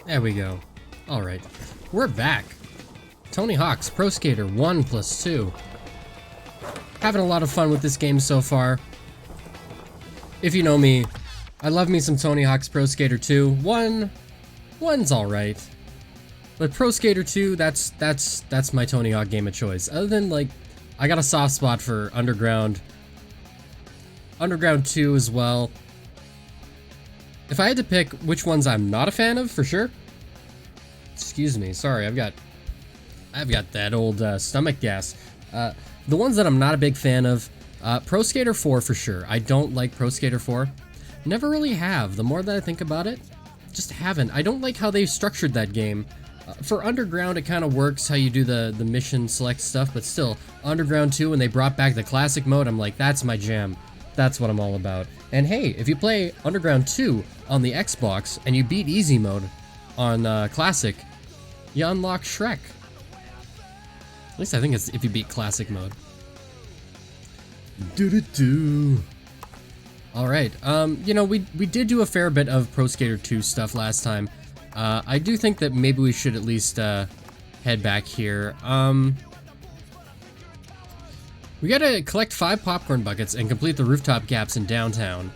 There we go. Alright. We're back. Tony Hawk's Pro Skater 1+2. Having a lot of fun with this game so far. If you know me, I love me some Tony Hawk's Pro Skater 2. One's alright. But Pro Skater 2, that's my Tony Hawk game of choice. Other than, like, I got a soft spot for Underground 2 as well. If I had to pick which ones I'm not a fan of, for sure. Excuse me, sorry, I've got that old stomach gas. The ones that I'm not a big fan of, Pro Skater 4 for sure. I don't like Pro Skater 4. Never really have. The more that I think about it, just haven't. I don't like how they've structured that game. For Underground, it kind of works how you do the mission select stuff, but still, Underground 2, when they brought back the classic mode, I'm like, that's my jam. That's what I'm all about. And hey, if you play Underground 2 on the Xbox and you beat easy mode on classic, you unlock Shrek. At least I think it's if you beat classic mode. Alright, you know, we did do a fair bit of Pro Skater 2 stuff last time. I do think that maybe we should at least head back here. We gotta collect 5 popcorn buckets and complete the rooftop gaps in downtown.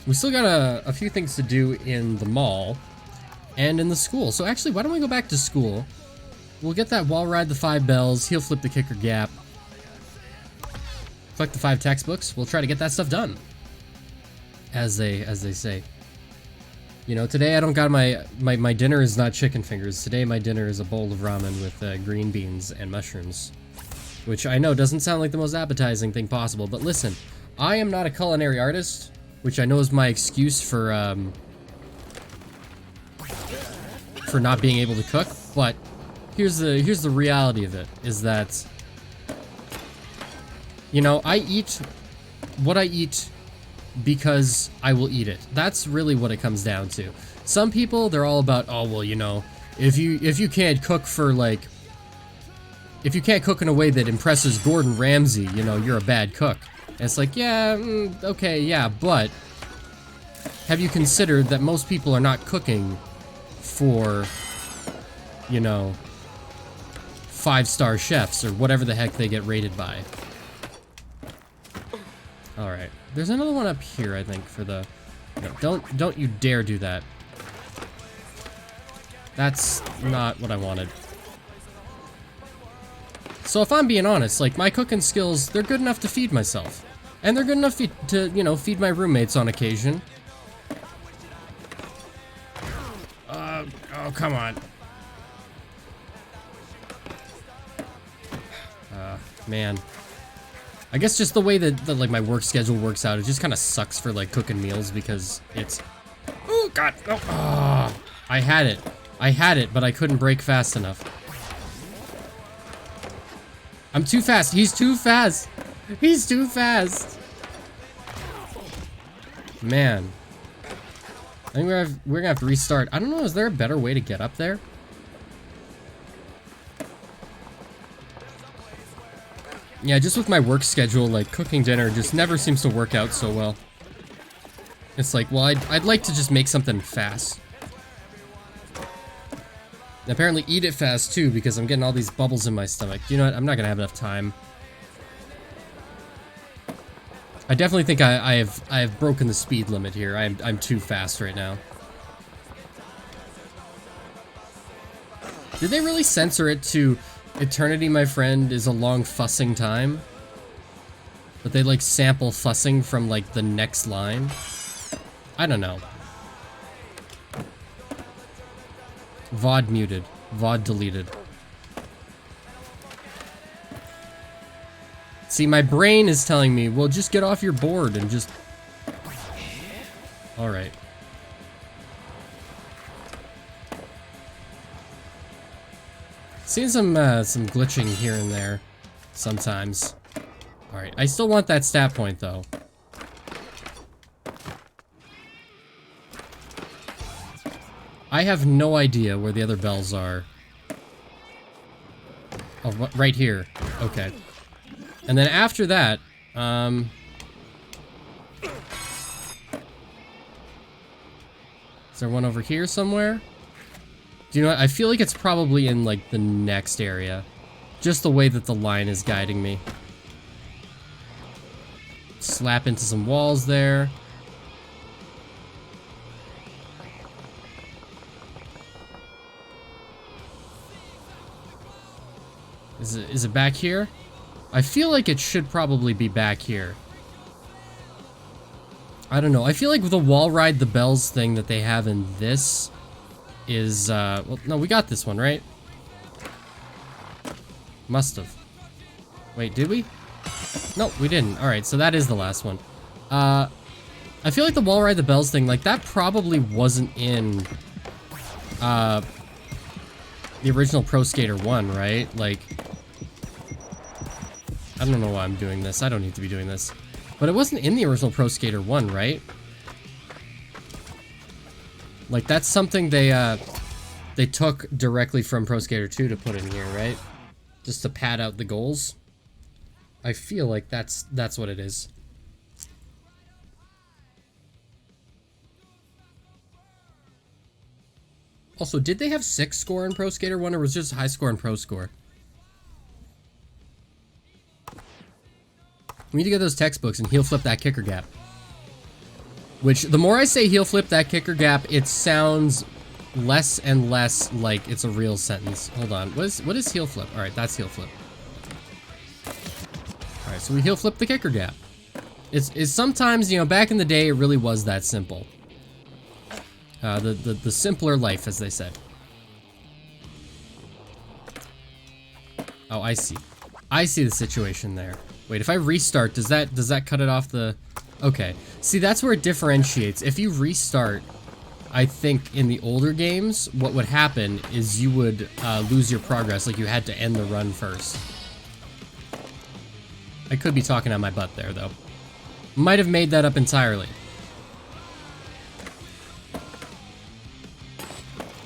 We still got a few things to do in the mall and in the school. So actually, why don't we go back to school? We'll get that wall ride the 5 bells, heel flip the kicker gap, collect the 5 textbooks. We'll try to get that stuff done, as they say. You know, today I don't got my dinner is not chicken fingers. Today my dinner is a bowl of ramen with green beans and mushrooms. Which I know doesn't sound like the most appetizing thing possible, but listen, I am not a culinary artist, which I know is my excuse for not being able to cook, but here's the reality of it, is that, you know, I eat what I eat because I will eat it. That's really what it comes down to. Some people, they're all about, oh, well, you know, if you can't cook for, like, if you can't cook in a way that impresses Gordon Ramsay, you know, you're a bad cook. And it's like, yeah, okay, yeah, but have you considered that most people are not cooking for, you know, 5-star chefs or whatever the heck they get rated by? Alright. There's another one up here, I think, for the... No, don't you dare do that. That's not what I wanted. So if I'm being honest, like, my cooking skills, they're good enough to feed myself. And they're good enough to, you know, feed my roommates on occasion. Oh, come on. Man. I guess just the way that like my work schedule works out, it just kind of sucks for like cooking meals because it's... Oh god! Oh, I had it, but I couldn't brake fast enough. I'm too fast. He's too fast. He's too fast. Man, I think we're gonna have to restart. I don't know. Is there a better way to get up there? Yeah, just with my work schedule, like, cooking dinner just never seems to work out so well. It's like, well, I'd like to just make something fast. And apparently eat it fast, too, because I'm getting all these bubbles in my stomach. You know what? I'm not gonna have enough time. I definitely think I have broken the speed limit here. I'm too fast right now. Did they really censor it to... Eternity, my friend, is a long fussing time? But they, like, sample fussing from, like, the next line? I don't know. VOD muted. VOD deleted. See, my brain is telling me, well, just get off your board and just... Alright. Seen some glitching here and there, sometimes. Alright, I still want that stat point, though. I have no idea where the other bells are. Oh, right here. Okay. And then after that, there one over here somewhere? Do you know what? I feel like it's probably in, like, the next area. Just the way that the line is guiding me. Slap into some walls there. Is it back here? I feel like it should probably be back here. I don't know. I feel like the wall ride the bells thing that they have in this is, well, no, we got this one, right? Must have. Wait, did we? No, we didn't. Alright, so that is the last one. I feel like the wall ride the bells thing, like, that probably wasn't in, the original Pro Skater 1, right? Like, I don't know why I'm doing this. I don't need to be doing this. But it wasn't in the original Pro Skater 1, right? Like, that's something they took directly from Pro Skater 2 to put in here, right? Just to pad out the goals. I feel like that's what it is. Also, did they have 6 score in Pro Skater 1, or was it just high score in Pro Score? We need to get those textbooks and heel flip that kicker gap. Which, the more I say heel flip that kicker gap, it sounds less and less like it's a real sentence. Hold on. What is heel flip? Alright, that's heel flip. Alright, so we heel flip the kicker gap. It's sometimes, you know, back in the day, it really was that simple. The simpler life, as they said. Oh, I see. I see the situation there. Wait, if I restart, does that cut it off the... Okay. See, that's where it differentiates. If you restart, I think in the older games, what would happen is you would lose your progress, like you had to end the run first. I could be talking on my butt there, though. Might have made that up entirely.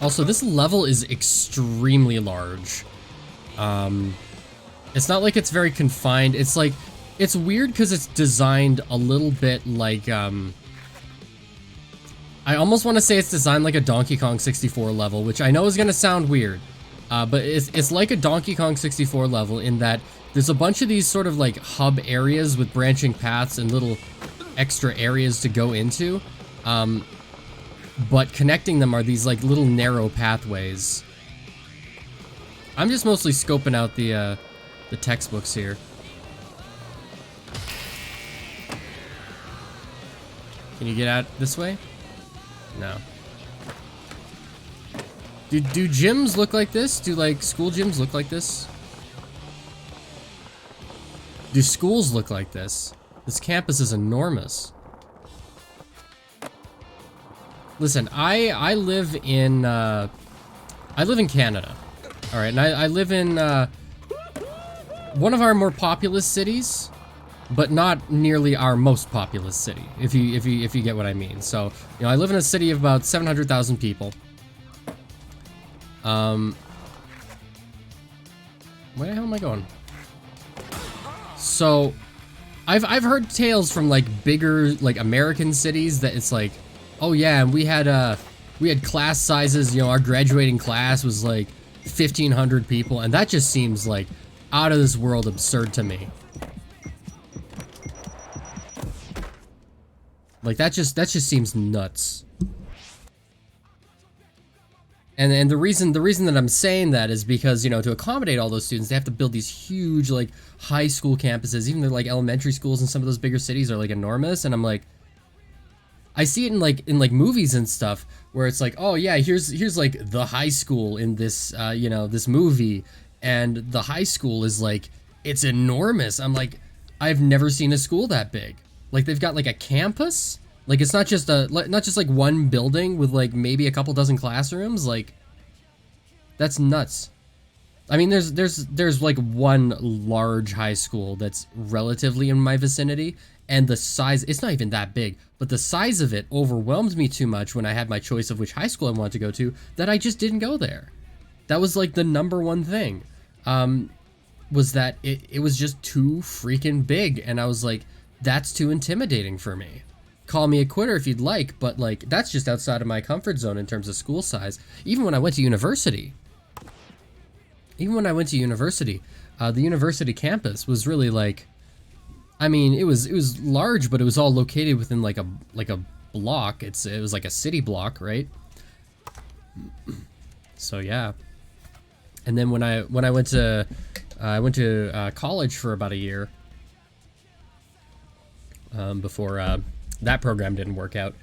Also, this level is extremely large. It's not like it's very confined. It's like, it's weird because it's designed a little bit like, I almost want to say it's designed like a Donkey Kong 64 level, which I know is going to sound weird. But it's like a Donkey Kong 64 level in that there's a bunch of these sort of like hub areas with branching paths and little extra areas to go into. But connecting them are these like little narrow pathways. I'm just mostly scoping out the textbooks here. Can you get out this way? No. Do gyms look like this? Do like school gyms look like this? Do schools look like this? This campus is enormous. Listen, I live in Canada. All right, and I live in one of our more populous cities, but not nearly our most populous city, if you get what I mean. So, you know, I live in a city of about 700,000 people. Where the hell am I going? So, I've heard tales from like bigger like American cities that it's like, oh yeah, we had class sizes, you know, our graduating class was like 1,500 people, and that just seems like out of this world absurd to me. Like that just seems nuts. And the reason that I'm saying that is because, you know, to accommodate all those students, they have to build these huge like high school campuses. Even though like elementary schools in some of those bigger cities are like enormous, and I'm like, I see it in like movies and stuff where it's like, oh yeah, here's like the high school in this you know, this movie, and the high school is like, it's enormous. I'm like, I've never seen a school that big. Like they've got like a campus. Like it's not just like one building with like maybe a couple dozen classrooms. Like that's nuts. I mean, there's like one large high school that's relatively in my vicinity, and the size, it's not even that big, but the size of it overwhelmed me too much when I had my choice of which high school I wanted to go to, that I just didn't go there. That was like the number one thing, was that it was just too freaking big, and I was like, that's too intimidating for me. call me a quitter if you'd like, but like that's just outside of my comfort zone in terms of school size. Even when I went to university, the university campus was really like, I mean, it was large, but it was all located within like a block. It was like a city block, right? So yeah. And then when I went to college for about a year before that program didn't work out,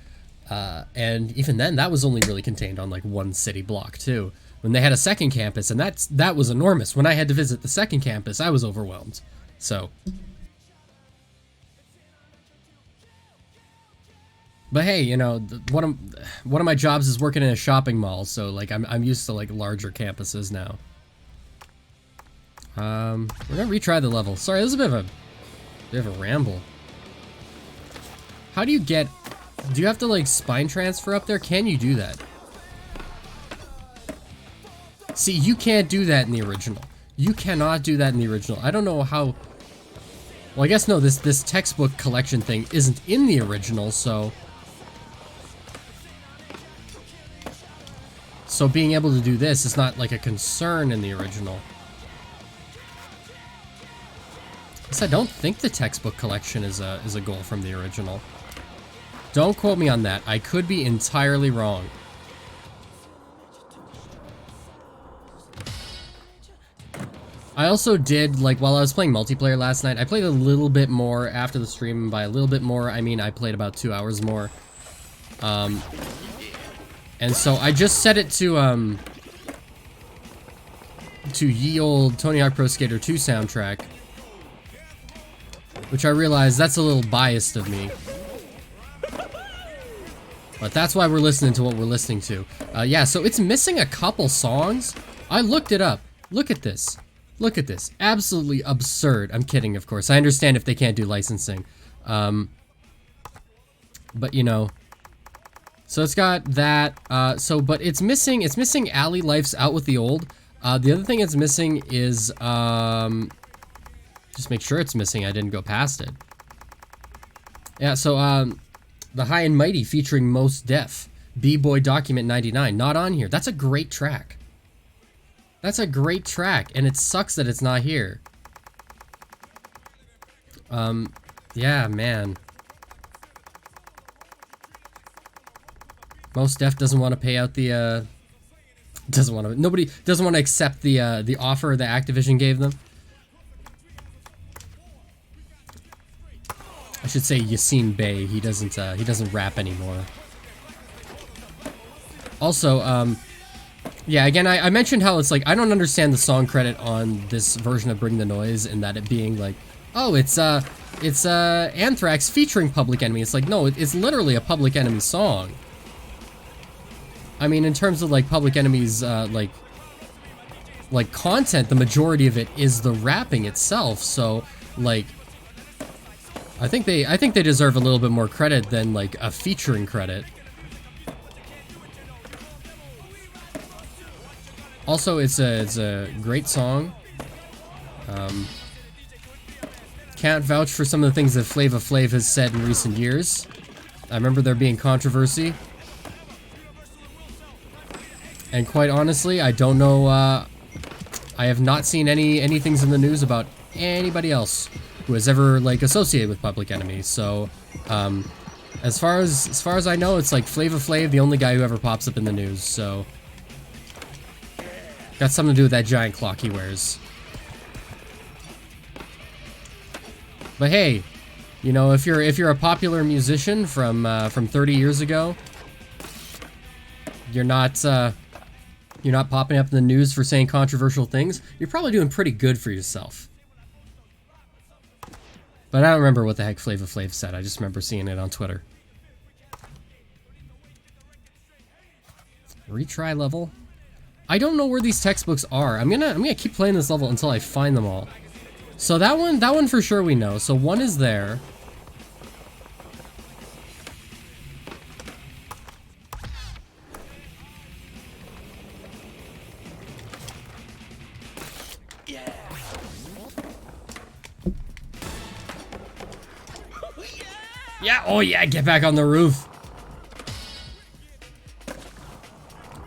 and even then that was only really contained on like one city block too. When they had a second campus, and that was enormous. When I had to visit the second campus, I was overwhelmed. So, but hey, you know, one of my jobs is working in a shopping mall, so like I'm used to like larger campuses now. We're gonna retry the level. Sorry, this is a bit of a ramble. How do you get? Do you have to like spine transfer up there? Can you do that? See, you can't do that in the original. You cannot do that in the original. I don't know how. Well, I guess no. This textbook collection thing isn't in the original, so being able to do this is not like a concern in the original. I don't think the textbook collection is a goal from the original. Don't quote me on that. I could be entirely wrong. I also did, like, while I was playing multiplayer last night, I played a little bit more after the stream, and by a little bit more, I mean I played about 2 hours more. And so I just set it to ye olde Tony Hawk Pro Skater 2 soundtrack, which I realize that's a little biased of me. But that's why we're listening to what we're listening to. Yeah, so it's missing a couple songs. I looked it up. Look at this. Look at this. Absolutely absurd. I'm kidding, of course. I understand if they can't do licensing. But, you know. So it's got that. But it's missing Alley Life's Out with the Old. The other thing it's missing is, just make sure it's missing. I didn't go past it. Yeah, so, The High and Mighty featuring Most Def. B-Boy Document 99. Not on here. That's a great track. That's a great track, and it sucks that it's not here. Yeah, man. Most Def doesn't want to pay out the, nobody doesn't want to accept the offer that Activision gave them. I should say Yassine Bey. He doesn't rap anymore. Also, yeah, again, I mentioned how it's like, I don't understand the song credit on this version of Bring the Noise, and that it being like, oh, it's Anthrax featuring Public Enemy. It's like, no, it's literally a Public Enemy song. I mean, in terms of like Public Enemy's like content, the majority of it is the rapping itself. So like, I think they deserve a little bit more credit than like a featuring credit. Also, it's a great song. Can't vouch for some of the things that Flava Flav has said in recent years. I remember there being controversy. And quite honestly, I don't know, I have not seen any things in the news about anybody else who has ever, like, associated with Public Enemy. So, as far as I know, it's like Flava Flav, the only guy who ever pops up in the news, so got something to do with that giant clock he wears. But hey, you know, if you're a popular musician from 30 years ago, you're not popping up in the news for saying controversial things, you're probably doing pretty good for yourself. But I don't remember what the heck Flava Flav said. I just remember seeing it on Twitter. Retry level? I don't know where these textbooks are. I'm gonna keep playing this level until I find them all. So that one for sure we know. So one is there. Yeah, oh yeah, get back on the roof.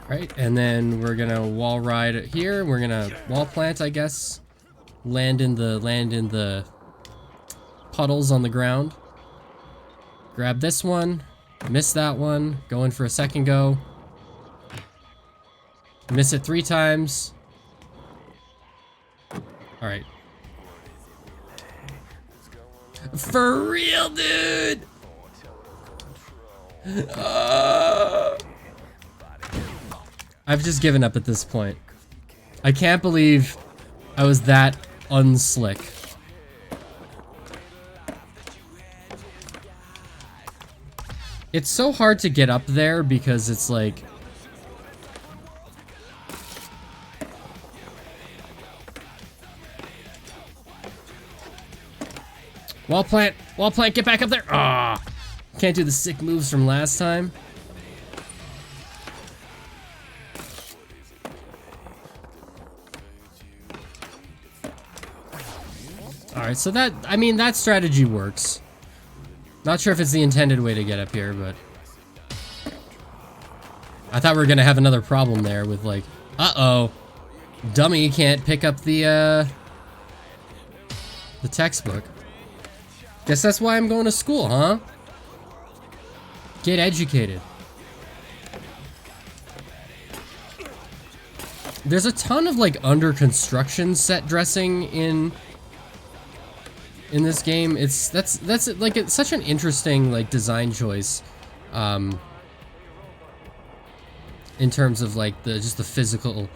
Right, and then we're gonna wall ride here. We're gonna wall plant, I guess. Land in the puddles on the ground. Grab this one. Miss that one. Go in for a second go. Miss it 3 times. Alright. For real, dude! I've just given up at this point. I can't believe I was that unslick. It's so hard to get up there because it's like... Wall plant, get back up there. Ah, can't do the sick moves from last time. All right, so that, I mean, that strategy works. Not sure if it's the intended way to get up here, but I thought we were gonna have another problem there with like, uh-oh, dummy can't pick up the textbook. Guess that's why I'm going to school, huh? Get educated. There's a ton of like under construction set dressing in this game. That's like it's such an interesting like design choice, in terms of like just the physical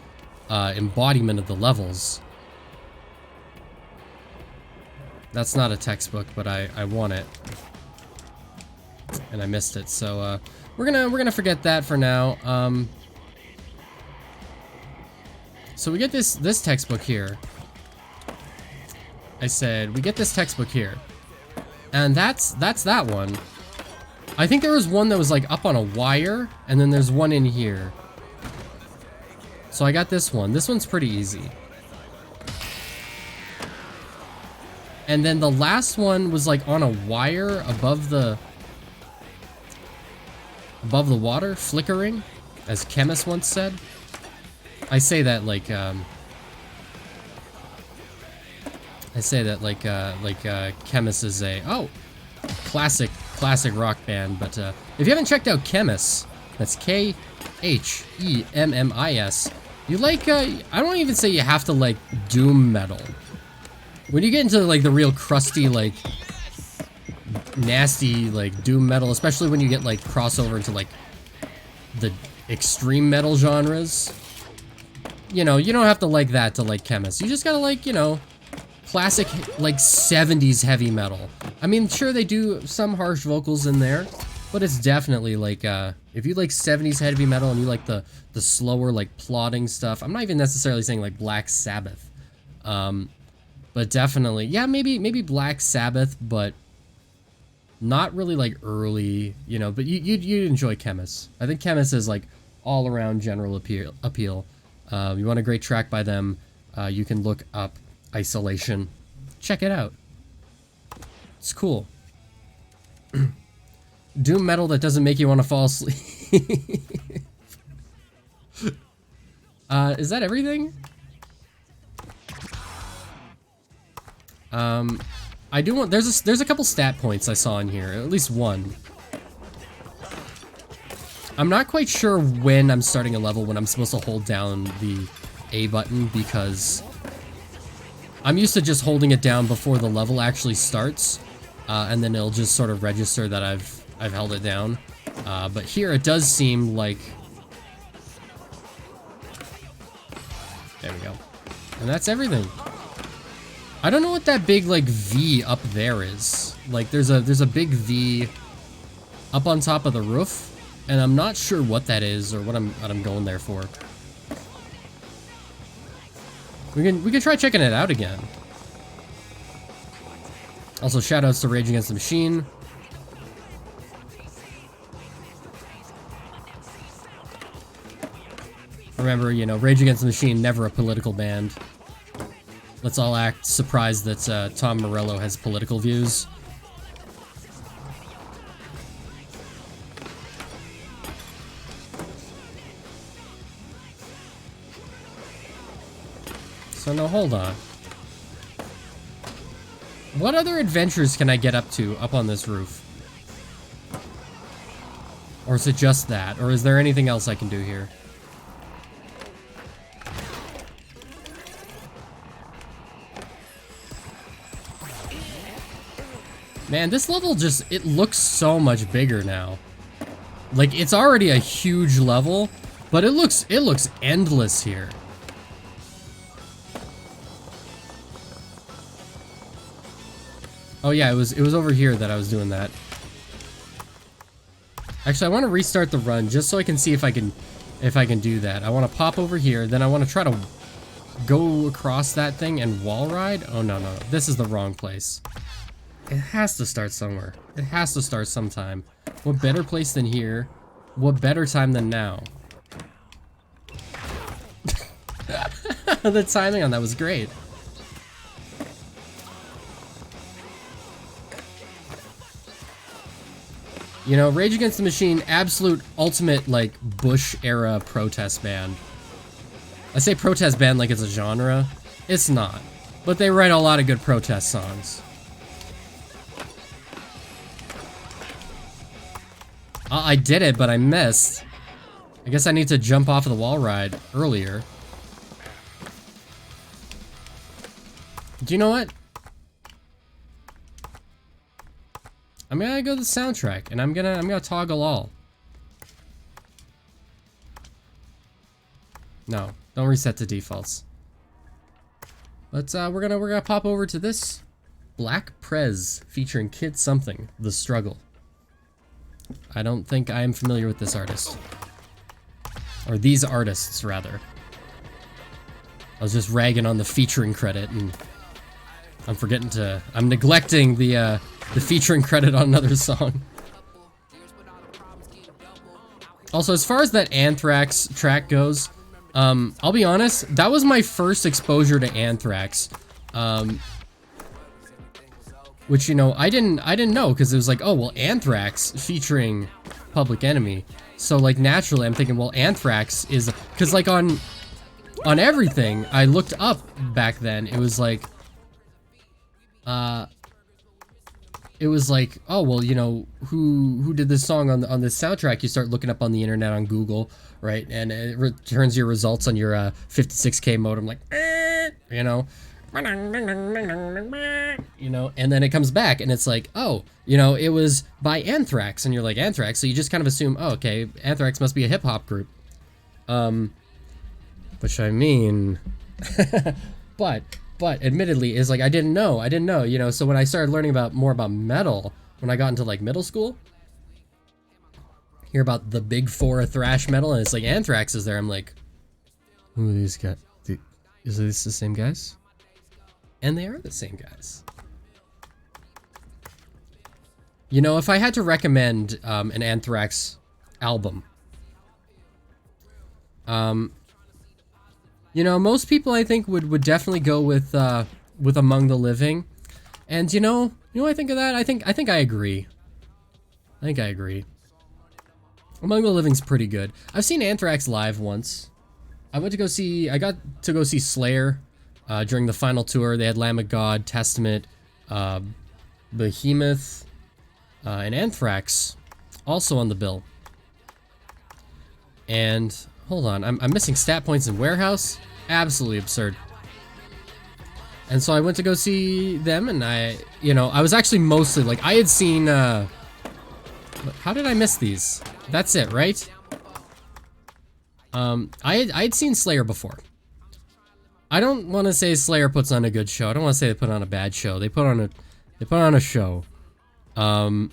embodiment of the levels. That's not a textbook, but I want it, and I missed it. So we're gonna forget that for now. So we get this textbook here. I said we get this textbook here, and that's that one. I think there was one that was like up on a wire, and then there's one in here. So I got this one. This one's pretty easy. And then the last one was like on a wire above the water, flickering, as Chemist once said. I say that like Chemist is a classic rock band. But if you haven't checked out Chemist, that's Khemmis. You like I don't even say you have to like doom metal. When you get into like the real crusty, like nasty, like doom metal, especially when you get like crossover into like the extreme metal genres, you know, you don't have to like that to like Chemist. You just gotta like, you know, classic like 70s heavy metal. I mean, sure they do some harsh vocals in there, but it's definitely like if you like 70s heavy metal and you like the slower like plodding stuff. I'm not even necessarily saying like Black Sabbath. But definitely, yeah, maybe Black Sabbath, but not really like early, you know. But you'd enjoy Chemist. I think Chemist is like all around general appeal. You want a great track by them? You can look up Isolation. Check it out. It's cool. Doom metal that doesn't make you want to fall asleep. Is that everything? I do want, there's a couple stat points I saw in here, at least one. I'm not quite sure when I'm starting a level when I'm supposed to hold down the A button, because I'm used to just holding it down before the level actually starts, and then it'll just sort of register that I've held it down. But here it does seem like, there we go. And that's everything. I don't know what that big like V up there is. Like there's a big V up on top of the roof, and I'm not sure what that is or what I'm going there for. We can try checking it out again. Also, shout outs to Rage Against the Machine. Remember, you know, Rage Against the Machine, never a political band. Let's all act surprised that Tom Morello has political views. So no, hold on. What other adventures can I get up to up on this roof? Or is it just that? Or is there anything else I can do here? Man, this level just, it looks so much bigger now. Like, it's already a huge level, but it looks endless here. Oh yeah, it was over here that I was doing that. Actually, I want to restart the run just so I can see if I can do that. I want to pop over here, then I want to try to go across that thing and wall ride. Oh no, no, no. This is the wrong place. It has to start somewhere. It has to start sometime. What better place than here? What better time than now? The timing on that was great. You know, Rage Against the Machine, absolute ultimate, like, Bush era protest band. I say protest band like it's a genre. It's not. But they write a lot of good protest songs. I did it, but I missed. I guess I need to jump off of the wall ride earlier. Do you know what? I'm gonna go to the soundtrack, and I'm gonna toggle all. No, don't reset to defaults. But we're gonna pop over to this Black Prez featuring Kid Something, The Struggle. I don't think I am familiar with this artist. Or these artists, rather. I was just ragging on the featuring credit, and I'm neglecting the featuring credit on another song. Also, as far as that Anthrax track goes, I'll be honest, that was my first exposure to Anthrax. Which, you know, I didn't know, because it was like, oh, well, Anthrax featuring Public Enemy. So, like, naturally, I'm thinking, well, Anthrax is... Because, like, on everything I looked up back then, it was like... It was like, oh, well, you know, who did this song on this soundtrack? You start looking up on the internet on Google, right? And it returns your results on your 56K modem, like, you know... You know, and then it comes back and it's like, oh, you know, it was by Anthrax, and you're like, Anthrax, so you just kind of assume, oh, okay, Anthrax must be a hip-hop group. Which I mean, but admittedly is like, I didn't know, you know, so when I started learning more about metal, when I got into like middle school, hear about the big four of thrash metal, and it's like Anthrax is there, I'm like, who are these guys? Is this the same guys? And they are the same guys. You know, if I had to recommend an Anthrax album, you know, most people I think would definitely go with Among the Living, and you know what I think of that? I think I agree. I think I agree. Among the Living's pretty good. I've seen Anthrax live once. I got to go see Slayer. During the final tour, they had Lamb of God, Testament, Behemoth, and Anthrax also on the bill. And hold on, I'm missing stat points in Warehouse. Absolutely absurd. And so I went to go see them, and I was actually mostly like, I had seen. How did I miss these? That's it, right? I had seen Slayer before. I don't want to say Slayer puts on a good show. I don't want to say they put on a bad show. They put on a show. You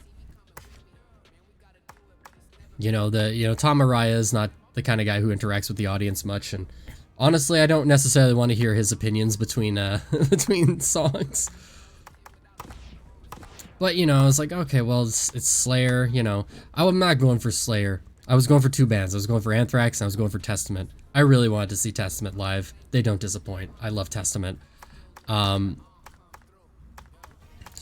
know, Tom Araya is not the kind of guy who interacts with the audience much, and honestly, I don't necessarily want to hear his opinions between between songs. But you know, I was like, okay, well, it's Slayer. You know, I'm not going for Slayer. I was going for two bands. I was going for Anthrax, and I was going for Testament. I really wanted to see Testament live. They don't disappoint. I love Testament. So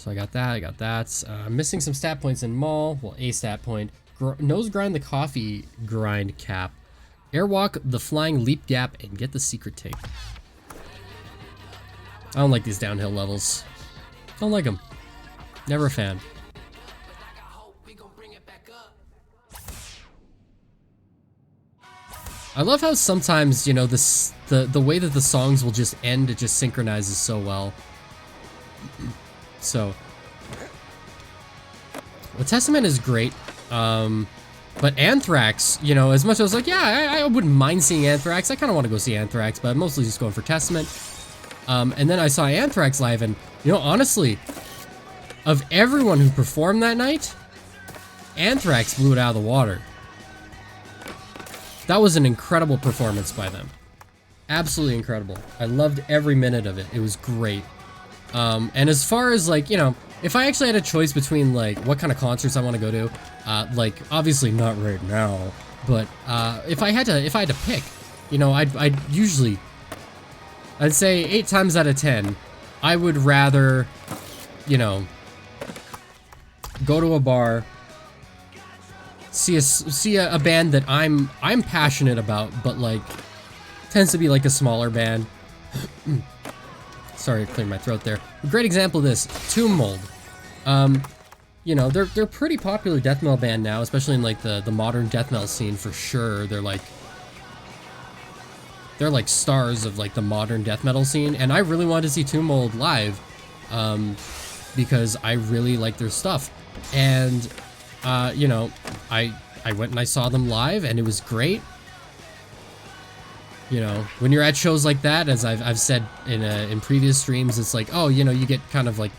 I got that. I'm missing some stat points in Mall. Well, a stat point. Nose grind the coffee grind cap. Airwalk the flying leap gap and get the secret tape. I don't like these downhill levels. Don't like them. Never a fan. I love how sometimes, you know, the way that the songs will just end, it just synchronizes so well. So, the Testament is great, but Anthrax, you know, as much as I was like, yeah, I wouldn't mind seeing Anthrax, I kind of want to go see Anthrax, but I'm mostly just going for Testament. And then I saw Anthrax live, and, you know, honestly, of everyone who performed that night, Anthrax blew it out of the water. That was an incredible performance by them. Absolutely incredible. I loved every minute of it. It was great. And as far as, like, you know, if I actually had a choice between, like, what kind of concerts I want to go to, like, obviously not right now, but if I had to pick, you know, I'd usually, I'd say 8 times out of 10, I would rather, you know, go to a bar, see a band that I'm passionate about, but like tends to be like a smaller band. Sorry to clear my throat there. A great example of this, Tomb Mold. You know, they're a pretty popular death metal band now, especially in like the modern death metal scene for sure. They're like stars of like the modern death metal scene, and I really wanted to see Tomb Mold live because I really like their stuff. And you know, I went and I saw them live, and it was great. You know, when you're at shows like that, as I've said in previous streams, it's like, oh, you know, you get kind of like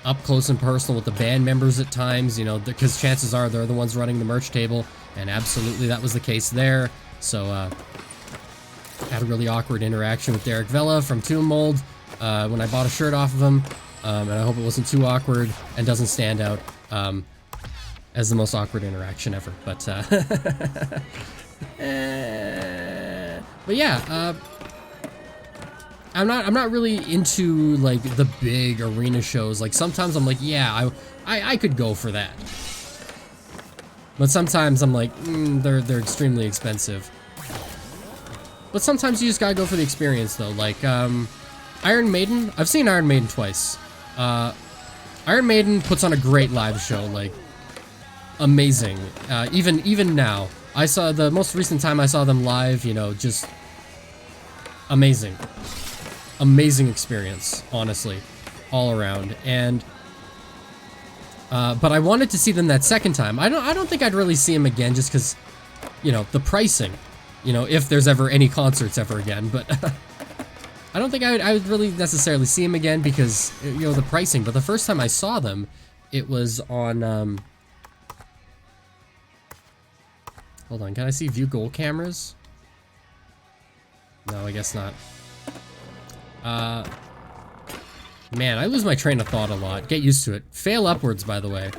up close and personal with the band members at times, you know, because chances are they're the ones running the merch table, and absolutely that was the case there. So, had a really awkward interaction with Derek Vella from Tomb Mold when I bought a shirt off of him, and I hope it wasn't too awkward and doesn't stand out as the most awkward interaction ever. But but yeah, I'm not really into like the big arena shows. Like sometimes I'm like, yeah, I could go for that. But sometimes I'm like, they're extremely expensive. But sometimes you just gotta go for the experience though. Like Iron Maiden, I've seen Iron Maiden twice. Iron Maiden puts on a great live show, like amazing. Even now, I saw the most recent time I saw them live, you know, just amazing. Amazing experience, honestly, all around. And but I wanted to see them that second time. I don't think I'd really see them again, just because, you know, the pricing, you know, if there's ever any concerts ever again. But I don't think I would really necessarily see them again because, you know, the pricing. But the first time I saw them, it was on hold on, can I see view goal cameras? No, I guess not. Man, I lose my train of thought a lot. Get used to it. Fail upwards, by the way.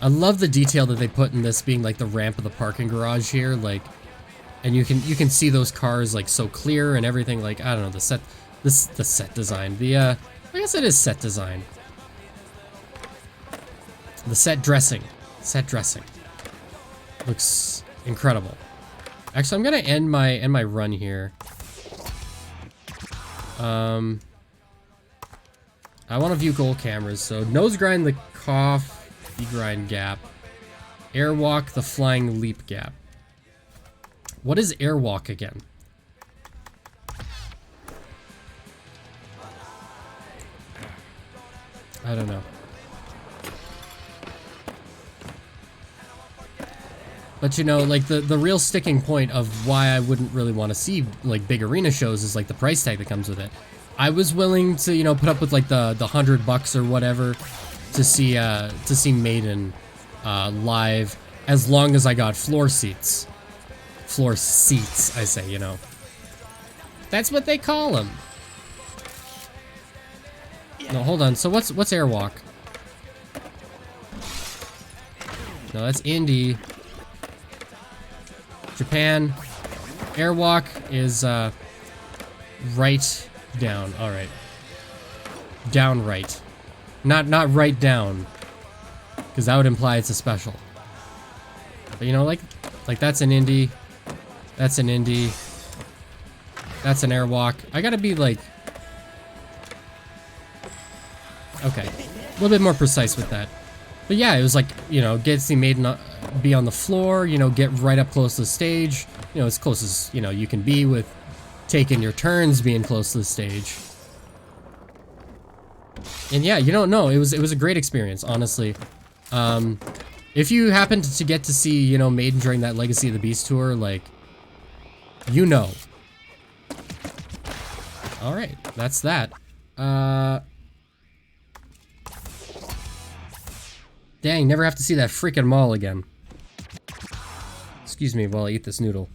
I love the detail that they put in this being like the ramp of the parking garage here, like, and you can see those cars like so clear and everything. Like, I don't know, the set design. I guess it is set design. The set dressing. Set dressing. Looks incredible. Actually, I'm gonna end my run here. I want to view goal cameras. So nose grind the coffee grind gap, airwalk the flying leap gap. What is airwalk again? I don't know. But you know, like the real sticking point of why I wouldn't really want to see like big arena shows is like the price tag that comes with it. I was willing to, you know, put up with like the $100 or whatever to see Maiden live, as long as I got floor seats. Floor seats, I say, you know. That's what they call them. No, hold on. So what's airwalk? No, that's indie. Japan. Airwalk is right down. All right. Down right. Not right down, because that would imply it's a special. But you know, like that's an indie. That's an indie. That's an airwalk. I gotta be like... Okay. A little bit more precise with that. But yeah, it was like, you know, get the maiden be on the floor, you know, get right up close to the stage. You know, as close as, you know, you can be with taking your turns being close to the stage. And yeah, you don't know. It was a great experience, honestly. If you happened to get to see, you know, Maiden during that Legacy of the Beast tour, like, you know. Alright, that's that. Dang, never have to see that freaking mall again. Excuse me while I eat this noodle.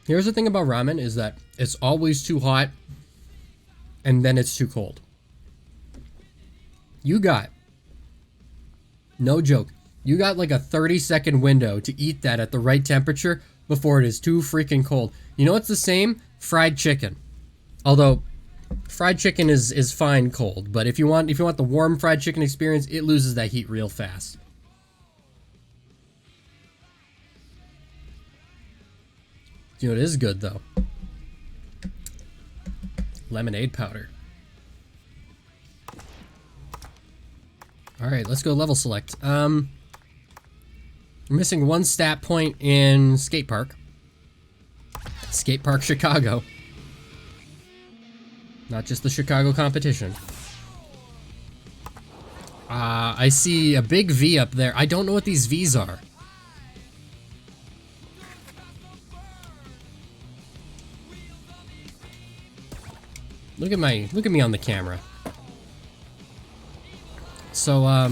Here's the thing about ramen is that it's always too hot and then it's too cold. You got, no joke, you got like a 30-second window to eat that at the right temperature before it is too freaking cold. You know what's the same? Fried chicken. Although fried chicken is fine cold, but if you want the warm fried chicken experience, it loses that heat real fast. You know, it is good, though. Lemonade powder. Alright, let's go level select. We're missing one stat point in Skate Park. Skate Park Chicago. Not just the Chicago competition. I see a big V up there. I don't know what these V's are. Look at me on the camera. So, how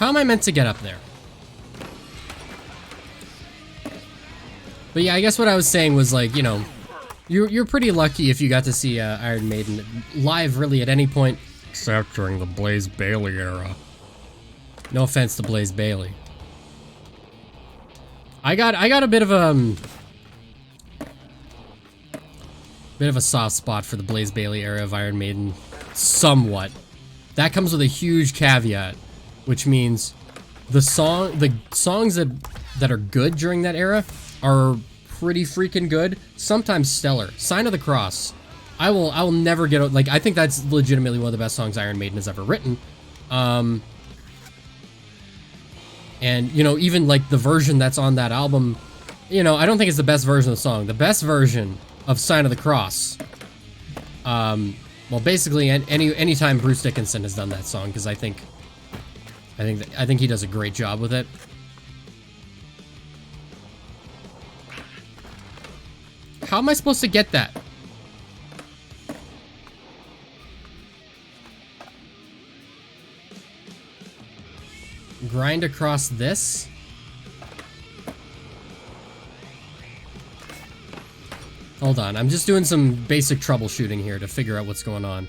am I meant to get up there? But yeah, I guess what I was saying was like, you know, you're pretty lucky if you got to see Iron Maiden live really at any point, except during the Blaze Bayley era. No offense to Blaze Bayley. I got a bit of a soft spot for the Blaze Bayley era of Iron Maiden, somewhat. That comes with a huge caveat, which means the songs that are good during that era are pretty freaking good, sometimes stellar. Sign of the Cross. I will never get, like, I think that's legitimately one of the best songs Iron Maiden has ever written. And you know, even like the version that's on that album, you know, I don't think it's the best version of the song. The best version of Sign of the Cross. Well, basically, anytime Bruce Dickinson has done that song, because I think he does a great job with it. How am I supposed to get that? Grind across this? Hold on, I'm just doing some basic troubleshooting here to figure out what's going on.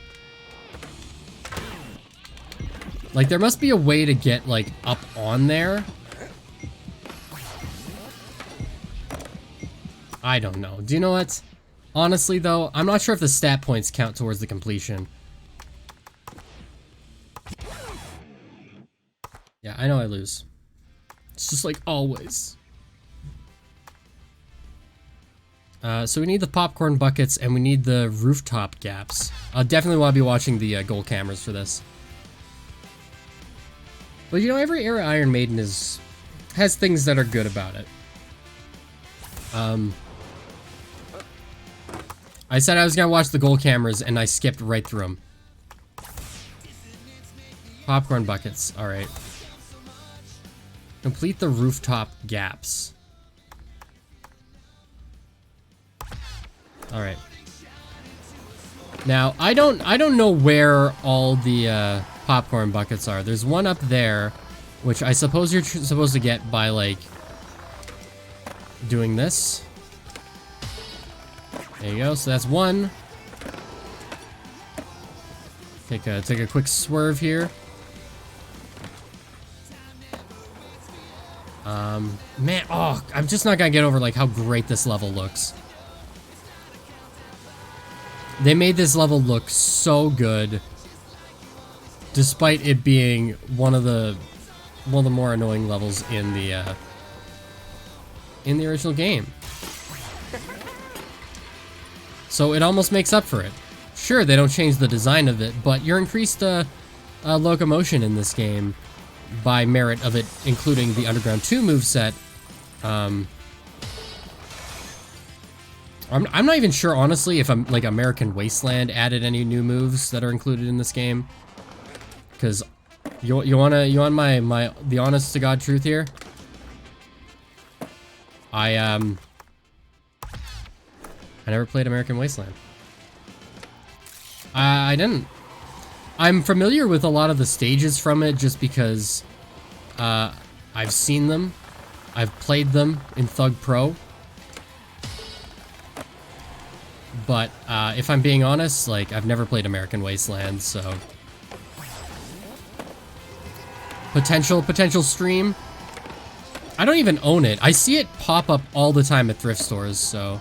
Like, there must be a way to get, like, up on there. I don't know. Do you know what? Honestly, though, I'm not sure if the stat points count towards the completion. Yeah, I know I lose. It's just like always. So we need the popcorn buckets and we need the rooftop gaps. I'll definitely want to be watching the goal cameras for this. But you know, every era Iron Maiden has things that are good about it. I said I was gonna watch the goal cameras and I skipped right through them. Popcorn buckets, alright. Complete the rooftop gaps. Alright. Now, I don't know where all the popcorn buckets are. There's one up there, which I suppose you're supposed to get by, like, doing this. There you go, so that's one. Take a quick swerve here. Man, oh, I'm just not gonna get over, like, how great this level looks. They made this level look so good, despite it being one of the more annoying levels in the original game. So it almost makes up for it. Sure, they don't change the design of it, but you're increased locomotion in this game by merit of it including the Underground 2 moveset. I'm not even sure, honestly, if like American Wasteland added any new moves that are included in this game. Because you want the honest to God truth here? I never played American Wasteland. I didn't. I'm familiar with a lot of the stages from it just because I've seen them. I've played them in Thug Pro. But if I'm being honest, like, I've never played American Wasteland, so potential stream. I don't even own it. I see it pop up all the time at thrift stores, so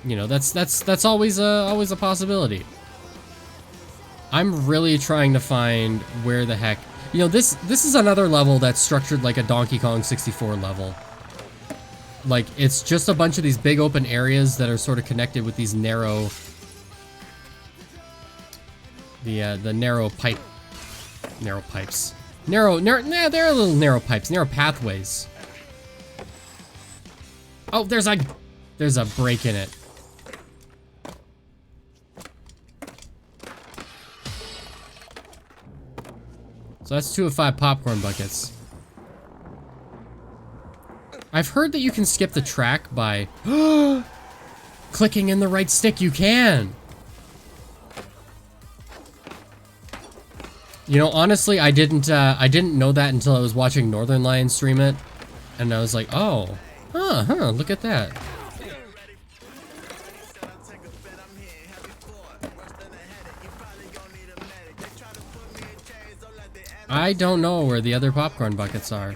you know, that's always a possibility. I'm really trying to find where the heck, you know, this is another level that's structured like a Donkey Kong 64 level. Like, it's just a bunch of these big open areas that are sort of connected with these narrow, the narrow pipes. They're little narrow pipes, narrow pathways. Oh, there's a break in it. So that's 2 of 5 popcorn buckets. I've heard that you can skip the track by clicking in the right stick. You can. You know, honestly, I didn't know that until I was watching Northern Lion stream it, and I was like, oh, look at that. I don't know where the other popcorn buckets are.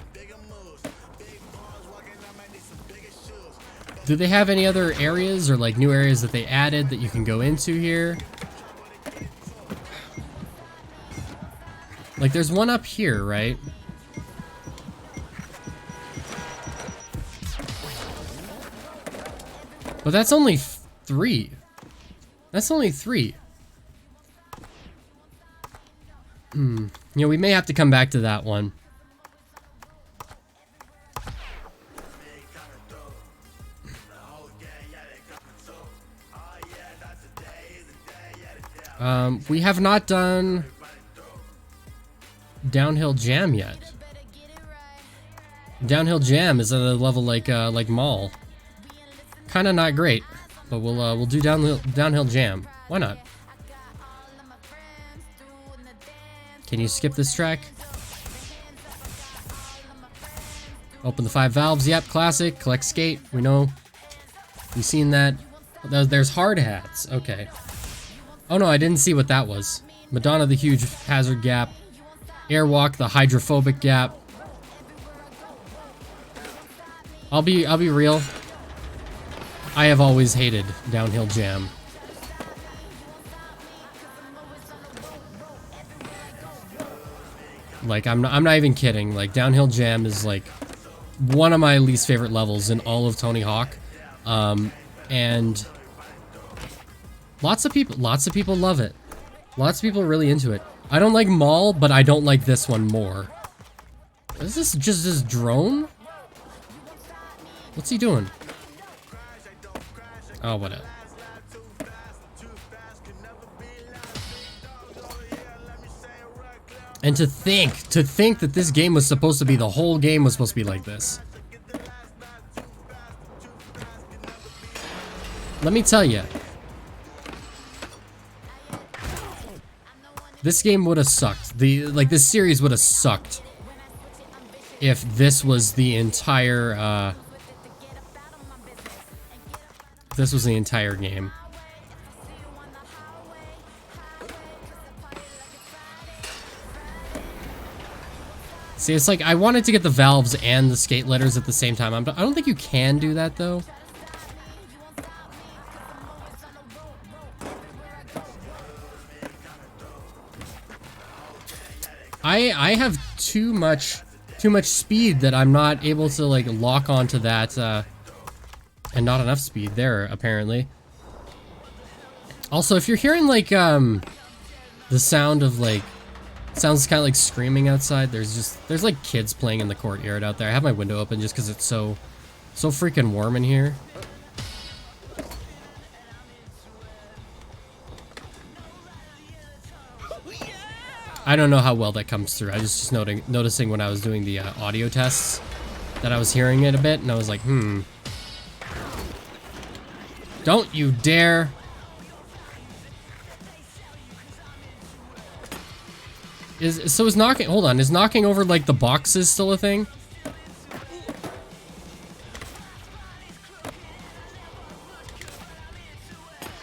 Do they have any other areas or like new areas that they added that you can go into here? Like, there's one up here, right? But that's only 3. That's only 3. You know, we may have to come back to that one. We have not done Downhill Jam yet. Downhill Jam is at a level like Mall. Kind of not great, but we'll do Downhill Jam. Why not? Can you skip this track? Open the 5 valves. Yep, classic. Collect skate. We know. We've seen that. There's hard hats. Okay. Oh no, I didn't see what that was. Madonna, the huge hazard gap. Airwalk, the hydrophobic gap. I'll be real. I have always hated Downhill Jam. Like, I'm not even kidding. Like, Downhill Jam is like one of my least favorite levels in all of Tony Hawk. And lots of people love it. Lots of people are really into it. I don't like Mall, but I don't like this one more. Is this just this drone? What's he doing? Oh, whatever. And to think that this game was supposed to be, the whole game was supposed to be like this. Let me tell you. This game would have sucked. This series would have sucked if this was the entire, this was the entire game. See, it's like I wanted to get the valves and the skate letters at the same time. I don't think you can do that though. I have too much speed that I'm not able to like lock onto that, and not enough speed there apparently. Also, if you're hearing like the sound of like sounds kind of like screaming outside, there's like kids playing in the courtyard out there. I have my window open just because it's so freaking warm in here. I don't know how well that comes through. I was just noticing when I was doing the audio tests that I was hearing it a bit, and I was like, Don't you dare. Is knocking, hold on, is knocking over like the boxes still a thing?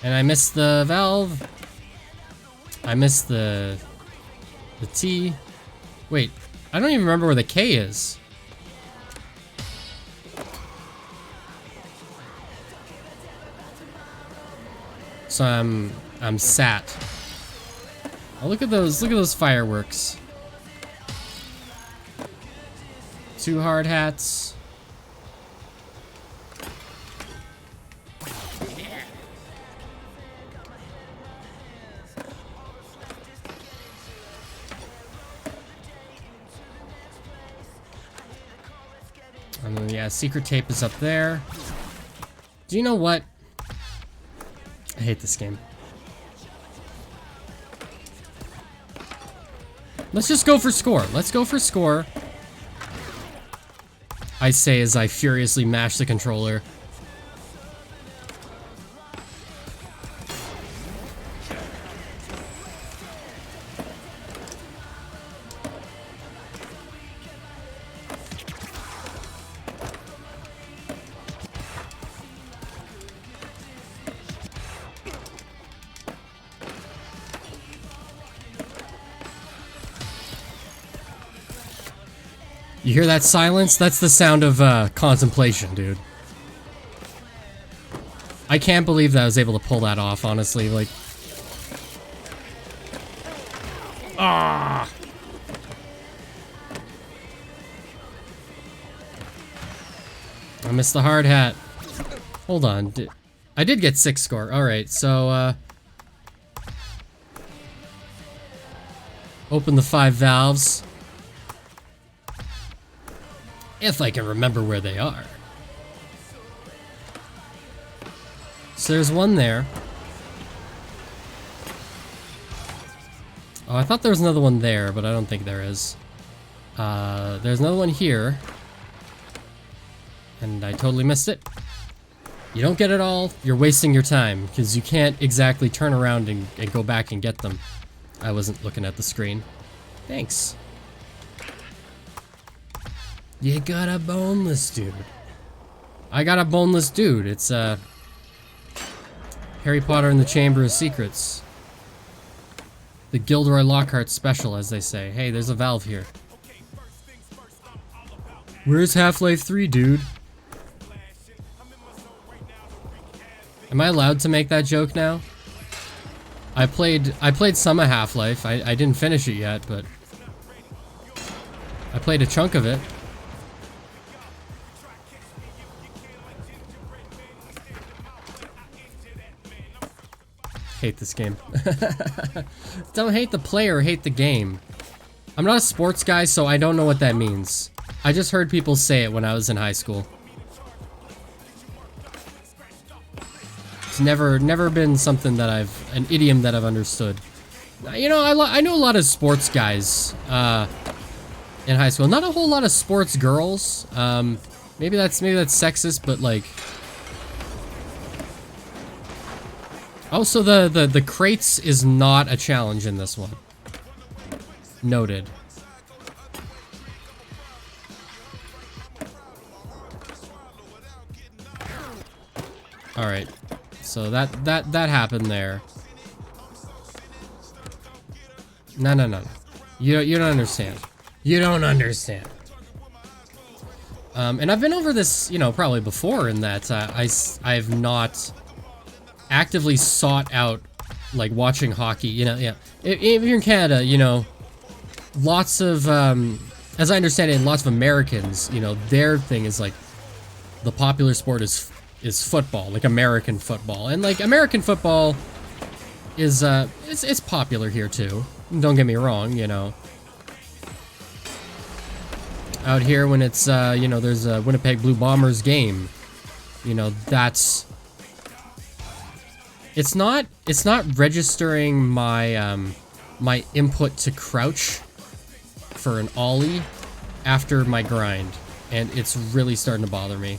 And I missed the valve. I missed the T. Wait, I don't even remember where the K is. So I'm sat. Oh, look at those fireworks. 2 hard hats. And then, yeah, secret tape is up there. Do you know what? I hate this game. Let's just go for score. Let's go for score. I say as I furiously mash the controller. You hear that silence? That's the sound of contemplation, dude. I can't believe that I was able to pull that off, honestly. Like, ah! I missed the hard hat. Hold on. I did get 6 score. Alright, so, open the 5 valves. If I can remember where they are. So there's one there. Oh, I thought there was another one there, but I don't think there is. There's another one here. And I totally missed it. You don't get it all, you're wasting your time, because you can't exactly turn around and go back and get them. I wasn't looking at the screen. Thanks. You got a boneless dude. I got a boneless dude. It's Harry Potter and the Chamber of Secrets. The Gilderoy Lockhart special, as they say. Hey, there's a valve here. Where's Half-Life 3, dude? Am I allowed to make that joke now? I played some of Half-Life. I didn't finish it yet, but I played a chunk of it. Hate this game. Don't hate the player, hate the game. I'm not a sports guy, so I don't know what that means. I just heard people say it when I was in high school. It's never been something that an idiom that I've understood. You know, I know a lot of sports guys in high school. Not a whole lot of sports girls. Maybe that's sexist, but like. Oh, so the crates is not a challenge in this one. Noted. All right. So that happened there. No. You don't understand. You don't understand. And I've been over this, you know, probably before in that I've not actively sought out, like, watching hockey, you know, yeah. If you're in Canada, you know, lots of, as I understand it, lots of Americans, you know, their thing is, like, the popular sport is football, like American football. And, like, American football is, it's popular here, too. Don't get me wrong, you know. Out here when it's, you know, there's a Winnipeg Blue Bombers game, you know, that's... It's not registering my, my input to crouch for an ollie after my grind, and it's really starting to bother me.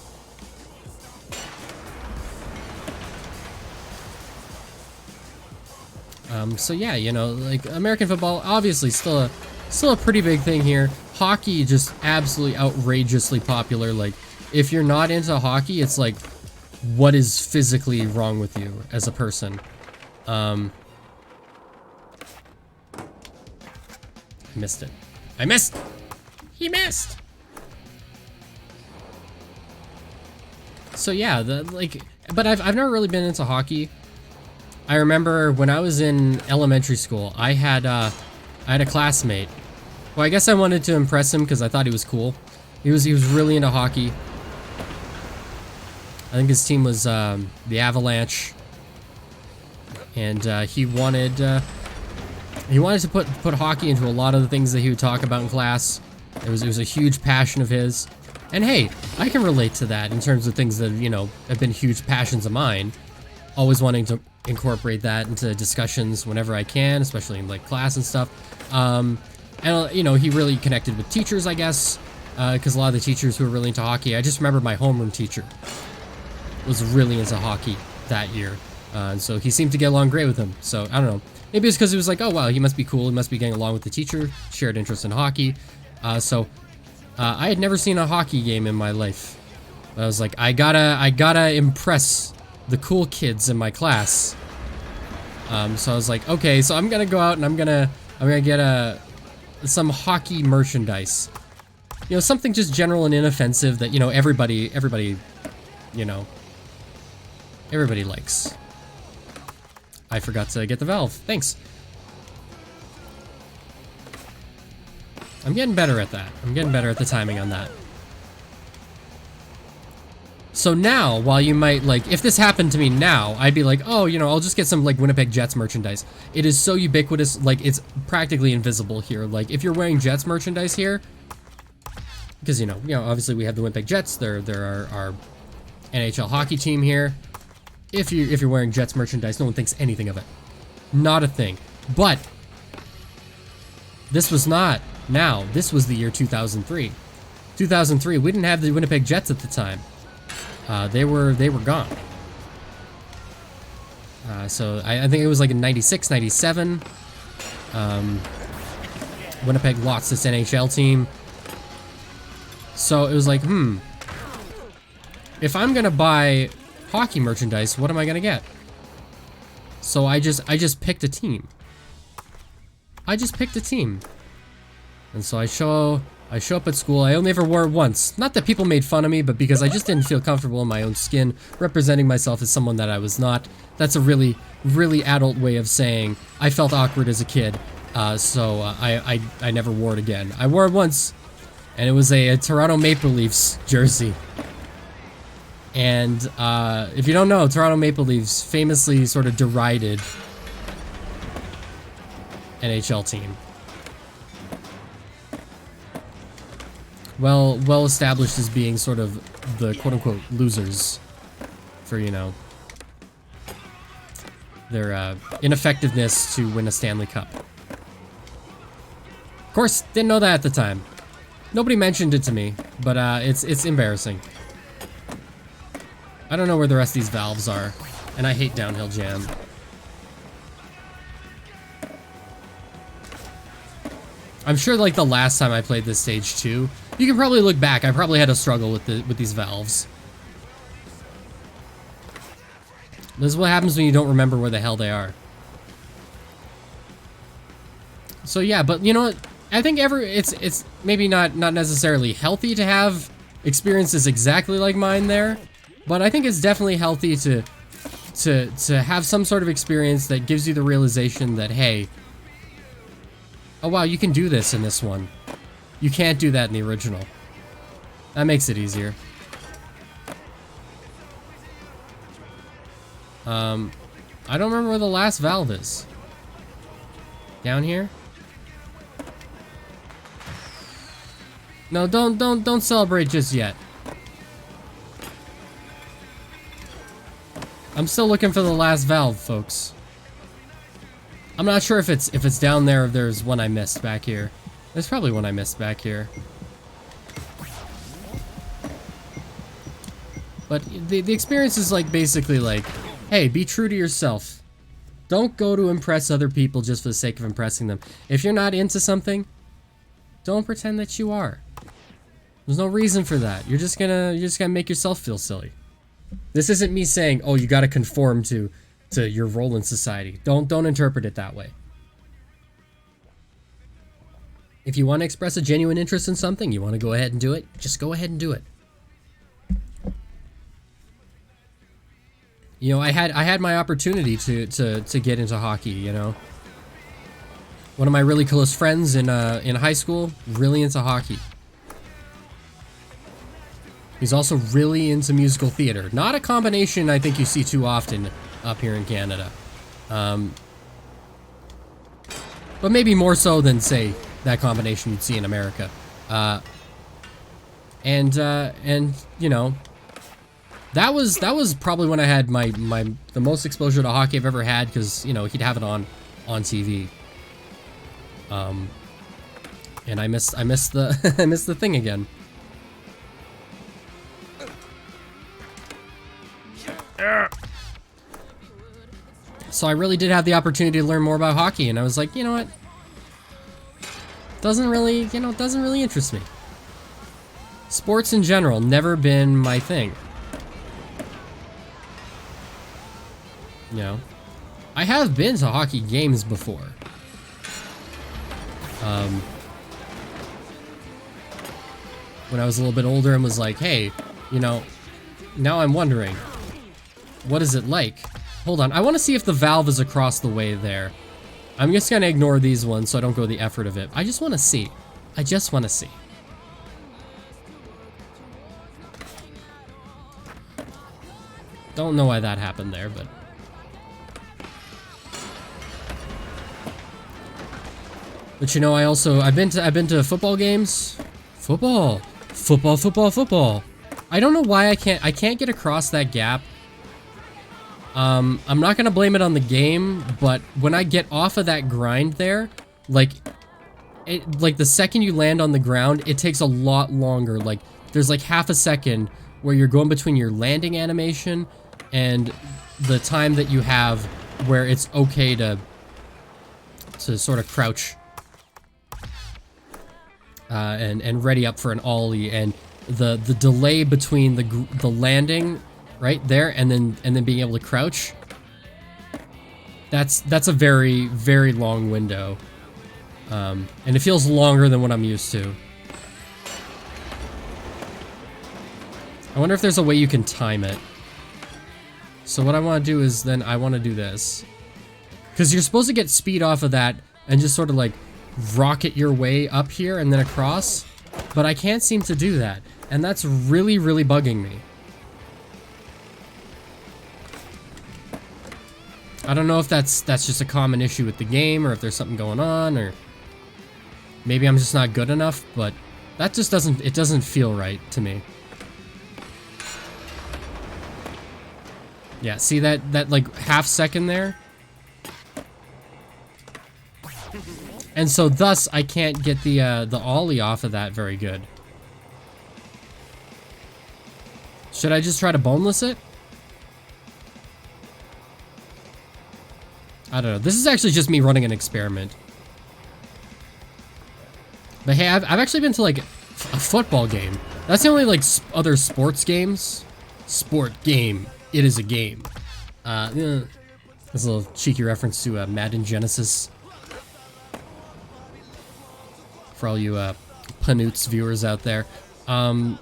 So yeah, you know, like, American football, obviously still a pretty big thing here. Hockey, just absolutely outrageously popular. Like, if you're not into hockey, it's like, what is physically wrong with you as a person? I missed it. I missed! He missed! So yeah, but I've never really been into hockey. I remember when I was in elementary school, I had a classmate. Well, I guess I wanted to impress him because I thought he was cool. He was really into hockey. I think his team was the Avalanche, and he wanted to put hockey into a lot of the things that he would talk about in class. It was a huge passion of his, and hey, I can relate to that in terms of things that, you know, have been huge passions of mine. Always wanting to incorporate that into discussions whenever I can, especially in, like, class and stuff. And, you know, he really connected with teachers, I guess, because a lot of the teachers who were really into hockey, I just remember my homeroom teacher was really into hockey that year. And so he seemed to get along great with him. So, I don't know. Maybe it's because it was like, oh, wow, he must be cool. He must be getting along with the teacher. Shared interest in hockey. I had never seen a hockey game in my life. I was like, I gotta impress the cool kids in my class. So I was like, okay, so I'm gonna go out and I'm gonna get some hockey merchandise. You know, something just general and inoffensive that, you know, everybody, you know, everybody likes. I forgot to get the valve. Thanks. I'm getting better at that. I'm getting better at the timing on that. So now, while you might, like, if this happened to me now, I'd be like, oh, you know, I'll just get some, like, Winnipeg Jets merchandise. It is so ubiquitous, like, it's practically invisible here. Like, if you're wearing Jets merchandise here, because, you know, obviously we have the Winnipeg Jets, they're our NHL hockey team here. If you're wearing Jets merchandise, no one thinks anything of it. Not a thing. But this was not now. This was the year 2003. 2003, we didn't have the Winnipeg Jets at the time. They were gone. So I think it was like in 96, 97. Winnipeg lost this NHL team. So it was like, if I'm gonna buy hockey merchandise, what am I gonna get? So I just picked a team. I just picked a team. And so I show up at school. I only ever wore it once. Not that people made fun of me, but because I just didn't feel comfortable in my own skin, representing myself as someone that I was not. That's a really, really adult way of saying I felt awkward as a kid. So I never wore it again. I wore it once, and it was a Toronto Maple Leafs jersey. And if you don't know, Toronto Maple Leafs famously sort of derided NHL team. Well established as being sort of the quote-unquote losers for, you know, their ineffectiveness to win a Stanley Cup. Of course, didn't know that at the time. Nobody mentioned it to me, but it's embarrassing. I don't know where the rest of these valves are, and I hate downhill jam. I'm sure, like, the last time I played this stage too, you can probably look back. I probably had a struggle with these valves. This is what happens when you don't remember where the hell they are. So yeah, but you know what? I think it's maybe not necessarily healthy to have experiences exactly like mine there, but I think it's definitely healthy to have some sort of experience that gives you the realization that, hey, oh wow, you can do this in this one. You can't do that in the original. That makes it easier. I don't remember where the last valve is. Down here? No, don't celebrate just yet. I'm still looking for the last valve, folks. I'm not sure if it's down there or if there's one I missed back here. There's probably one I missed back here. But the experience is like basically like, hey, be true to yourself. Don't go to impress other people just for the sake of impressing them. If you're not into something, don't pretend that you are. There's no reason for that. You're just gonna make yourself feel silly. This isn't me saying, oh, you gotta conform to your role in society. Don't interpret it that way. If you want to express a genuine interest in something, you want to go ahead and do it, just go ahead and do it. You know, I had my opportunity to get into hockey, you know. One of my really close friends in high school, really into hockey. He's also really into musical theater. Not a combination I think you see too often up here in Canada. But maybe more so than, say, that combination you'd see in America. And you know, that was probably when I had the most exposure to hockey I've ever had, because, you know, he'd have it on TV. And I missed the I missed the thing again. So I really did have the opportunity to learn more about hockey, and I was like, you know what? Doesn't really interest me. Sports in general, never been my thing. You know, I have been to hockey games before. When I was a little bit older and was like, hey, you know, now I'm wondering, what is it like? Hold on, I want to see if the valve is across the way there. I'm just gonna ignore these ones so I don't go the effort of it. I just want to see. I just want to see. Don't know why that happened there, but... But you know, I've been to football games. Football. I don't know why I can't get across that gap. I'm not gonna blame it on the game, but when I get off of that grind there, like the second you land on the ground, it takes a lot longer. Like, there's like half a second where you're going between your landing animation and the time that you have where it's okay to sort of crouch and ready up for an ollie, and the delay between the landing right there and then being able to crouch, that's a very, very long window, and it feels longer than what I'm used to. I wonder if there's a way you can time it. So what I want to do is then I want to do this, because you're supposed to get speed off of that and just sort of like rocket your way up here and then across, but I can't seem to do that, and that's really, really bugging me. I don't know if that's just a common issue with the game, or if there's something going on, or maybe I'm just not good enough, but that just doesn't feel right to me. Yeah, see that like half second there? And so thus I can't get the ollie off of that very good. Should I just try to boneless it? I don't know. This is actually just me running an experiment. But hey, I've actually been to like a football game. That's the only like other sports games. Sport game. It is a game. That's a little cheeky reference to Madden Genesis. for all you Panoots viewers out there. Yeah,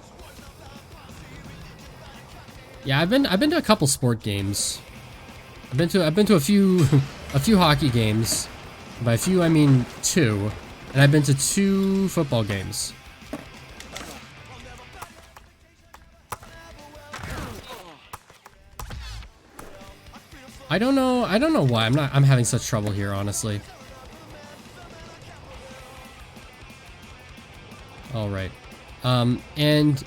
I've been to a couple sport games. I've been to a few a few hockey games. By a few I mean 2, and I've been to 2 football games. I don't know why I'm having such trouble here, honestly. All right. And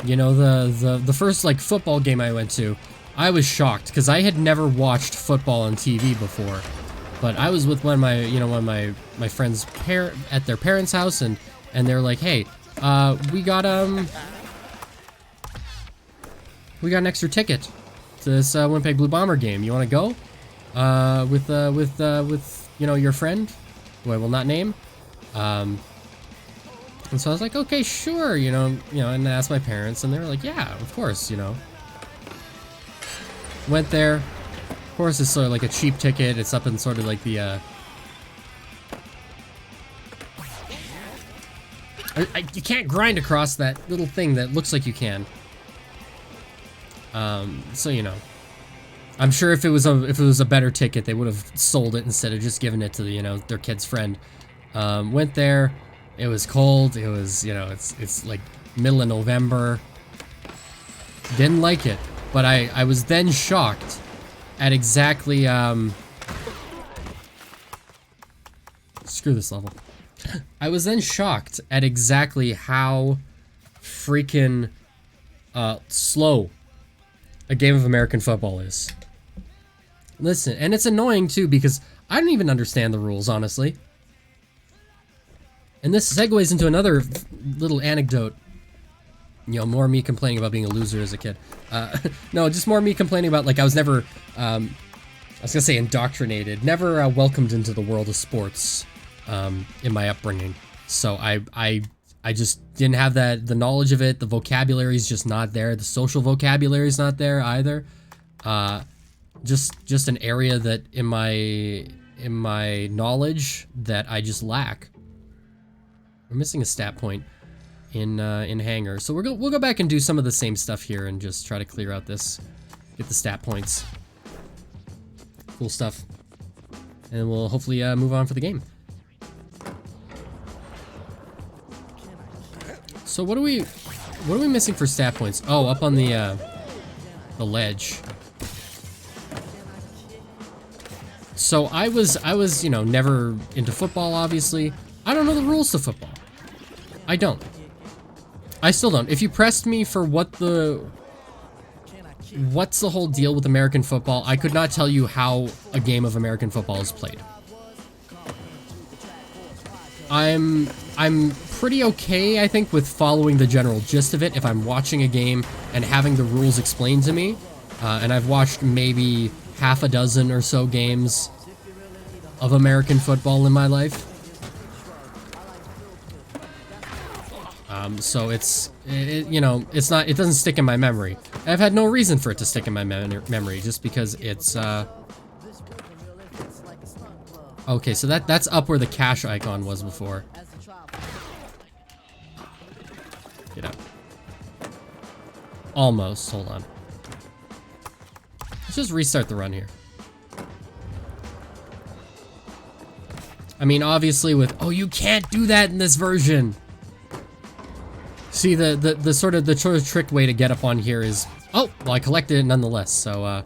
you know, the first like football game I went to, I was shocked because I had never watched football on TV before. But I was with one of my friends' at their parents' house, and they're like, "Hey, we got an extra ticket to this Winnipeg Blue Bomber game. You want to go? With you know, your friend, who I will not name." And so I was like, "Okay, sure," you know, and I asked my parents, and they were like, "Yeah, of course," you know. Went there. Of course, it's sort of like a cheap ticket. It's up in sort of like the, you can't grind across that little thing that looks like you can. So, you know. I'm sure if it was a better ticket, they would have sold it instead of just giving it to the, you know, their kid's friend. Went there. It was cold. It was, you know, it's like middle of November. Didn't like it. But I was then shocked at exactly, screw this level. I was then shocked at exactly how freaking, slow a game of American football is. Listen, and it's annoying too because I don't even understand the rules, honestly. And this segues into another little anecdote. You know, more me complaining about being a loser as a kid. No, just more me complaining about, like, I was never, I was gonna say indoctrinated, never welcomed into the world of sports in my upbringing. So I just didn't have the knowledge of it. The vocabulary is just not there. The social vocabulary is not there either. Just an area that in my knowledge that I just lack. We're missing a stat point in Hangar, so we'll go back and do some of the same stuff here and just try to clear out this, get the stat points. Cool stuff, and we'll hopefully move on for the game. So what are we missing for stat points? Oh, up on the ledge. So I was, you know, never into football, obviously. I don't know the rules to football. I don't. I still don't. If you pressed me for what's the whole deal with American football, I could not tell you how a game of American football is played. I'm pretty okay, I think, with following the general gist of it if I'm watching a game and having the rules explained to me. And I've watched maybe half a dozen or so games of American football in my life. So you know, it doesn't stick in my memory. I've had no reason for it to stick in my memory, just because it's, okay, so that's up where the cash icon was before. Get out. Almost, hold on. Let's just restart the run here. I mean, obviously with, oh, you can't do that in this version. See, the sort of trick way to get up on here is, oh, well, I collected it nonetheless, so,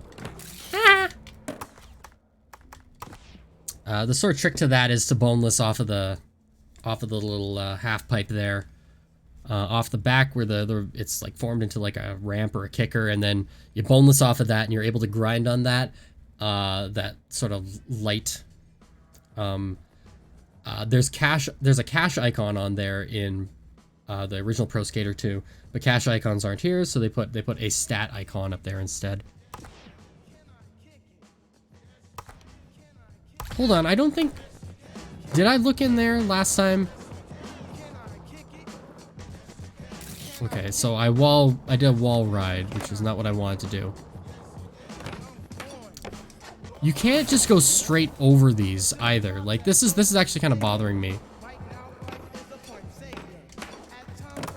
the sort of trick to that is to boneless off of the little, half pipe there, off the back where it's like formed into like a ramp or a kicker, and then you boneless off of that and you're able to grind on that, that sort of light, there's a cash icon on there in the original Pro Skater 2, but cash icons aren't here, so they put a stat icon up there instead. Hold on, I don't think, did I look in there last time? Okay, so I did a wall ride, which is not what I wanted to do. You can't just go straight over these either. Like, this is actually kind of bothering me.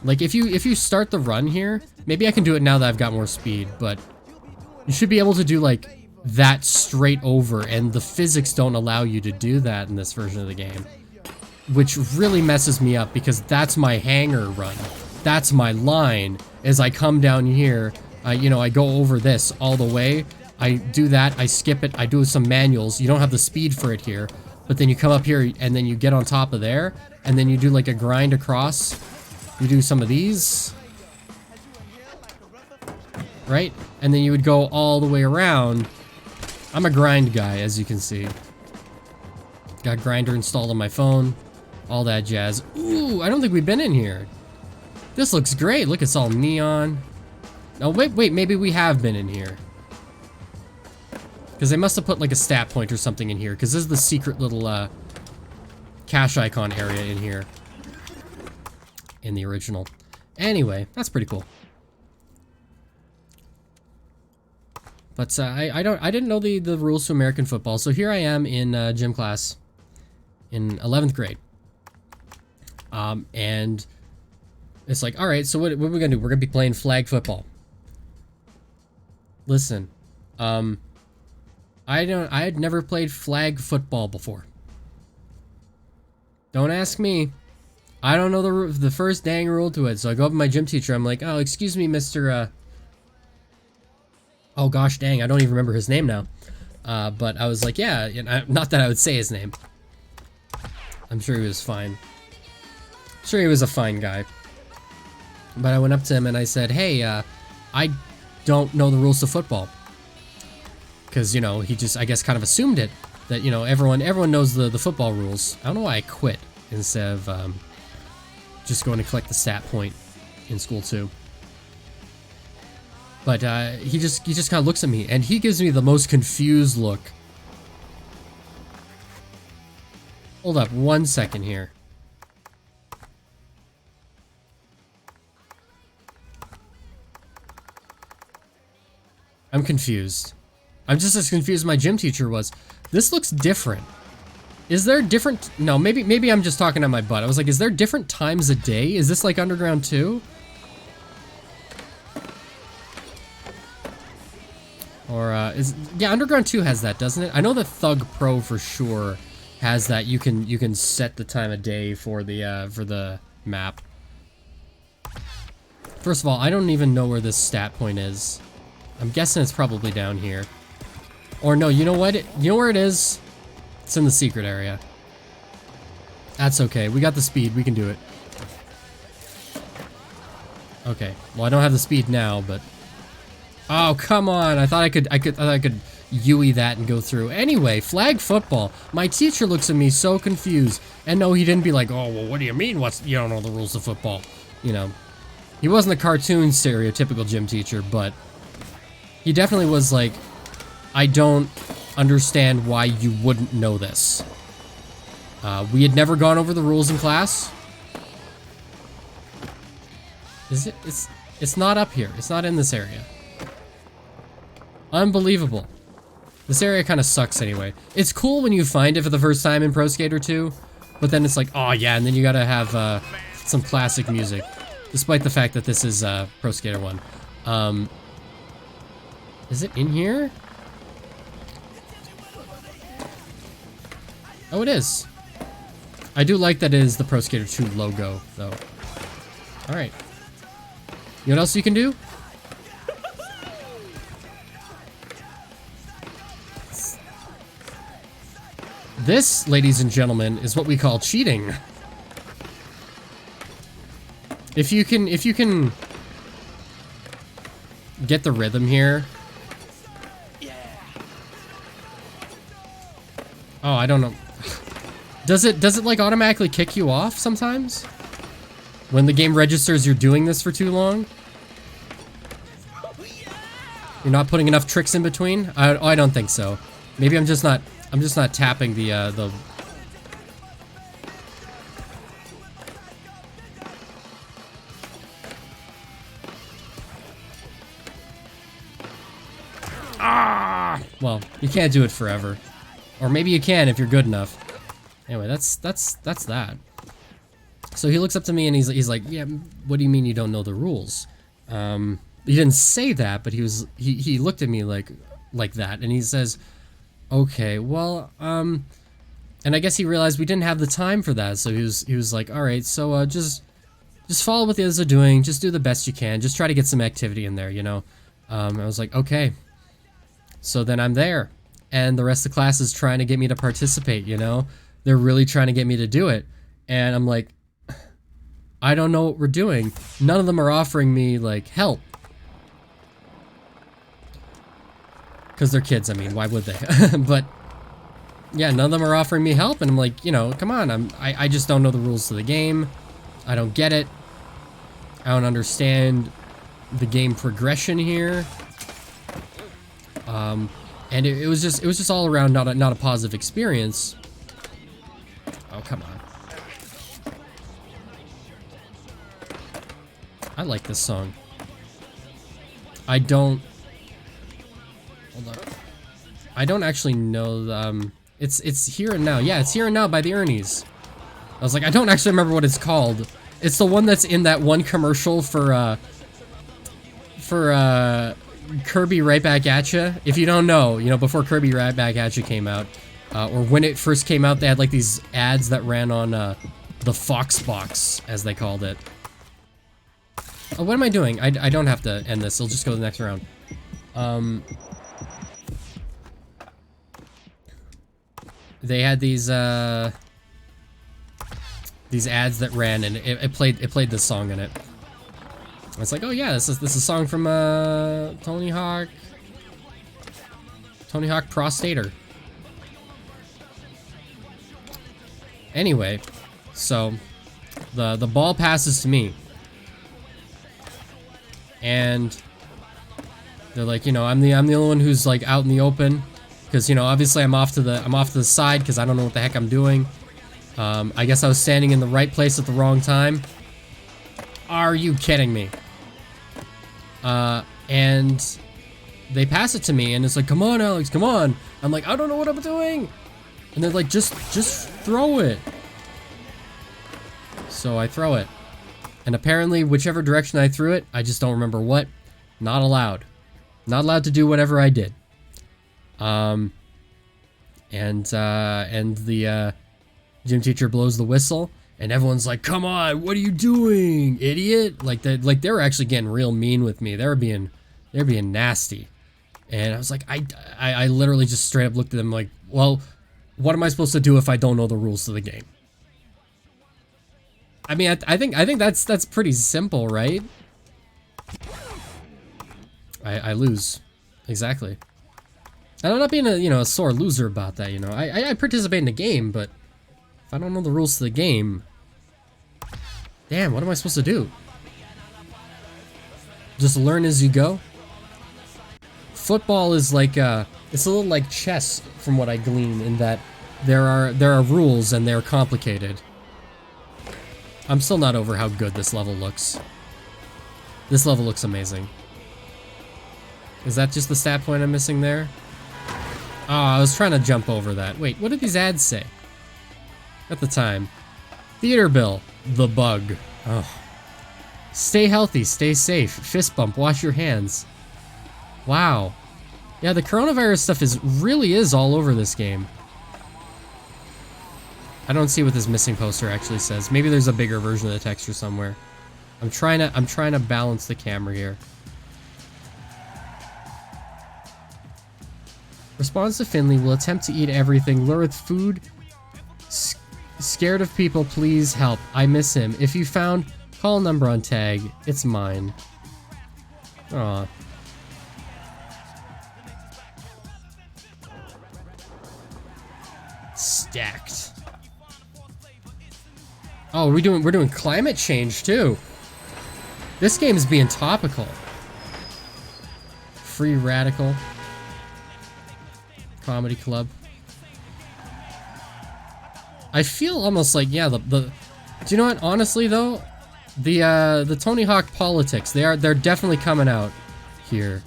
Like, if you start the run here, maybe I can do it now that I've got more speed, but you should be able to do, like, that straight over, and the physics don't allow you to do that in this version of the game. Which really messes me up, because that's my hanger run. That's my line, as I come down here, you know, I go over this all the way, I do that, I skip it, I do some manuals, you don't have the speed for it here, but then you come up here, and then you get on top of there, and then you do like a grind across, you do some of these, right? And then you would go all the way around. I'm a grind guy, as you can see. Got Grinder installed on my phone, all that jazz. Ooh, I don't think we've been in here. This looks great. Look, it's all neon. Oh, wait, maybe we have been in here. Because they must have put like a stat point or something in here, because this is the secret little cache icon area in here. In the original. Anyway, that's pretty cool. But I didn't know the rules to American football, so here I am in gym class in 11th grade. And it's like, all right, so what are we gonna do? We're gonna be playing flag football. Listen, I had never played flag football before. Don't ask me. I don't know the first dang rule to it. So I go up to my gym teacher. I'm like, oh, excuse me, Mr. Oh gosh, dang, I don't even remember his name now. But I was like, yeah, not that I would say his name. I'm sure he was fine. Sure, he was a fine guy. But I went up to him and I said, hey, I don't know the rules to football. Because, you know, he just, I guess, kind of assumed it. That, you know, everyone knows the football rules. I don't know why I quit instead of just going to collect the stat point in school too. But he just kind of looks at me and he gives me the most confused look. Hold up 1 second here. I'm confused. I'm just as confused as my gym teacher was. This looks different. Is there different... No, maybe I'm just talking on my butt. I was like, is there different times a day? Is this like Underground 2? Or, yeah, Underground 2 has that, doesn't it? I know that Thug Pro for sure has that. You can set the time of day for the map. First of all, I don't even know where this stat point is. I'm guessing it's probably down here. Or no, you know what? You know where it is? It's in the secret area. That's okay. We got the speed. We can do it. Okay. Well, I don't have the speed now, but... Oh, come on. I thought I could Yui that and go through. Anyway, flag football. My teacher looks at me so confused. And no, he didn't be like, oh, well, what do you mean? You don't know the rules of football? You know. He wasn't the cartoon stereotypical gym teacher, but... He definitely was like, I don't understand why you wouldn't know this. We had never gone over the rules in class. Is it? It's not up here. It's not in this area. Unbelievable. This area kind of sucks anyway. It's cool when you find it for the first time in Pro Skater 2, but then it's like, oh yeah, and then you gotta have some classic music, despite the fact that this is Pro Skater 1. Is it in here? Oh, it is. I do like that it is the Pro Skater 2 logo, though. Alright. You know what else you can do? This, ladies and gentlemen, is what we call cheating. If you can get the rhythm here. Oh, I don't know. Does it like automatically kick you off sometimes? When the game registers you're doing this for too long? You're not putting enough tricks in between? I don't think so. Maybe I'm just not tapping the well, you can't do it forever. Or maybe you can if you're good enough. Anyway, that's that. So he looks up to me and he's like, yeah, what do you mean you don't know the rules? He didn't say that, but he looked at me like that, and he says, okay, well, and I guess he realized we didn't have the time for that, so he was like, all right, so just follow what the others are doing, just do the best you can, just try to get some activity in there, you know. I was like, okay. So then I'm there, and the rest of the class is trying to get me to participate, you know. They're really trying to get me to do it, and I'm like, I don't know what we're doing. None of them are offering me, like, help. Because they're kids, I mean, why would they? But, yeah, none of them are offering me help, and I'm like, you know, come on, I just don't know the rules to the game. I don't get it. I don't understand the game progression here. And it was just all around not a positive experience. Oh, come on. I like this song. I don't... Hold on. I don't actually know, it's Here and Now. Yeah, it's Here and Now by the Ernies. I was like, I don't actually remember what it's called. It's the one that's in that one commercial for Kirby Right Back At Ya. If you don't know, you know, before Kirby Right Back At Ya came out, or when it first came out, they had like these ads that ran on the Fox Box, as they called it. Oh, what am I doing? I don't have to end this. I'll just go to the next round. They had these ads that ran, and it played this song in it. It's like, oh yeah, this is a song from Tony Hawk Pro Skater. Anyway, so the ball passes to me, and they're like, you know, I'm the only one who's like out in the open, because, you know, obviously I'm off to the side because I don't know what the heck I'm doing. I guess I was standing in the right place at the wrong time. Are you kidding me? And they pass it to me, and it's like, come on, Alex, come on. I'm like, I don't know what I'm doing. And they're like, just throw it. So I throw it. And apparently, whichever direction I threw it, I just don't remember what. Not allowed. Not allowed to do whatever I did. And the gym teacher blows the whistle, and everyone's like, come on, what are you doing, idiot? Like they were actually getting real mean with me. They were being nasty. And I was like, I literally just straight up looked at them like, well, what am I supposed to do if I don't know the rules to the game? I mean, I think that's pretty simple, right? I lose. Exactly. And I'm not being a sore loser about that, you know. I participate in the game, but if I don't know the rules to the game, damn, what am I supposed to do? Just learn as you go? Football is like it's a little like chess, from what I glean, in that there are rules and they're complicated. I'm still not over how good this level looks. This level looks amazing. Is that just the stat point I'm missing there? Oh, I was trying to jump over that. Wait, what did these ads say? At the time. Theater bill. The bug. Oh. Stay healthy, stay safe. Fist bump, wash your hands. Wow. Yeah, the coronavirus stuff really is all over this game. I don't see what this missing poster actually says. Maybe there's a bigger version of the texture somewhere. I'm trying to balance the camera here. Responds to Finley, will attempt to eat everything, lure with food. Scared of people, please help. I miss him. If you found, call number on tag. It's mine. Aw. Stacked. Oh, we're doing climate change too. This game is being topical. Free Radical. Comedy Club. I feel almost like, yeah, do you know what? Honestly though, the Tony Hawk politics, they're definitely coming out here.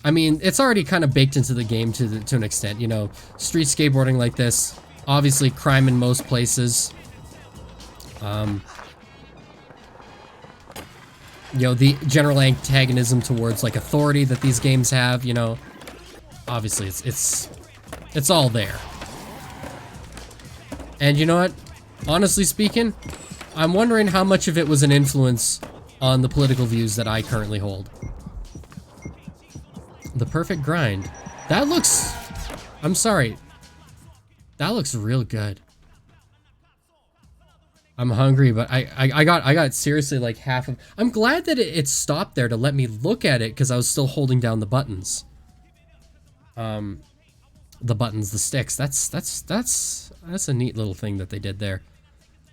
I mean, it's already kind of baked into the game to an extent, you know, street skateboarding like this, obviously crime in most places. You know, the general antagonism towards like authority that these games have, you know, obviously it's all there. And you know what? Honestly speaking, I'm wondering how much of it was an influence on the political views that I currently hold. The perfect grind. That looks... I'm sorry. That looks real good. I'm hungry, but I got seriously like half of... I'm glad that it stopped there to let me look at it because I was still holding down the buttons. The buttons, the sticks. That's a neat little thing that they did there.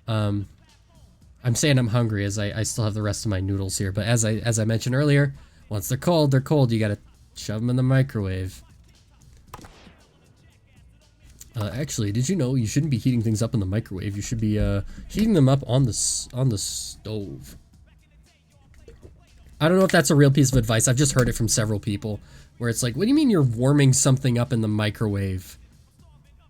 I'm saying I'm hungry as I still have the rest of my noodles here, but as I mentioned earlier, once they're cold, they're cold. You gotta shove them in the microwave. Actually, did you know you shouldn't be heating things up in the microwave? You should be heating them up on the stove. I don't know if that's a real piece of advice. I've just heard it from several people where it's like, what do you mean you're warming something up in the microwave?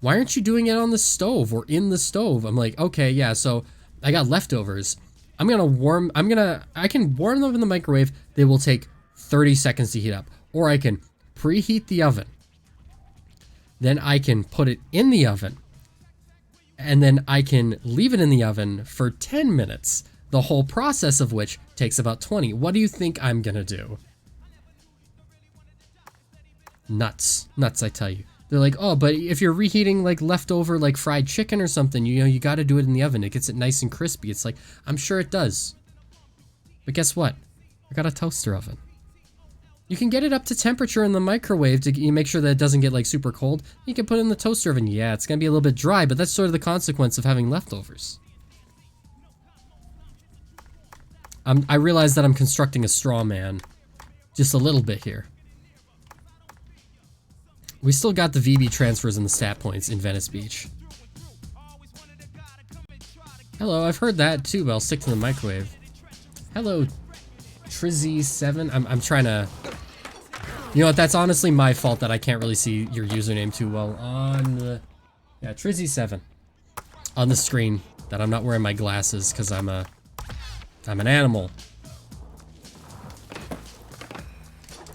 Why aren't you doing it on the stove or in the stove? I'm like, okay, yeah, so I got leftovers. I can warm them in the microwave. They will take 30 seconds to heat up. Or I can preheat the oven. Then I can put it in the oven. And then I can leave it in the oven for 10 minutes. The whole process of which takes about 20. What do you think I'm gonna do? Nuts. Nuts, I tell you. They're like, oh, but if you're reheating like leftover like fried chicken or something, you know, you gotta do it in the oven. It gets it nice and crispy. It's like, I'm sure it does. But guess what? I got a toaster oven. You can get it up to temperature in the microwave to make sure that it doesn't get like super cold. You can put it in the toaster oven. Yeah, it's gonna be a little bit dry, but that's sort of the consequence of having leftovers. I realize that I'm constructing a straw man. Just a little bit here. We still got the VB transfers and the stat points in Venice Beach. Hello, I've heard that too, but I'll stick to the microwave. Hello, Trizzy7. I'm trying to... You know what, that's honestly my fault that I can't really see your username too well on the... Yeah, Trizzy7. On the screen, that I'm not wearing my glasses because I'm an animal.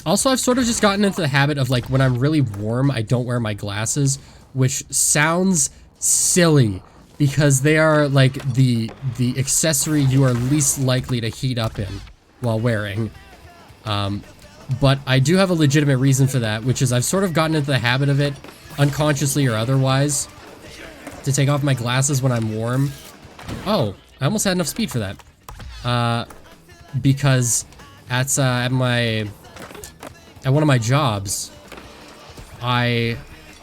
Also, I've sort of just gotten into the habit of like when I'm really warm, I don't wear my glasses, which sounds silly because they are like the accessory you are least likely to heat up in while wearing. But I do have a legitimate reason for that, which is I've sort of gotten into the habit of it, unconsciously or otherwise, to take off my glasses when I'm warm. Oh, I almost had enough speed for that. Because at one of my jobs, I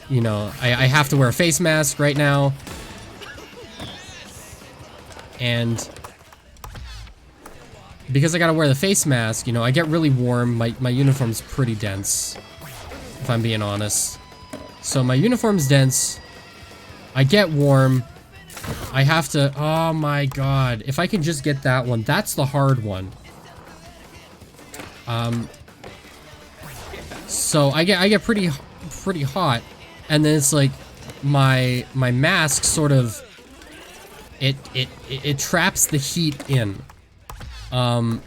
have to wear a face mask right now. And because I gotta wear the face mask, you know, I get really warm. My uniform's pretty dense, if I'm being honest. So my uniform's dense. I get warm. I have to, oh my god. If I can just get that one, that's the hard one. So I get pretty hot, and then it's like my mask sort of it traps the heat in. And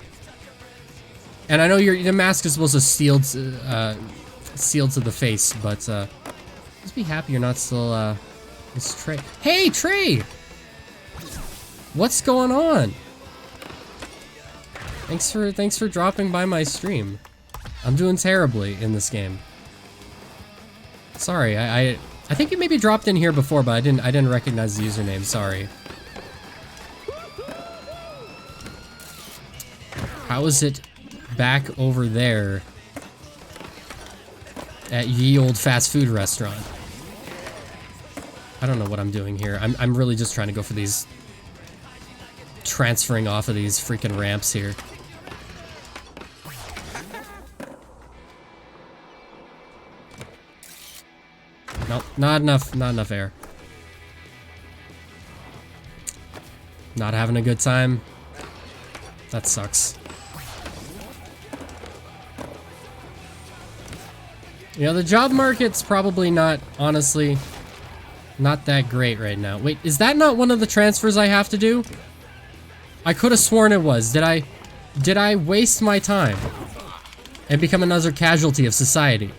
I know the mask is supposed to seal to the face, but just be happy you're not still it's Trey. Hey Trey! What's going on? Thanks for dropping by my stream. I'm doing terribly in this game. Sorry, I think you maybe dropped in here before, but I didn't recognize the username. Sorry. How is it back over there at ye old fast food restaurant? I don't know what I'm doing here. I'm really just trying to go for these transferring off of these freaking ramps here. Nope, not enough air. Not having a good time. That sucks. You know, the job market's probably not, honestly, not that great right now. Wait, is that not one of the transfers I have to do? I could have sworn it was. Did I waste my time and become another casualty of society?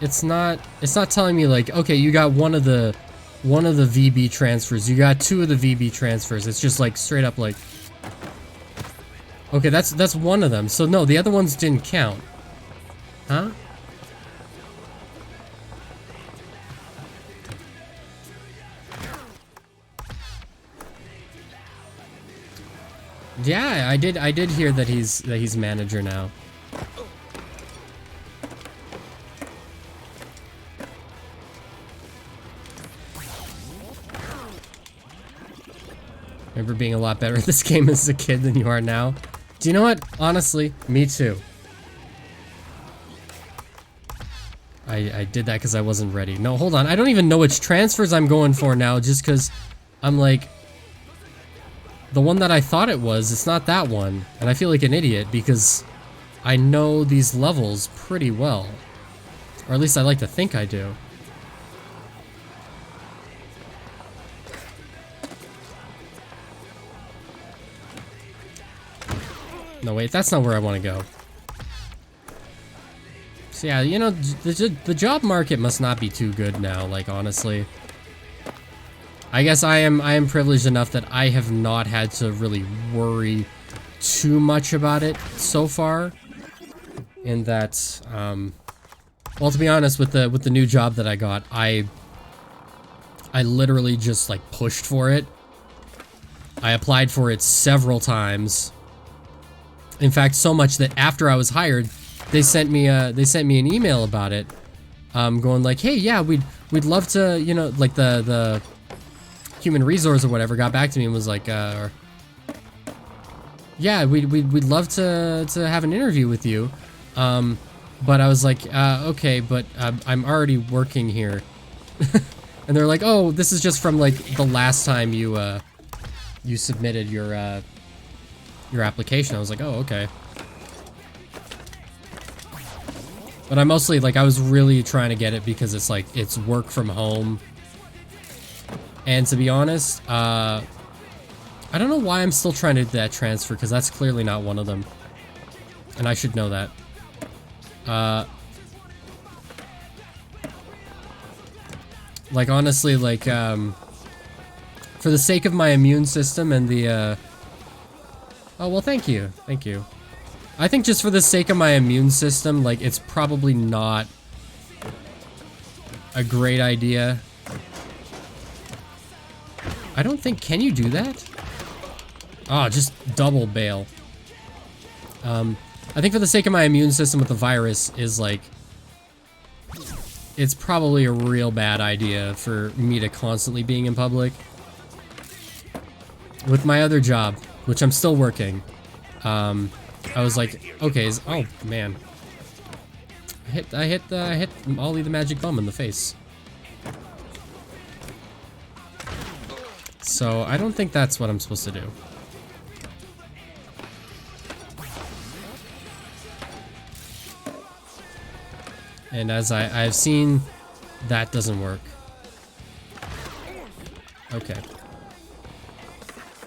It's not telling me like, okay, you got one of the VB transfers, you got 2 of the VB transfers. It's just like straight up like, okay, that's one of them. So no, the other ones didn't count. Huh? Yeah, I did hear that he's manager now. Remember being a lot better at this game as a kid than you are now? Do you know what? Honestly, me too. I did that because I wasn't ready. No, hold on. I don't even know which transfers I'm going for now, just because I'm like... The one that I thought it was, it's not that one. And I feel like an idiot because I know these levels pretty well. Or at least I like to think I do. No, wait, that's not where I want to go. So yeah, you know, the job market must not be too good now, like, honestly. I guess I am privileged enough that I have not had to really worry too much about it so far. In that, well, to be honest, with the new job that I got, I literally just, like, pushed for it. I applied for it several times. In fact, so much that after I was hired, they sent me an email about it, going like, hey, yeah, we'd love to, you know, like the human resource or whatever got back to me and was like, yeah, we'd love to have an interview with you, but I was like, okay, but I'm already working here, and they're like, oh, this is just from like the last time you submitted your application. I was like, oh, okay. But I mostly, like, I was really trying to get it because it's like, it's work from home. And to be honest, I don't know why I'm still trying to do that transfer, because that's clearly not one of them. And I should know that. Like, honestly, like, for the sake of my immune system and the, oh, well, thank you. Thank you. I think just for the sake of my immune system, like, it's probably not a great idea. I don't think... Can you do that? Oh, just double bail. I think for the sake of my immune system with the virus is, like... It's probably a real bad idea for me to constantly being in public. With my other job, which I'm still working, I was like, okay, oh man, I hit Ollie the Magic Bum in the face. So I don't think that's what I'm supposed to do. And as I've seen, that doesn't work. Okay.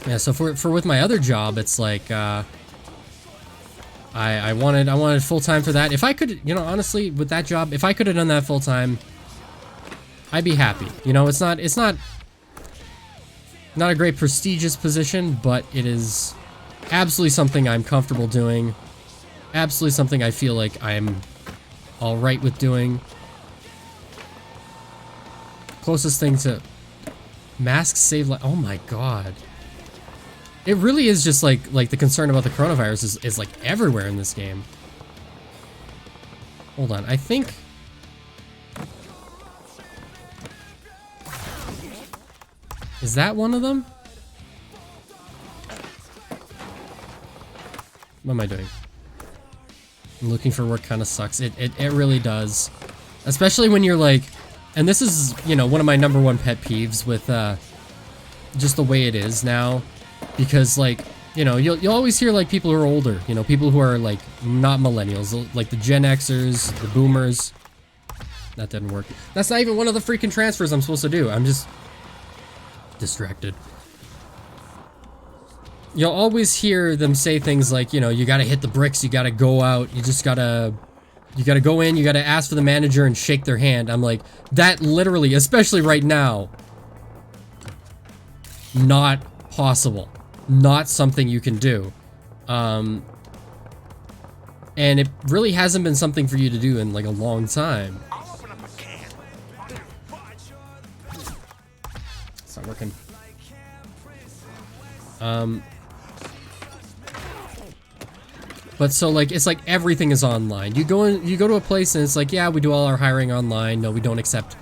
Yeah, so for with my other job, it's like, I wanted full-time for that. If I could, you know, honestly, with that job, if I could have done that full-time, I'd be happy. You know, it's not a great prestigious position, but it is absolutely something I'm comfortable doing. Absolutely something I feel like I'm all right with doing. Closest thing to masks save life. Oh my god. It really is just like the concern about the coronavirus is like everywhere in this game. Hold on, I think... Is that one of them? What am I doing? I'm looking for work kind of sucks. It really does. Especially when you're like... And this is, you know, one of my #1 pet peeves with just the way it is now. Because, like, you know, you'll always hear, like, people who are older, you know, people who are, like, not millennials, like the Gen Xers, the boomers. that didn't work. That's not even one of the freaking transfers I'm supposed to do. I'm just distracted. You'll always hear them say things like, you know, you gotta hit the bricks, you gotta go out, you gotta go in, you gotta ask for the manager and shake their hand. I'm like, that literally, especially right now, not possible. Not something you can do. And it really hasn't been something for you to do in like a long time. It's not working. But so like, it's like everything is online. You go to a place and it's like, yeah, we do all our hiring online. No, we don't accept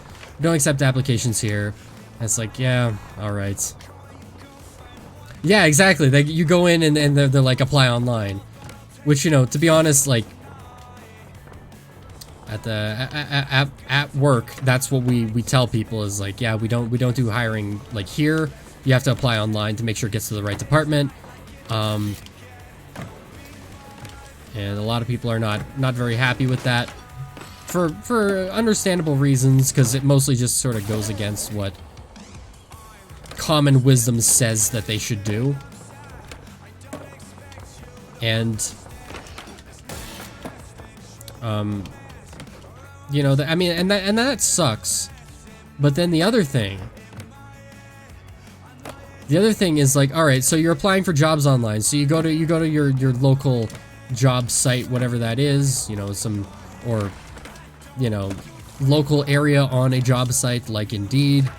applications here. And it's like, yeah, all right. Yeah, exactly. You go in and they're like, apply online. Which, you know, to be honest, like, at work, that's what we tell people is like, yeah, we don't do hiring like here. You have to apply online to make sure it gets to the right department. And a lot of people are not very happy with that for understandable reasons, because it mostly just sort of goes against what common wisdom says that they should do. And you know, I mean, and that sucks. But then the other thing is like, all right, so you're applying for jobs online. So you go to your local job site, whatever that is, you know, or you know, local area on a job site like Indeed.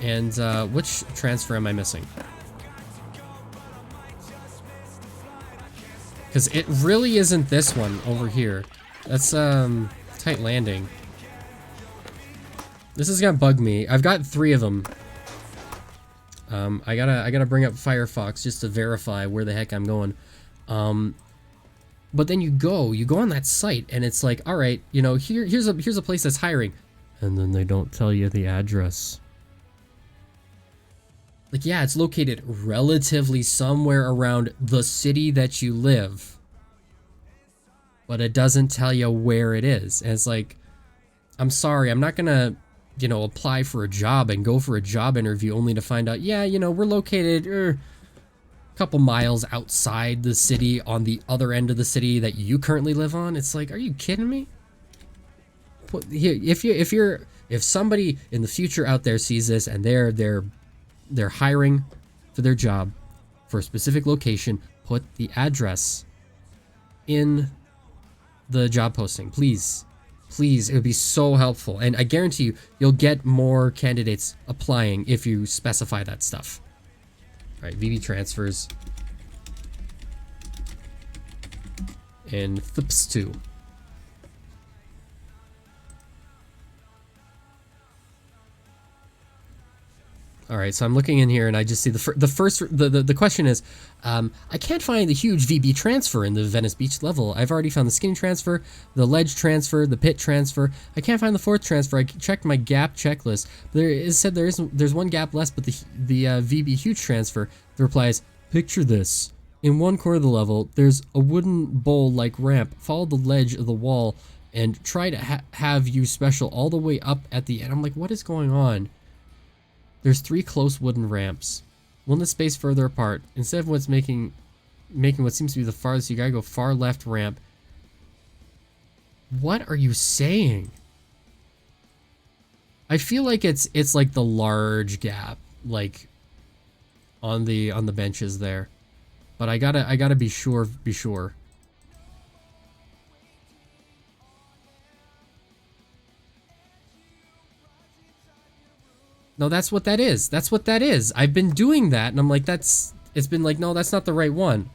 And which transfer am I missing? Because it really isn't this one over here. That's Tight Landing. This is gonna bug me. I've got 3 of them. I gotta bring up Firefox just to verify where the heck I'm going. But then you go on that site and it's like, all right, you know, here's a place that's hiring, and then they don't tell you the address. Like, yeah, it's located relatively somewhere around the city that you live, but it doesn't tell you where it is. And it's like, I'm sorry, I'm not gonna, you know, apply for a job and go for a job interview only to find out, yeah, you know, we're located a couple miles outside the city on the other end of the city that you currently live on. It's like, are you kidding me? If somebody in the future out there sees this and they're hiring for their job for a specific location, put the address in the job posting, please. Please, it would be so helpful. And I guarantee you, you'll get more candidates applying if you specify that stuff. All right, VB transfers. And FIPS 2. All right, so I'm looking in here and I just see the question is, I can't find the huge VB transfer in the Venice Beach level. I've already found the skinny transfer, the ledge transfer, the pit transfer. I can't find the 4th transfer. I checked my gap checklist. There's one gap less, but the VB huge transfer. The reply is, picture this. In one corner of the level, there's a wooden bowl-like ramp. Follow the ledge of the wall and try to have you special all the way up at the end. I'm like, what is going on? There's 3 close wooden ramps. One that's spaced further apart. Instead of what's making what seems to be the farthest, you gotta go far left ramp. What are you saying? I feel like it's like the large gap, like on the benches there. But I gotta be sure. No, that's what that is. That's what that is. I've been doing that, and I'm like, it's been like, no, that's not the right one.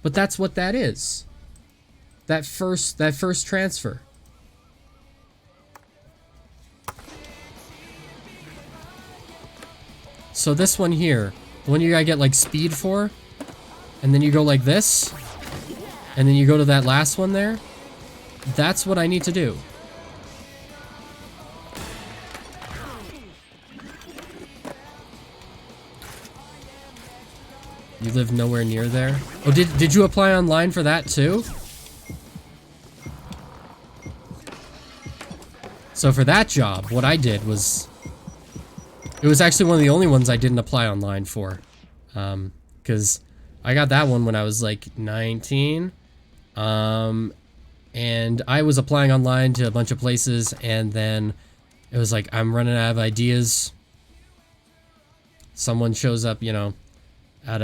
But that's what that is. That first transfer. So this one here, the one you gotta get like speed for, and then you go like this, and then you go to that last one there. That's what I need to do. You live nowhere near there? Oh, did you apply online for that too? So for that job, what I did was, it was actually one of the only ones I didn't apply online for. Because I got that one when I was like 19. And I was applying online to a bunch of places, and then it was like, I'm running out of ideas. Someone shows up, you know, at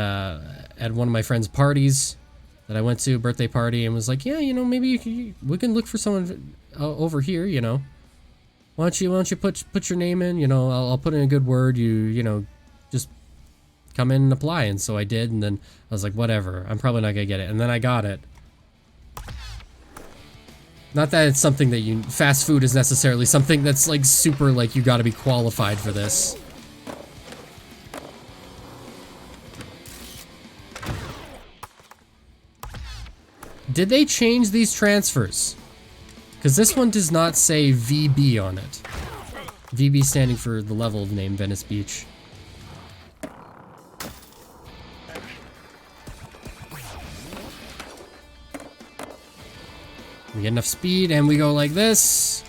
one of my friend's parties that I went to, birthday party, and was like, yeah, you know, maybe we can look for someone over here, you know. Why don't you put your name in, you know, I'll put in a good word, you know, just come in and apply. And so I did, and then I was like, whatever, I'm probably not gonna get it. And then I got it. Not that it's something that fast food is necessarily something that's like super, like, you gotta be qualified for this. Did they change these transfers? Because this one does not say VB on it. VB standing for the level of name, Venice Beach. We get enough speed and we go like this.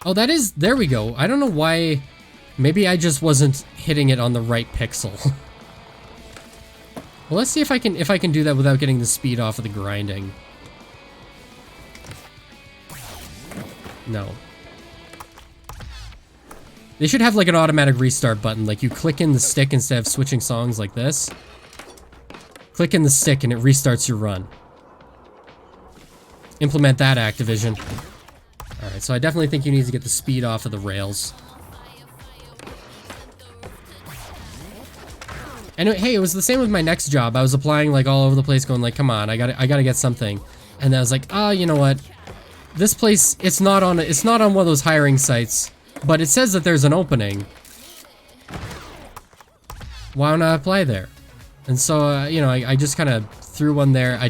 Oh, there we go. I don't know why, maybe I just wasn't hitting it on the right pixel. Well, let's see if I can do that without getting the speed off of the grinding. No. They should have like an automatic restart button, like you click in the stick instead of switching songs like this. Click in the stick and it restarts your run. Implement that, Activision. Alright, so I definitely think you need to get the speed off of the rails. And hey, it was the same with my next job. I was applying like all over the place, going like, come on, I gotta get something. And I was like, oh, you know what? This place, it's not on one of those hiring sites, but it says that there's an opening. Why don't I apply there? And so, you know, I just kind of threw one there. I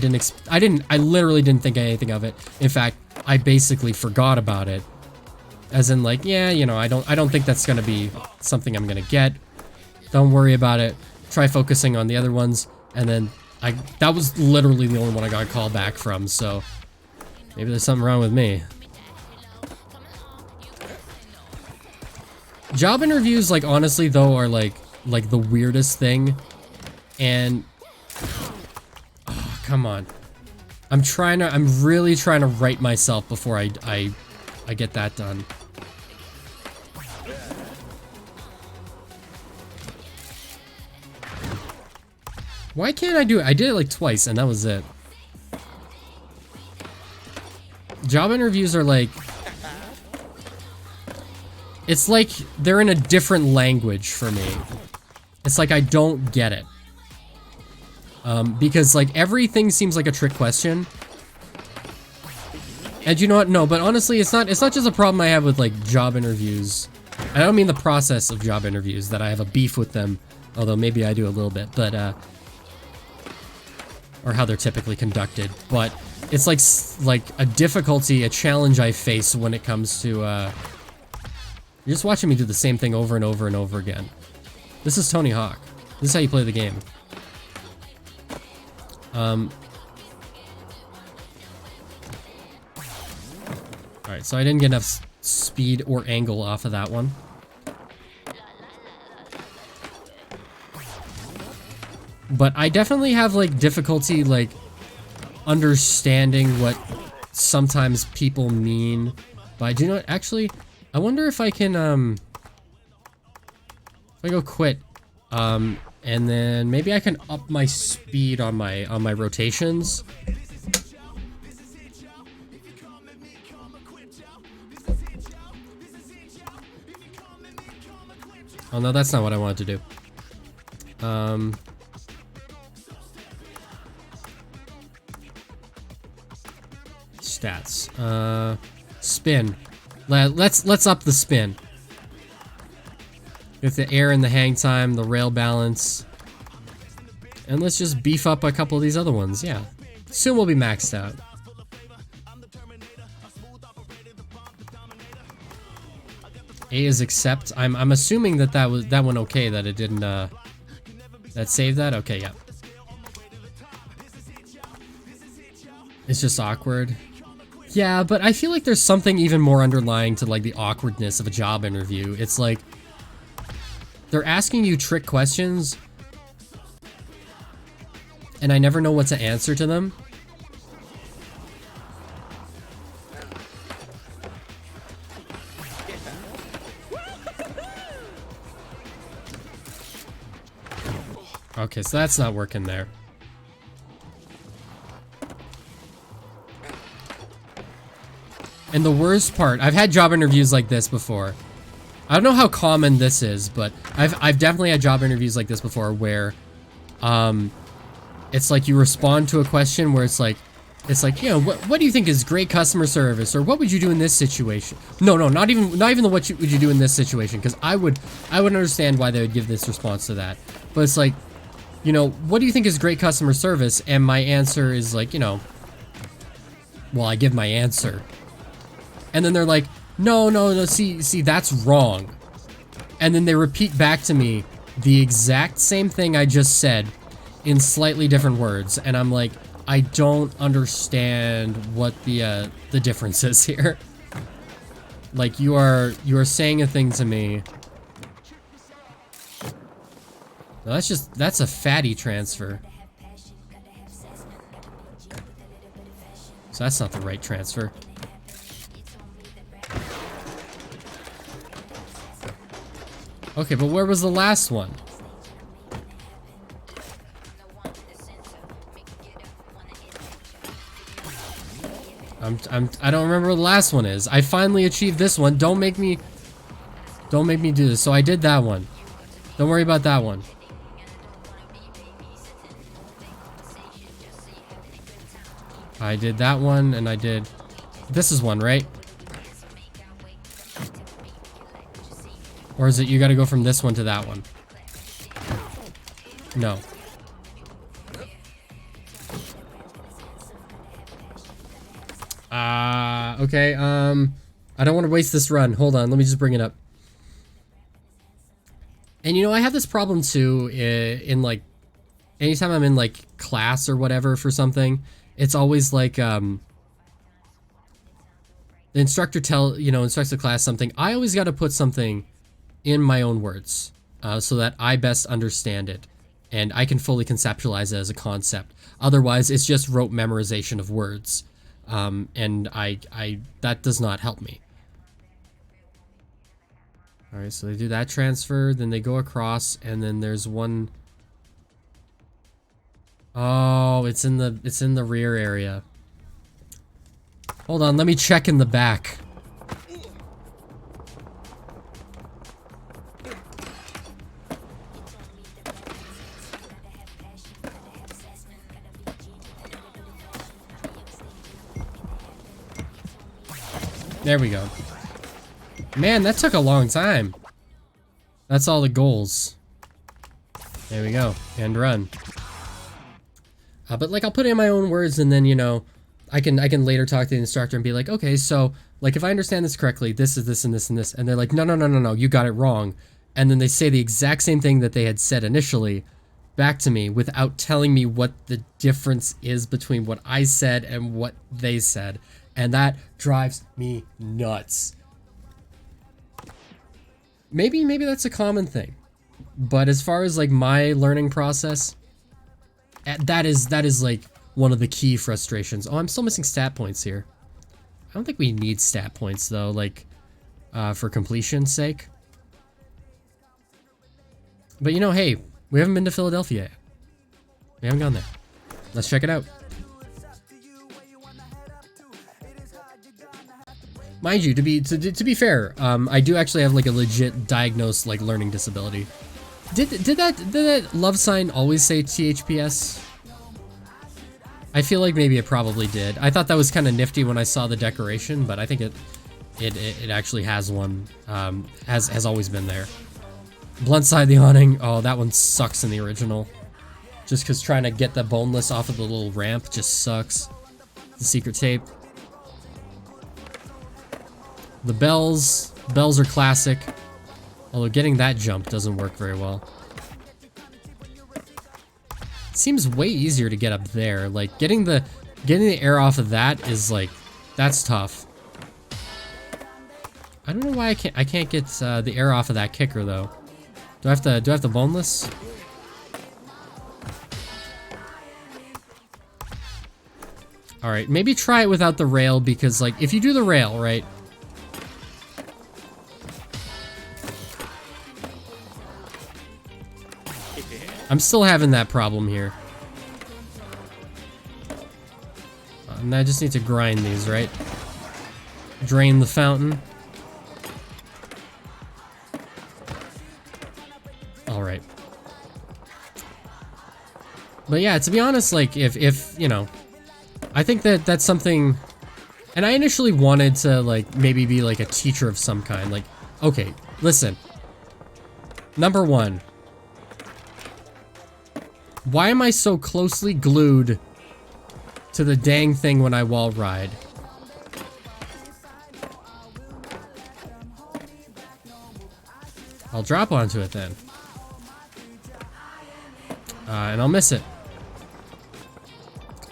literally didn't think anything of it. In fact, I basically forgot about it. As in like, yeah, you know, I don't think that's gonna be something I'm gonna get. Don't worry about it. Try focusing on the other ones. And then that was literally the only one I got a call back from, so maybe there's something wrong with me. Job interviews, like, honestly though, are like the weirdest thing. And oh, come on. I'm really trying to right myself before I get that done. Why can't I do it? I did it like twice and that was it. Job interviews are like, it's like they're in a different language for me. It's like I don't get it. Because like everything seems like a trick question. And you know what? No, but honestly, it's not just a problem I have with like job interviews. I don't mean the process of job interviews, that I have a beef with them, although maybe I do a little bit, but or how they're typically conducted, but it's like a difficulty, a challenge I face when it comes to you're just watching me do the same thing over and over and over again. This is Tony Hawk. This is how you play the game. Alright, so I didn't get enough speed or angle off of that one. But I definitely have, like, difficulty, like, understanding what sometimes people mean by... Do you know what? Actually, I wonder if I can, if I go quit, and then maybe I can up my speed on my rotations. Oh, no, that's not what I wanted to do. Stats. Spin. Let's up the spin. With the air and the hang time, the rail balance. And let's just beef up a couple of these other ones, yeah. Soon we'll be maxed out. A is accept. I'm assuming that that one okay, that it didn't that saved that? Okay, yeah. It's just awkward. Yeah, but I feel like there's something even more underlying to like the awkwardness of a job interview. It's like they're asking you trick questions and I never know what to answer to them. Okay, so that's not working there. And the worst part, I've had job interviews like this before. I don't know how common this is, but I've definitely had job interviews like this before where it's like you respond to a question where it's like, you know, what do you think is great customer service, or what would you do in this situation? No, not even the what would you do in this situation, because I would understand why they would give this response to that. But it's like, you know, what do you think is great customer service? And my answer is like, you know, well, I give my answer. And then they're like, no, see, that's wrong. And then they repeat back to me the exact same thing I just said in slightly different words. And I'm like, I don't understand what the difference is here. Like, you are saying a thing to me. No, that's a fatty transfer. So that's not the right transfer. Okay, but where was the last one? I don't remember what the last one is. I finally achieved this one. Don't make me do this. So I did that one. Don't worry about that one. I did that one, and I did... This is one, right? Or is it you gotta go from this one to that one? No. Okay, I don't want to waste this run. Hold on, let me just bring it up. And you know, I have this problem too, in like, anytime I'm in like class or whatever for something, it's always like, the instructor instructs the class something. I always got to put something in my own words, so that I best understand it and I can fully conceptualize it as a concept. Otherwise, it's just rote memorization of words, and that does not help me. All right, so they do that transfer, then they go across, and then there's one. Oh, it's in the rear area. Hold on, let me check in the back. There we go. Man, that took a long time. That's all the goals. There we go. And run. But like, I'll put it in my own words, and then, you know, I can later talk to the instructor and be like, okay, so like, if I understand this correctly, this is this and this and this, and they're like, no, you got it wrong. And then they say the exact same thing that they had said initially back to me without telling me what the difference is between what I said and what they said. And that drives me nuts. Maybe that's a common thing. But as far as like my learning process, that is like one of the key frustrations. Oh, I'm still missing stat points here. I don't think we need stat points though, like for completion's sake. But you know, hey, we haven't been to Philadelphia yet. We haven't gone there. Let's check it out. Mind you, to be fair, I do actually have like a legit diagnosed like learning disability. Did that love sign always say THPS? I feel like maybe it probably did. I thought that was kind of nifty when I saw the decoration, but I think it actually has one. Has always been there. Blunt side of the awning. Oh, that one sucks in the original. Just because trying to get the boneless off of the little ramp just sucks. The secret tape. The bells are classic, although getting that jump doesn't work very well. It seems way easier to get up there. Like getting the air off of that is like, That's tough. I don't know why I can't get the air off of that kicker though. Do I have to boneless? All right, maybe try it without the rail because like if you do the rail, right? I'm still having that problem here. And I just need to grind these, right? Drain the fountain. Alright. But yeah, to be honest, like, if you know, I think that that's something, and I initially wanted to, like, maybe be, like, a teacher of some kind. Like, okay, listen. Number one. Why am I so closely glued to the dang thing when I wall ride? I'll drop onto it then. And I'll miss it.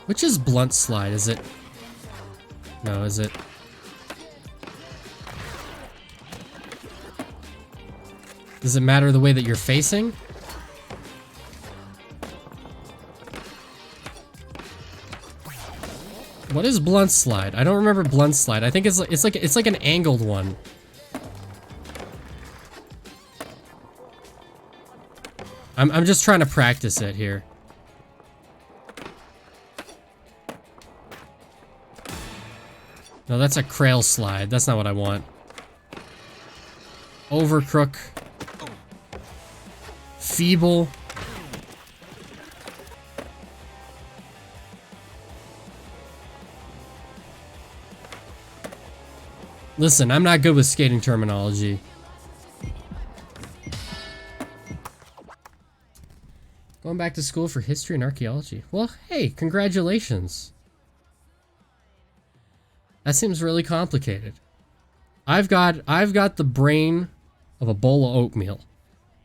Which is blunt slide, is it? No, is it? Does it matter the way that you're facing? What is blunt slide? I don't remember blunt slide. I think it's like an angled one. I'm just trying to practice it here. No, that's a crail slide. That's not what I want. Overcrook. Feeble. Listen, I'm not good with skating terminology. Going back to school for history and archaeology. Well, hey, congratulations. That seems really complicated. I've got the brain of a bowl of oatmeal.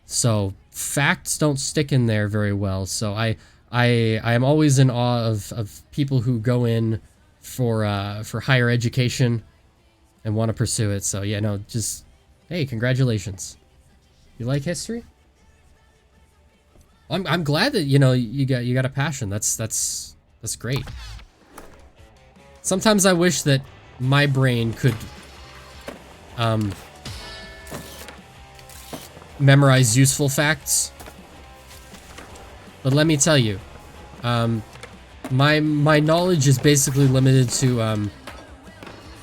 So facts don't stick in there very well. So I am always in awe of people who go in for higher education and want to pursue it. So yeah, no, just hey, congratulations. You like history? I'm glad that you know you got a passion. That's great. Sometimes I wish that my brain could memorize useful facts. But let me tell you, my knowledge is basically limited to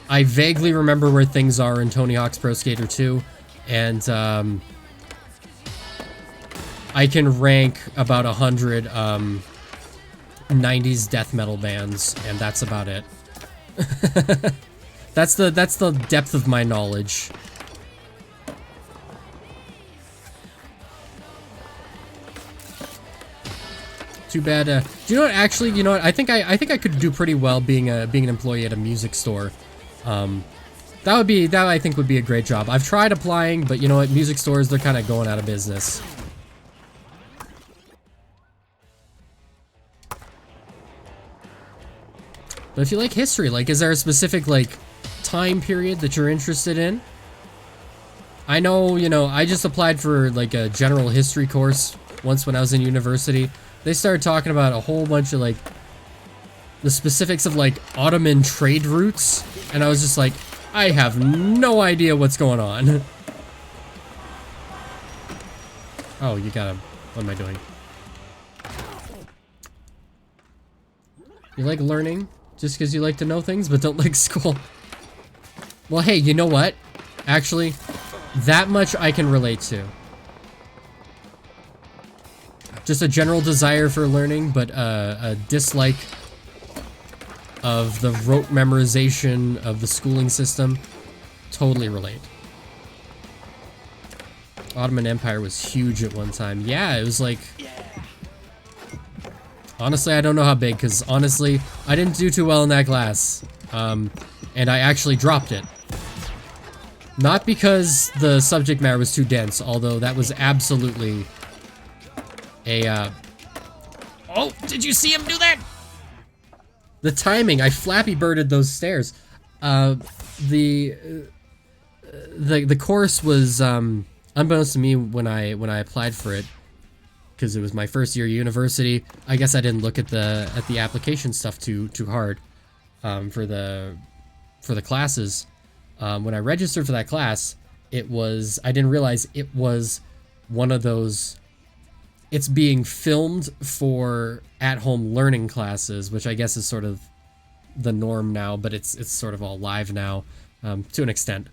I vaguely remember where things are in Tony Hawk's Pro Skater 2, and I can rank about 100 90s death metal bands, and that's about it. That's the depth of my knowledge. Too bad. Do you know what? Actually, you know what? I think I could do pretty well being an employee at a music store. That I think would be a great job. I've tried applying, but you know what? Music stores, they're kind of going out of business. But if you like history, like, is there a specific, like, time period that you're interested in? I know, you know, I just applied for, like, a general history course once when I was in university. They started talking about a whole bunch of, like, the specifics of, like, Ottoman trade routes. And I was just like, I have no idea what's going on. Oh, you gotta... What am I doing? You like learning? Just because you like to know things, but don't like school. Well, hey, you know what? Actually, that much I can relate to. Just a general desire for learning, but a dislike of the rote memorization of the schooling system. Totally relate. Ottoman Empire was huge at one time. Yeah, it was like... Honestly, I don't know how big, because honestly, I didn't do too well in that class. And I actually dropped it. Not because the subject matter was too dense, although that was absolutely a, Oh, did you see him do that? The timing, I Flappy Birded those stairs. uh, the the course was unbeknownst to me when I applied for it, because it was my first year of university. I guess I didn't look at the application stuff too hard for the classes. When I registered for that class, I didn't realize it was one of those. It's being filmed for at-home learning classes, which I guess is sort of the norm now, but it's sort of all live now, to an extent.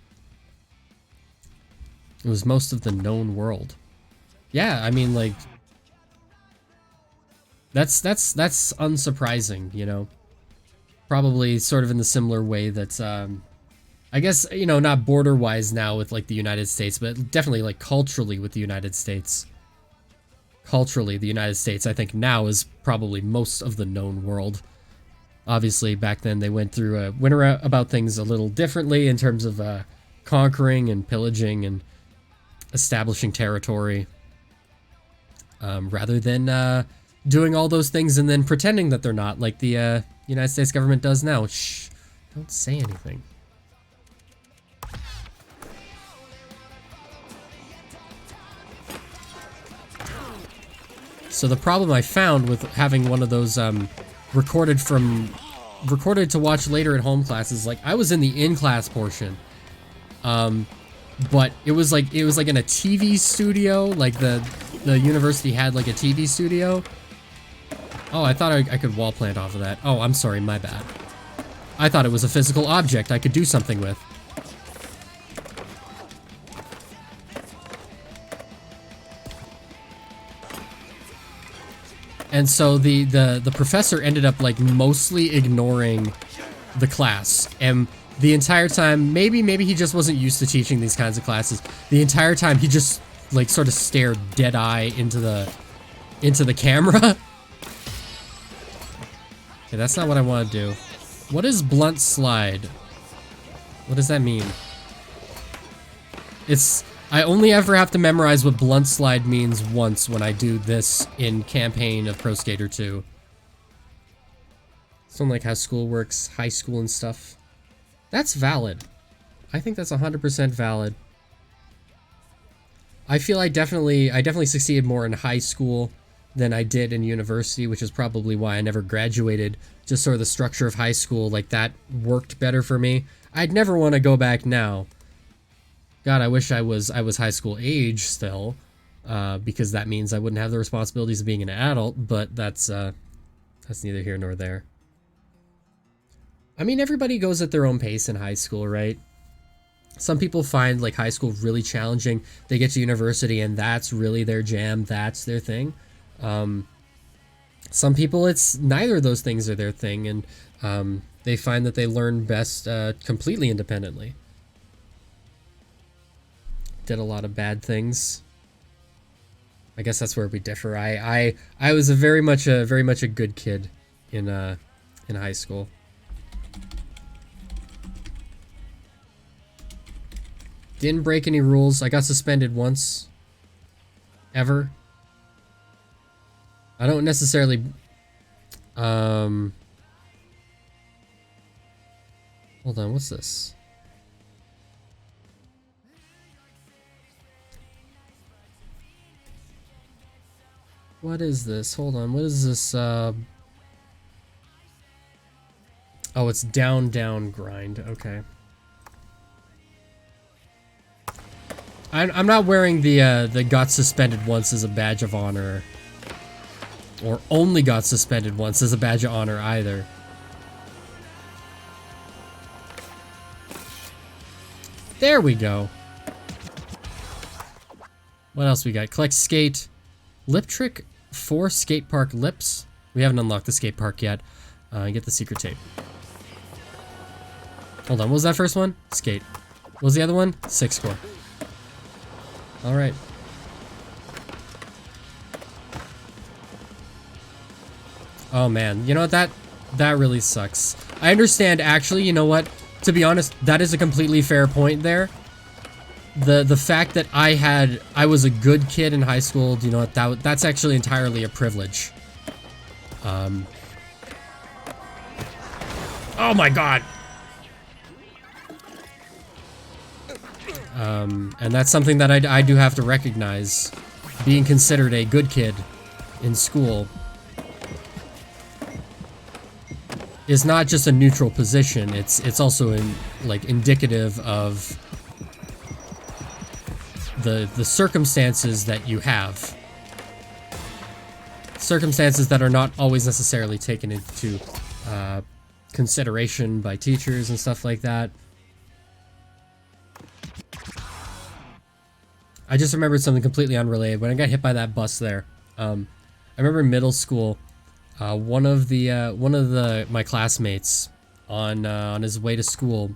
It was most of the known world. Yeah, I mean, like, that's unsurprising, you know. Probably sort of in the similar way that, I guess, you know, not border-wise now with, like, the United States, but definitely, like, culturally with the United States. Culturally, the United States, I think, now is probably most of the known world. Obviously, back then, they went about things a little differently in terms of conquering and pillaging and establishing territory, rather than doing all those things and then pretending that they're not, like the United States government does now. Shh, don't say anything. So the problem I found with having one of those recorded to watch later at home classes, like I was in the in-class portion, but it was like in a TV studio, like the university had like a TV studio. Oh, I thought I could wall plant off of that. Oh, I'm sorry, my bad. I thought it was a physical object I could do something with. And so the professor ended up like mostly ignoring the class, and the entire time, maybe he just wasn't used to teaching these kinds of classes. The entire time he just like sort of stared dead-eye into the camera. Okay, that's not what I want to do. What is blunt slide? What does that mean? I only ever have to memorize what blunt slide means once when I do this in campaign of Pro Skater 2. Something like how school works, high school and stuff. That's valid. I think that's 100% valid. I feel I definitely succeeded more in high school than I did in university, which is probably why I never graduated. Just sort of the structure of high school, like that worked better for me. I'd never want to go back now. God, I wish I was high school age still, because that means I wouldn't have the responsibilities of being an adult, but that's neither here nor there. I mean, everybody goes at their own pace in high school, right? Some people find like high school really challenging. They get to university and that's really their jam, that's their thing. Some people, it's neither of those things are their thing, and they find that they learn best completely independently. Did a lot of bad things. I guess that's where we differ. I was very much a good kid in high school. Didn't break any rules. I got suspended once. Ever. I don't necessarily hold on, what's this? What is this? Hold on. What is this? Oh, it's down, grind. Okay. I'm not wearing the got suspended once as a badge of honor. Or only got suspended once as a badge of honor either. There we go. What else we got? Collect skate. Lip trick 4 skate park lips. We haven't unlocked the skate park yet. Get the secret tape. Hold on, what was that first one? Skate. What was the other one? 6 score. Alright. Oh man, you know what, that really sucks. I understand, actually, you know what? To be honest, that is a completely fair point there. The fact that I was a good kid in high school, you know what, that's actually entirely a privilege. Oh my god. And that's something that I do have to recognize. Being considered a good kid in school is not just a neutral position. It's also indicative of the circumstances that you have. Circumstances that are not always necessarily taken into consideration by teachers and stuff like that. I just remembered something completely unrelated. When I got hit by that bus there, I remember in middle school, one of my classmates on his way to school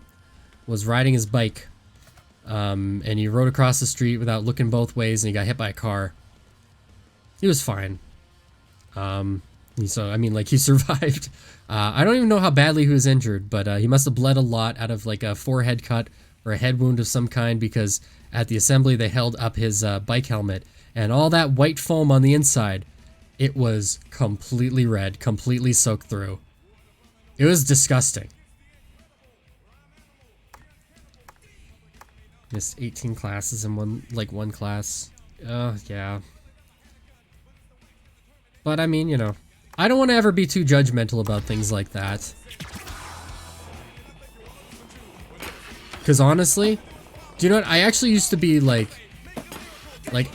was riding his bike, and he rode across the street without looking both ways, and he got hit by a car. He was fine. He survived. I don't even know how badly he was injured, but he must have bled a lot out of like a forehead cut or a head wound of some kind, because at the assembly they held up his bike helmet, and all that white foam on the inside, it was completely red, completely soaked through. It was disgusting. Missed 18 classes in one class. Yeah. But I mean, you know, I don't want to ever be too judgmental about things like that. Because honestly, do you know what? I actually used to be like,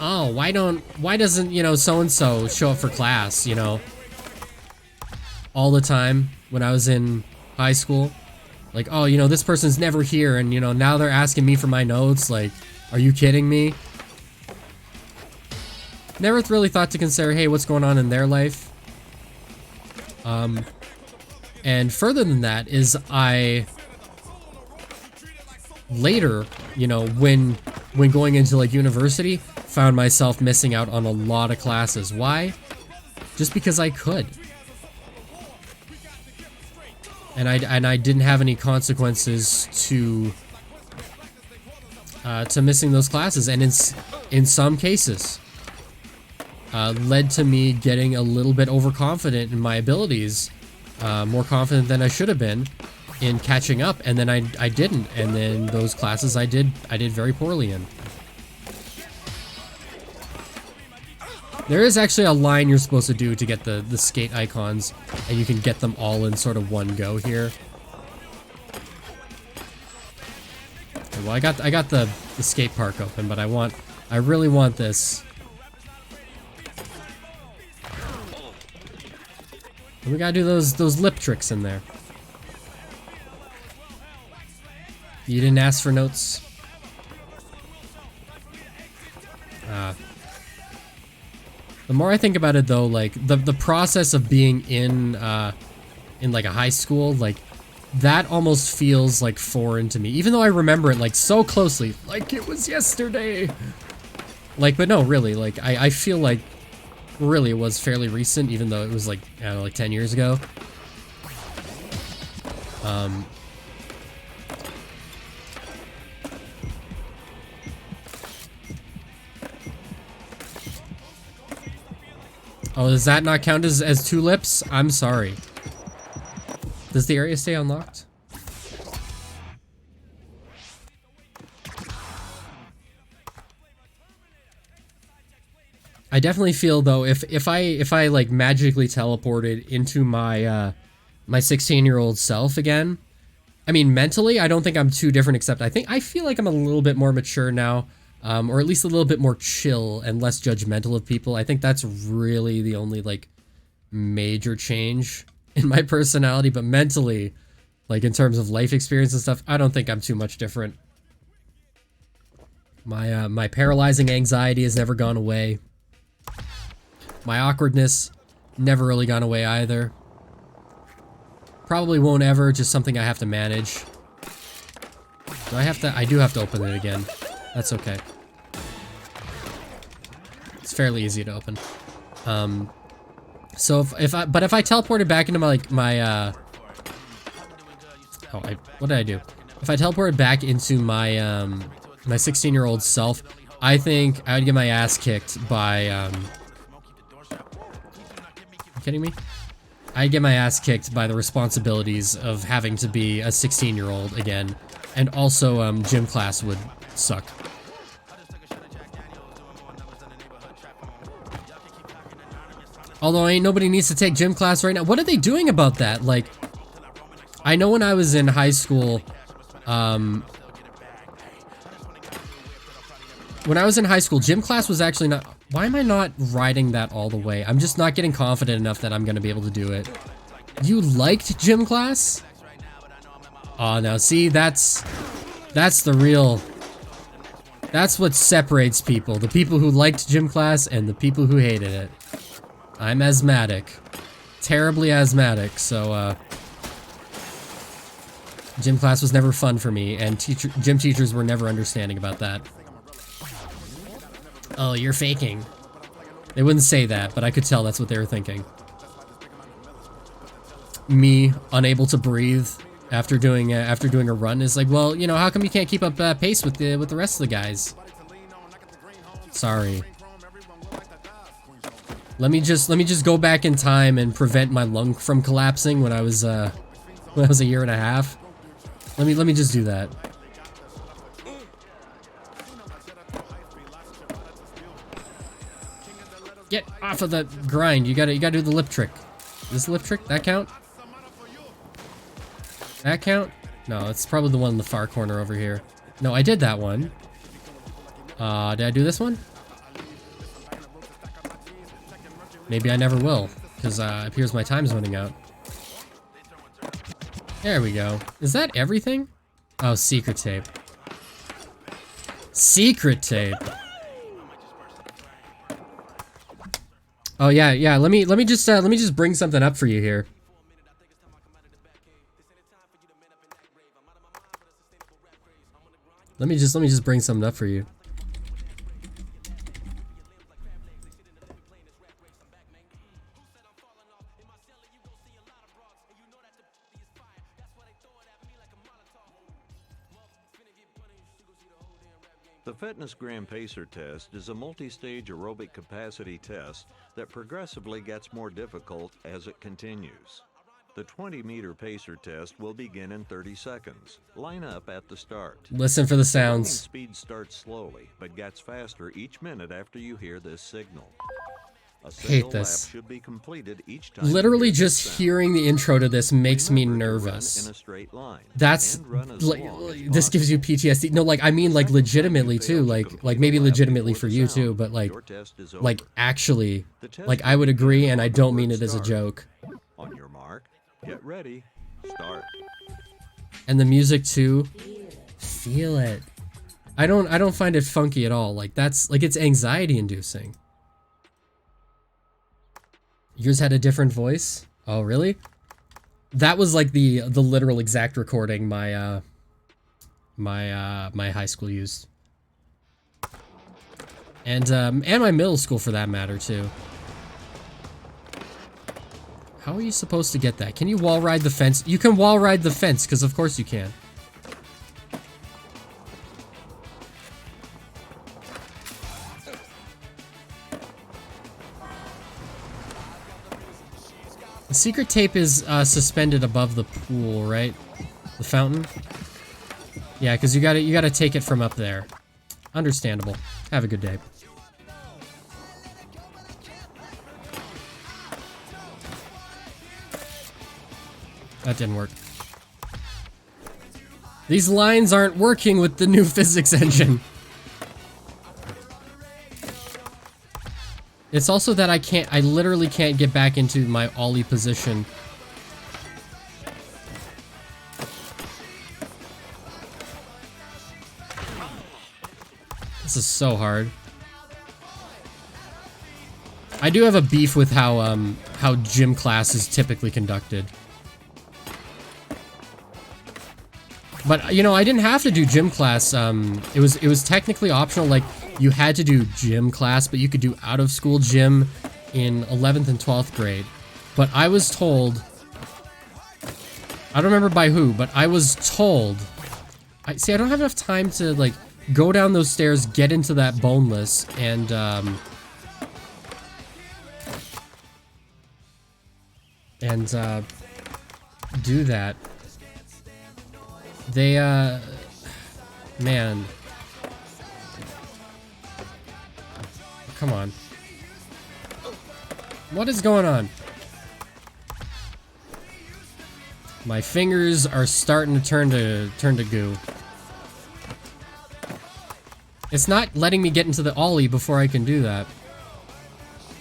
oh, why doesn't, you know, so-and-so show up for class, you know, all the time when I was in high school? Like, oh, you know, this person's never here, and, you know, now they're asking me for my notes. Like, are you kidding me? Never really thought to consider, hey, what's going on in their life? And further than that is later, you know, when going into like university, found myself missing out on a lot of classes. Why? Just because I could. And I didn't have any consequences to missing those classes, and in some cases led to me getting a little bit overconfident in my abilities, more confident than I should have been in catching up, and then I didn't, and then those classes I did very poorly in. There is actually a line you're supposed to do to get the skate icons, and you can get them all in sort of one go here. Well, I got the skate park open, but I really want this. And we gotta do those lip tricks in there. You didn't ask for notes? The more I think about it, though, like the process of being in like a high school, like that almost feels like foreign to me, even though I remember it like so closely, like it was yesterday. Like, but no, really, like I feel like really it was fairly recent, even though it was like, I don't know, like 10 years ago. Oh, does that not count as two lips? I'm sorry. Does the area stay unlocked? I definitely feel though, if I like magically teleported into my my 16-year-old self again, I mean mentally I don't think I'm too different, except I feel like I'm a little bit more mature now. Or at least a little bit more chill and less judgmental of people. I think that's really the only, like, major change in my personality. But mentally, like, in terms of life experience and stuff, I don't think I'm too much different. My paralyzing anxiety has never gone away. My awkwardness, never really gone away either. Probably won't ever, just something I have to manage. Do I have to? I do have to open it again. That's okay. It's fairly easy to open. So if I teleported back into what did I do? If I teleported back into my my 16-year-old self, I think I would get my ass kicked by are you kidding me? I'd get my ass kicked by the responsibilities of having to be a 16-year-old again, and also gym class would suck. Although ain't nobody needs to take gym class right now. What are they doing about that? Like, I know when I was in high school, gym class was actually not... Why am I not riding that all the way? I'm just not getting confident enough that I'm gonna be able to do it. You liked gym class? Oh, now see, that's the real... That's what separates people. The people who liked gym class and the people who hated it. I'm asthmatic. Terribly asthmatic, so, gym class was never fun for me, and gym teachers were never understanding about that. Oh, you're faking. They wouldn't say that, but I could tell that's what they were thinking. Me, unable to breathe after doing a run, is like, well, you know, how come you can't keep up pace with the rest of the guys? Sorry. Let me just go back in time and prevent my lung from collapsing when I was a year and a half. Let me just do that. Get off of the grind. You gotta do the lip trick. This lip trick, that count? That count? No, it's probably the one in the far corner over here. No, I did that one. Did I do this one? Maybe I never will, because it appears my time's running out. There we go. Is that everything? Oh, secret tape. Secret tape. Oh yeah. Let me just bring something up for you here. Let me just bring something up for you. The Fitness Gram Pacer test is a multi-stage aerobic capacity test that progressively gets more difficult as it continues. The 20-meter pacer test will begin in 30 seconds. Line up at the start. Listen for the sounds. The speed starts slowly, but gets faster each minute after you hear this signal. A hate this. lap should be completed each time. Literally just hearing the intro to this makes me nervous. In a straight line. That's like, this gives you PTSD. No, like I mean like legitimately too, like maybe legitimately for you too, but like actually, like I would agree, and I don't mean it as a joke. On your mark, get ready, start. And the music too. Feel it. I don't find it funky at all. Like that's like it's anxiety inducing. Yours had a different voice? Oh, really? That was like the literal exact recording my my high school used. And my middle school for that matter too. How are you supposed to get that? Can you wall ride the fence? You can wall ride the fence, because of course you can. The secret tape is suspended above the pool, right? The fountain? Yeah, because you gotta take it from up there. Understandable. Have a good day. That didn't work. These lines aren't working with the new physics engine. It's also that I literally can't get back into my ollie position. This is so hard. I do have a beef with how gym class is typically conducted. But, you know, I didn't have to do gym class. It was technically optional. Like, you had to do gym class, but you could do out-of-school gym in 11th and 12th grade. But I was told... I don't remember by who, but I was told... I don't have enough time to, like, go down those stairs, get into that boneless, and, do that. They, man... come on. What is going on? My fingers are starting to turn to goo. It's not letting me get into the ollie before I can do that.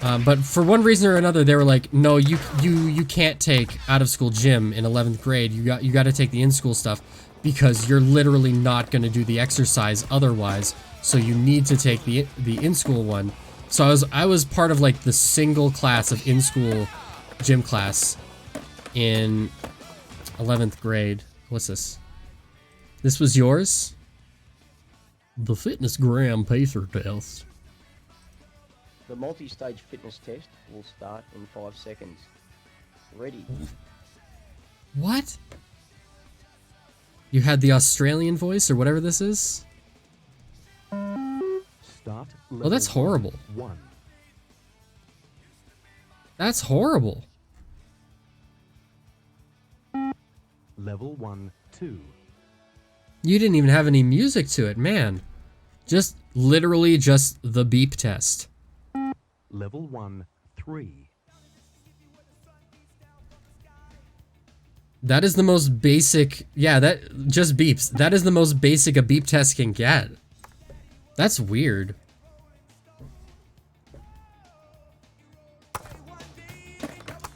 But for one reason or another, they were like, "No, you can't take out of school gym in 11th grade. You got to take the in school stuff because you're literally not going to do the exercise otherwise. So you need to take the in school one." So I was part of like the single class of in school gym class in 11th grade. What's this? This was yours? The fitness gram pacer test. The multi-stage fitness test will start in 5 seconds. Ready? What? You had the Australian voice or whatever this is? Start. Oh, that's horrible. 1. That's horrible. Level 1, 2. You didn't even have any music to it, man. Just literally just the beep test. Level 1, 3. That is the most basic, yeah, that just beeps. That is the most basic a beep test can get. That's weird.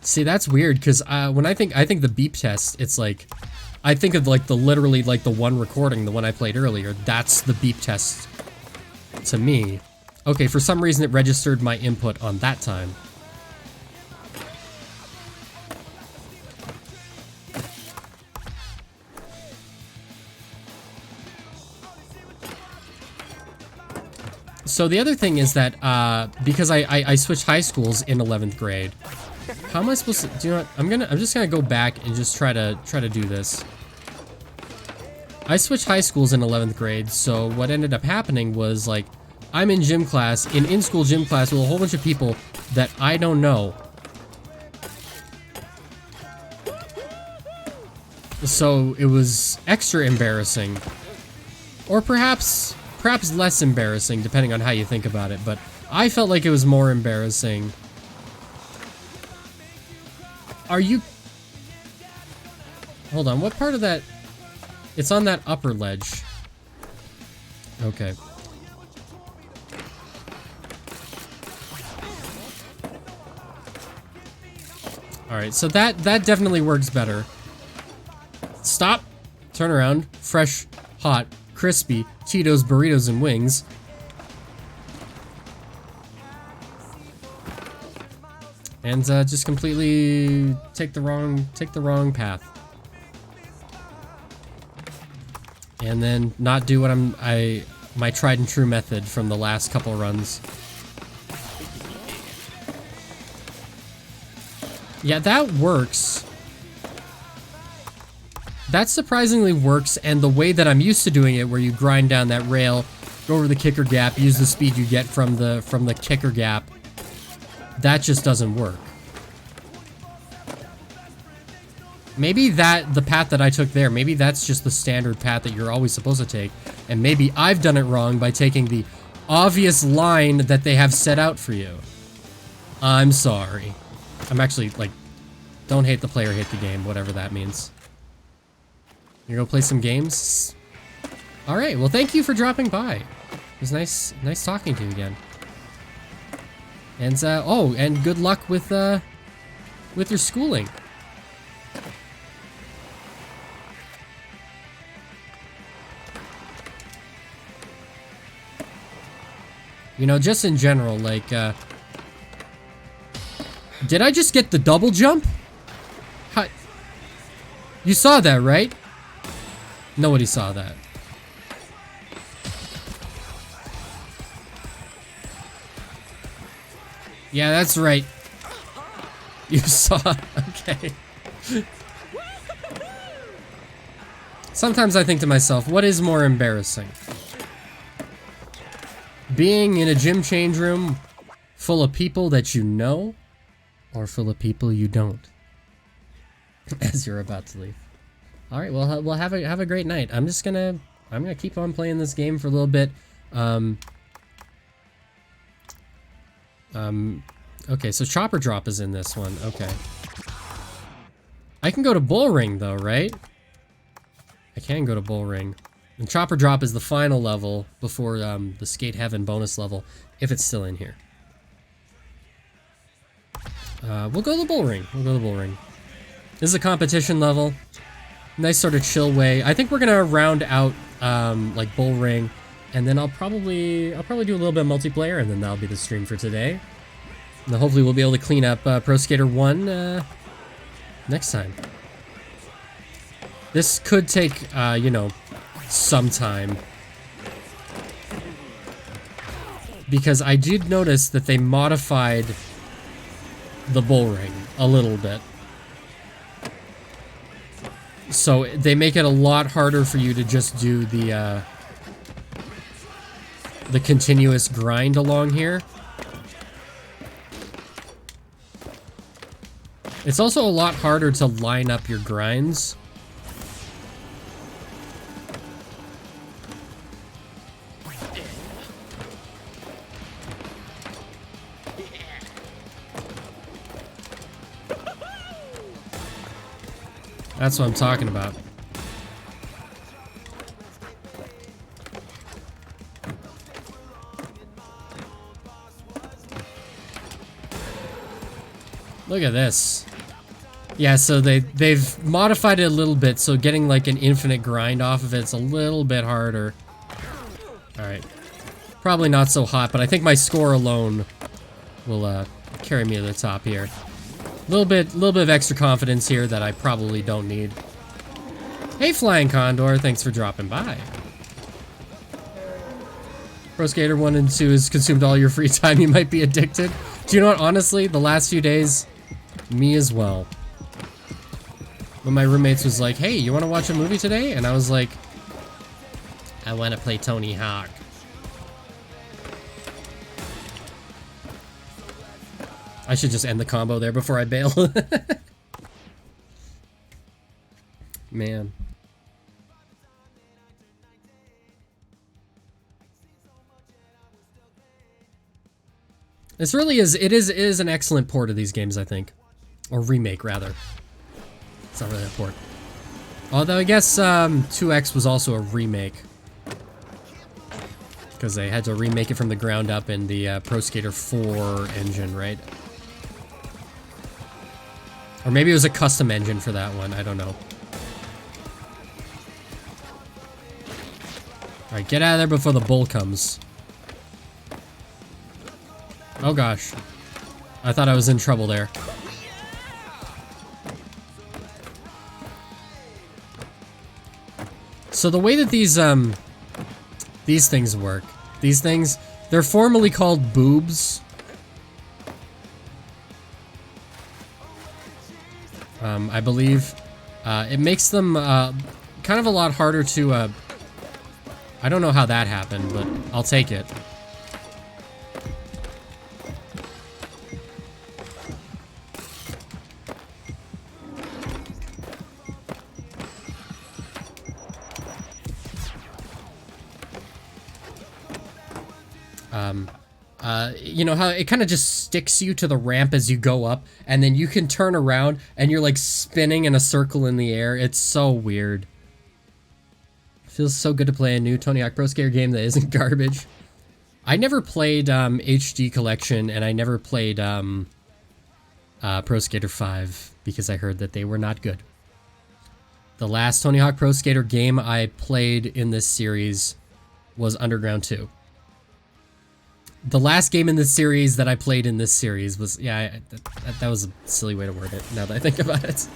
See, that's weird because when I think the beep test, it's like I think of like the literally like the one recording, the one I played earlier. That's the beep test to me. Okay, for some reason it registered my input on that time. So the other thing is that because I switched high schools in 11th grade. How am I supposed to do you know what? I'm just gonna go back and just try to do this. I switched high schools in 11th grade, so what ended up happening was like I'm in gym class, in-school gym class with a whole bunch of people that I don't know. So it was extra embarrassing. Or perhaps less embarrassing, depending on how you think about it, but I felt like it was more embarrassing. Are you... Hold on, what part of that... It's on that upper ledge. Okay. Alright, so that definitely works better. Stop! Turn around. Fresh, hot, crispy, Cheetos, burritos, and wings. And just completely take the wrong path. And then not do what my tried and true method from the last couple runs. Yeah, that works. That surprisingly works, and the way that I'm used to doing it, where you grind down that rail, go over the kicker gap, use the speed you get from the kicker gap, that just doesn't work. Maybe the path that I took there, maybe that's just the standard path that you're always supposed to take, and maybe I've done it wrong by taking the obvious line that they have set out for you. I'm sorry. I'm actually, like, don't hate the player, hate the game, whatever that means. You go play some games? Alright, well thank you for dropping by. It was nice talking to you again. And, oh, and good luck with your schooling. You know, just in general, like, did I just get the double jump? How? You saw that, right? Nobody saw that. Yeah, that's right. You saw. Okay. Sometimes I think to myself, what is more embarrassing? Being in a gym change room full of people that you know, or full of people you don't, as you're about to leave. All right, well, have a great night. I'm gonna keep on playing this game for a little bit. Okay, so chopper drop is in this one. Okay. I can go to bull ring though, right? I can go to bull ring. And chopper drop is the final level before the skate heaven bonus level, if it's still in here. We'll go to the bull ring. We'll go to the bull ring. This is a competition level. Nice sort of chill way. I think we're gonna round out like bull ring, and then I'll probably do a little bit of multiplayer, and then that'll be the stream for today. And then hopefully we'll be able to clean up Pro Skater 1 next time. This could take you know, some time, because I did notice that they modified the bull ring a little bit. So they make it a lot harder for you to just do the continuous grind along here. It's also a lot harder to line up your grinds. That's what I'm talking about. Look at this. Yeah, so they've modified it a little bit, so getting like an infinite grind off of it's a little bit harder. Alright. Probably not so hot, but I think my score alone will carry me to the top here. Little bit of extra confidence here that I probably don't need. Hey, Flying Condor, thanks for dropping by. Pro Skater 1 and 2 has consumed all your free time. You might be addicted. Do you know what? Honestly, the last few days, me as well. When my roommates was like, hey, you want to watch a movie today? And I was like, I want to play Tony Hawk. I should just end the combo there before I bail. Man. This really is, it is an excellent port of these games, I think. Or remake, rather. It's not really a port. Although I guess 2X was also a remake. Because they had to remake it from the ground up in the Pro Skater 4 engine, right? Or maybe it was a custom engine for that one, I don't know. Alright, get out of there before the bull comes. Oh gosh. I thought I was in trouble there. So the way that these things work, they're formally called boobs. I believe it makes them kind of a lot harder to I don't know how that happened, but I'll take it. You know how it kind of just sticks you to the ramp as you go up, and then you can turn around and you're like spinning in a circle in the air. It's so weird. It feels so good to play a new Tony Hawk Pro Skater game that isn't garbage. I never played HD Collection, and I never played Pro Skater 5 because I heard that they were not good. The last Tony Hawk Pro Skater game I played in this series was Underground 2. The last game in this series that I played in this series was, yeah, that was a silly way to word it, now that I think about it.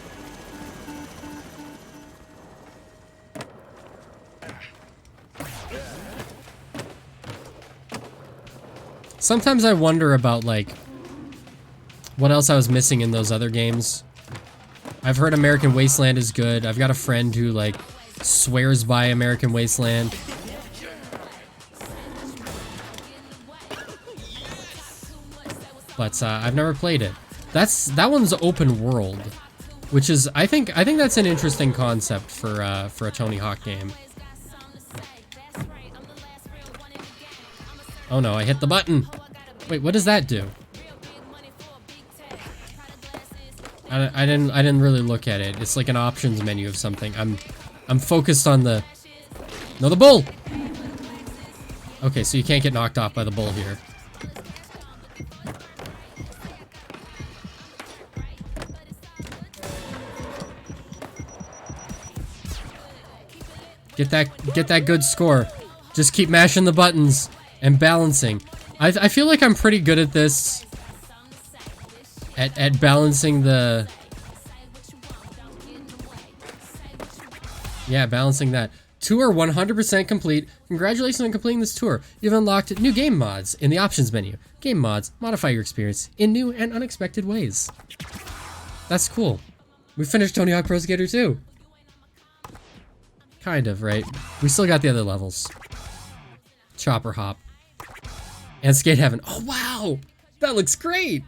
Sometimes I wonder about, like, what else I was missing in those other games. I've heard American Wasteland is good. I've got a friend who, like, swears by American Wasteland. But I've never played it. That one's open world, which is I think that's an interesting concept for a Tony Hawk game. Oh no, I hit the button. Wait, what does that do? I didn't really look at it. It's like an options menu of something. I'm focused on the... No, the bull! Okay, so you can't get knocked off by the bull here. Get that good score. Just keep mashing the buttons and balancing. I feel like I'm pretty good at this. At balancing the... Yeah, balancing that. Tour 100% complete. Congratulations on completing this tour. You've unlocked new game mods in the options menu. Game mods modify your experience in new and unexpected ways. That's cool. We finished Tony Hawk Pro Skater 2. Kind of, right? We still got the other levels. Chopper Hop. And Skate Heaven. Oh, wow! That looks great!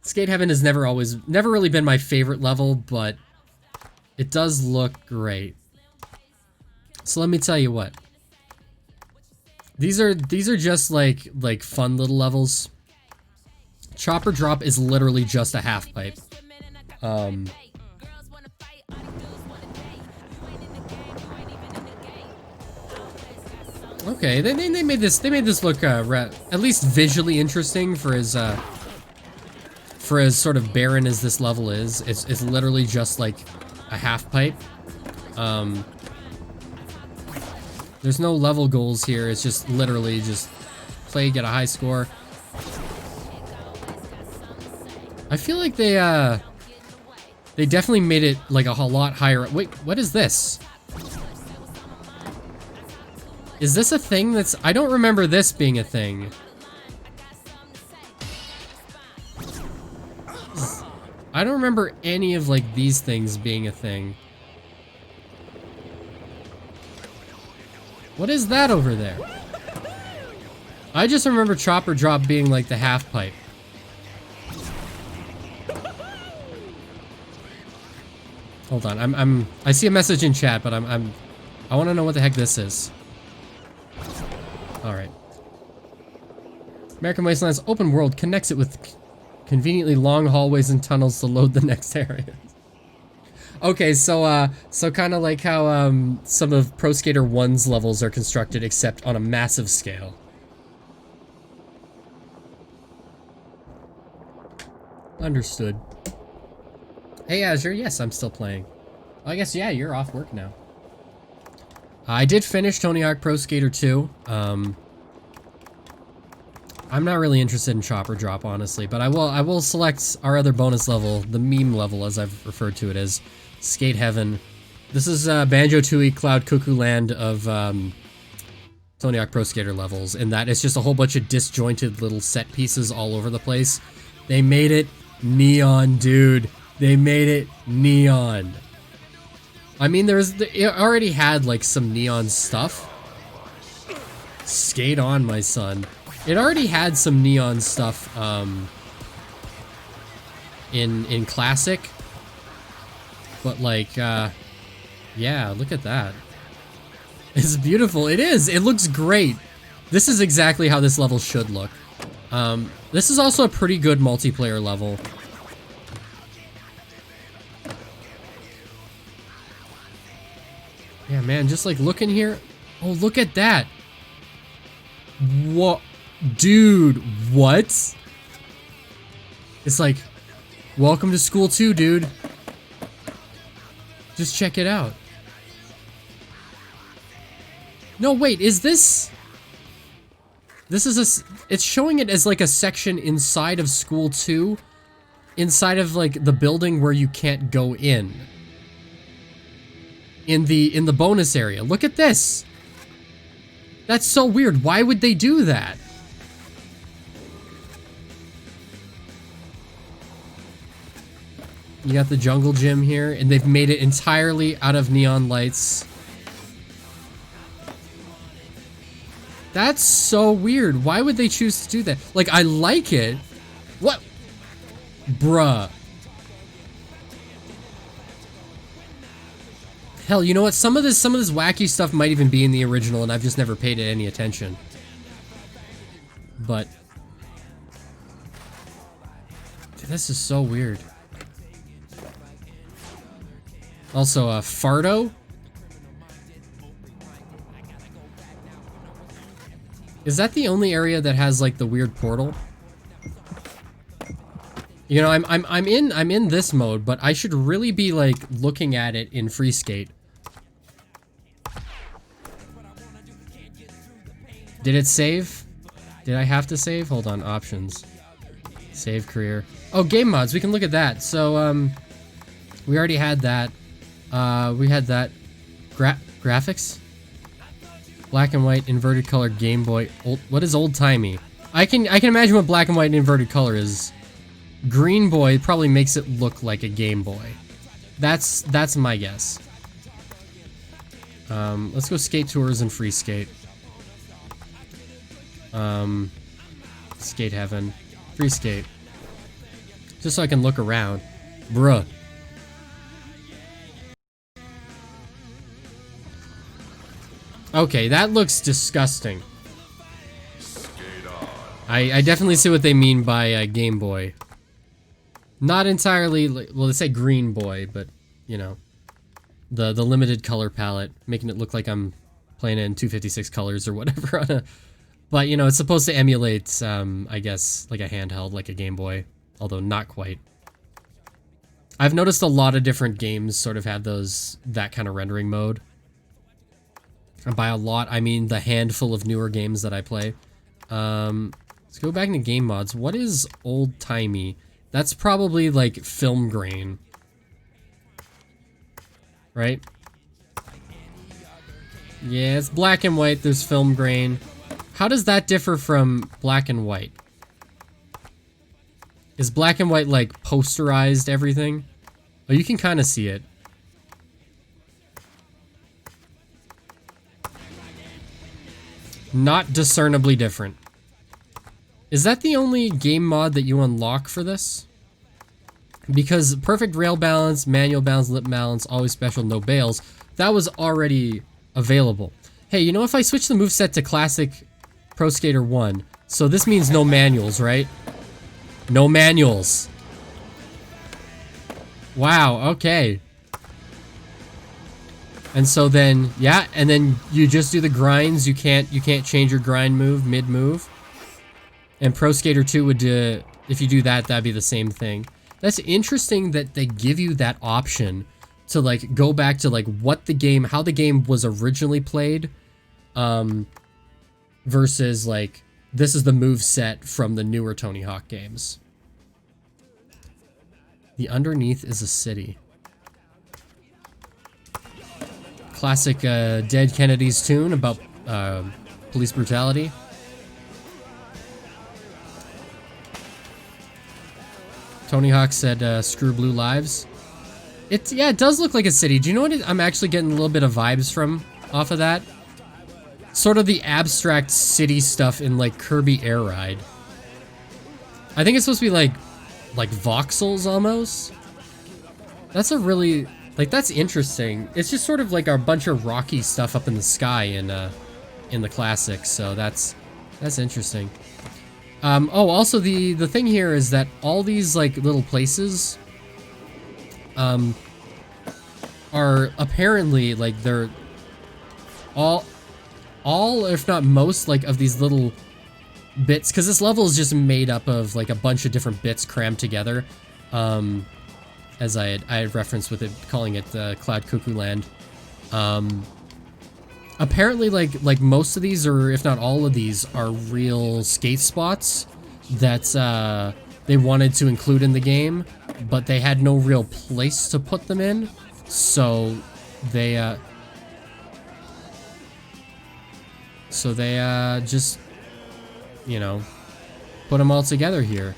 Skate Heaven has never really been my favorite level, but it does look great. So let me tell you what. These are just like fun little levels. Chopper Drop is literally just a half pipe. Okay, they made this look at least visually interesting for as sort of barren as this level is. It's literally just like a half pipe. There's no level goals here. It's just literally just play, get a high score. I feel like they definitely made it like a lot higher. Wait, what is this? Is this a thing that's... I don't remember this being a thing. I don't remember any of like these things being a thing. What is that over there? I just remember Chopper Drop being like the half pipe. Hold on, I see a message in chat, but I want to know what the heck this is. All right. American Wasteland's open world connects it with conveniently long hallways and tunnels to load the next area. Okay, so kind of like how some of Pro Skater 1's levels are constructed, except on a massive scale. Understood. Hey Azure, yes, I'm still playing. I guess, yeah, you're off work now. I did finish Tony Hawk Pro Skater 2. I'm not really interested in Chopper Drop, honestly, but I will select our other bonus level, the meme level, as I've referred to it as, Skate Heaven. This is Banjo-Tooie Cloud Cuckoo Land of Tony Hawk Pro Skater levels, in that it's just a whole bunch of disjointed little set pieces all over the place. They made it neon, dude. They made it neon. I mean, it already had like some neon stuff. Skate on, my son. It already had some neon stuff in Classic. But like, yeah, look at that. It's beautiful. It is. It looks great. This is exactly how this level should look. This is also a pretty good multiplayer level. Yeah, man, just like look in here. Oh, look at that. What? Dude, what? It's like, welcome to school too, dude. Just check it out. No, wait, is this... This is it's showing it as like a section inside of school 2. Inside of like the building where you can't go in. In the bonus area. Look at this. That's so weird. Why would they do that? You got the jungle gym here, and they've made it entirely out of neon lights. That's so weird. Why would they choose to do that? Like, I like it. What? Bruh. Hell, you know what? Some of this wacky stuff might even be in the original, and I've just never paid it any attention. But dude, this is so weird. Also, Fardo. Is that the only area that has like the weird portal? You know, I'm in this mode, but I should really be like looking at it in free skate. Did it save? Did I have to save? Hold on, options. Save career. Oh, game mods, we can look at that. So, we already had that. We had that. Graphics? Black and white, inverted color, Game Boy. What is old-timey? I can imagine what black and white and inverted color is. Green Boy probably makes it look like a Game Boy. That's my guess. Let's go skate tours and free skate. Skate heaven. Free skate. Just so I can look around. Bruh. Okay, that looks disgusting. I definitely see what they mean by Game Boy. Not entirely, well, they say Green Boy, but, you know, the limited color palette, making it look like I'm playing it in 256 colors or whatever on a... But, you know, it's supposed to emulate, I guess, like a handheld, like a Game Boy, although not quite. I've noticed a lot of different games sort of have that kind of rendering mode. And by a lot, I mean the handful of newer games that I play. Let's go back into game mods. What is old-timey? That's probably like film grain. Right? Yeah, it's black and white. There's film grain. How does that differ from black and white? Is black and white like posterized everything? Oh, you can kind of see it. Not discernibly different. Is that the only game mod that you unlock for this? Because perfect rail balance, manual balance, lip balance, always special, no bails, that was already available. Hey, you know, if I switch the moveset to classic Pro Skater 1, so this means no manuals, right? No manuals. Wow, okay. And so then, yeah, and then you just do the grinds. You can't change your grind move mid-move. And Pro Skater 2 would do, if you do that, that'd be the same thing. That's interesting that they give you that option to like go back to like what the game, how the game was originally played, versus like this is the move set from the newer Tony Hawk games. The underneath is a city. Classic Dead Kennedys tune about police brutality. Tony Hawk said, "Screw blue lives." Yeah, it does look like a city. Do you know what I'm actually getting a little bit of vibes from off of that? Sort of the abstract city stuff in like Kirby Air Ride. I think it's supposed to be like voxels almost. That's a really that's interesting. It's just sort of like a bunch of rocky stuff up in the sky in the classics. So that's interesting. Oh, also the thing here is that all these like little places are apparently like they're all if not most like of these little bits, because this level is just made up of like a bunch of different bits crammed together, as I had referenced with it, calling it Cloud Cuckoo Land. Apparently like most of these, or if not all of these, are real skate spots that they wanted to include in the game, but they had no real place to put them in, so they just, you know, put them all together here.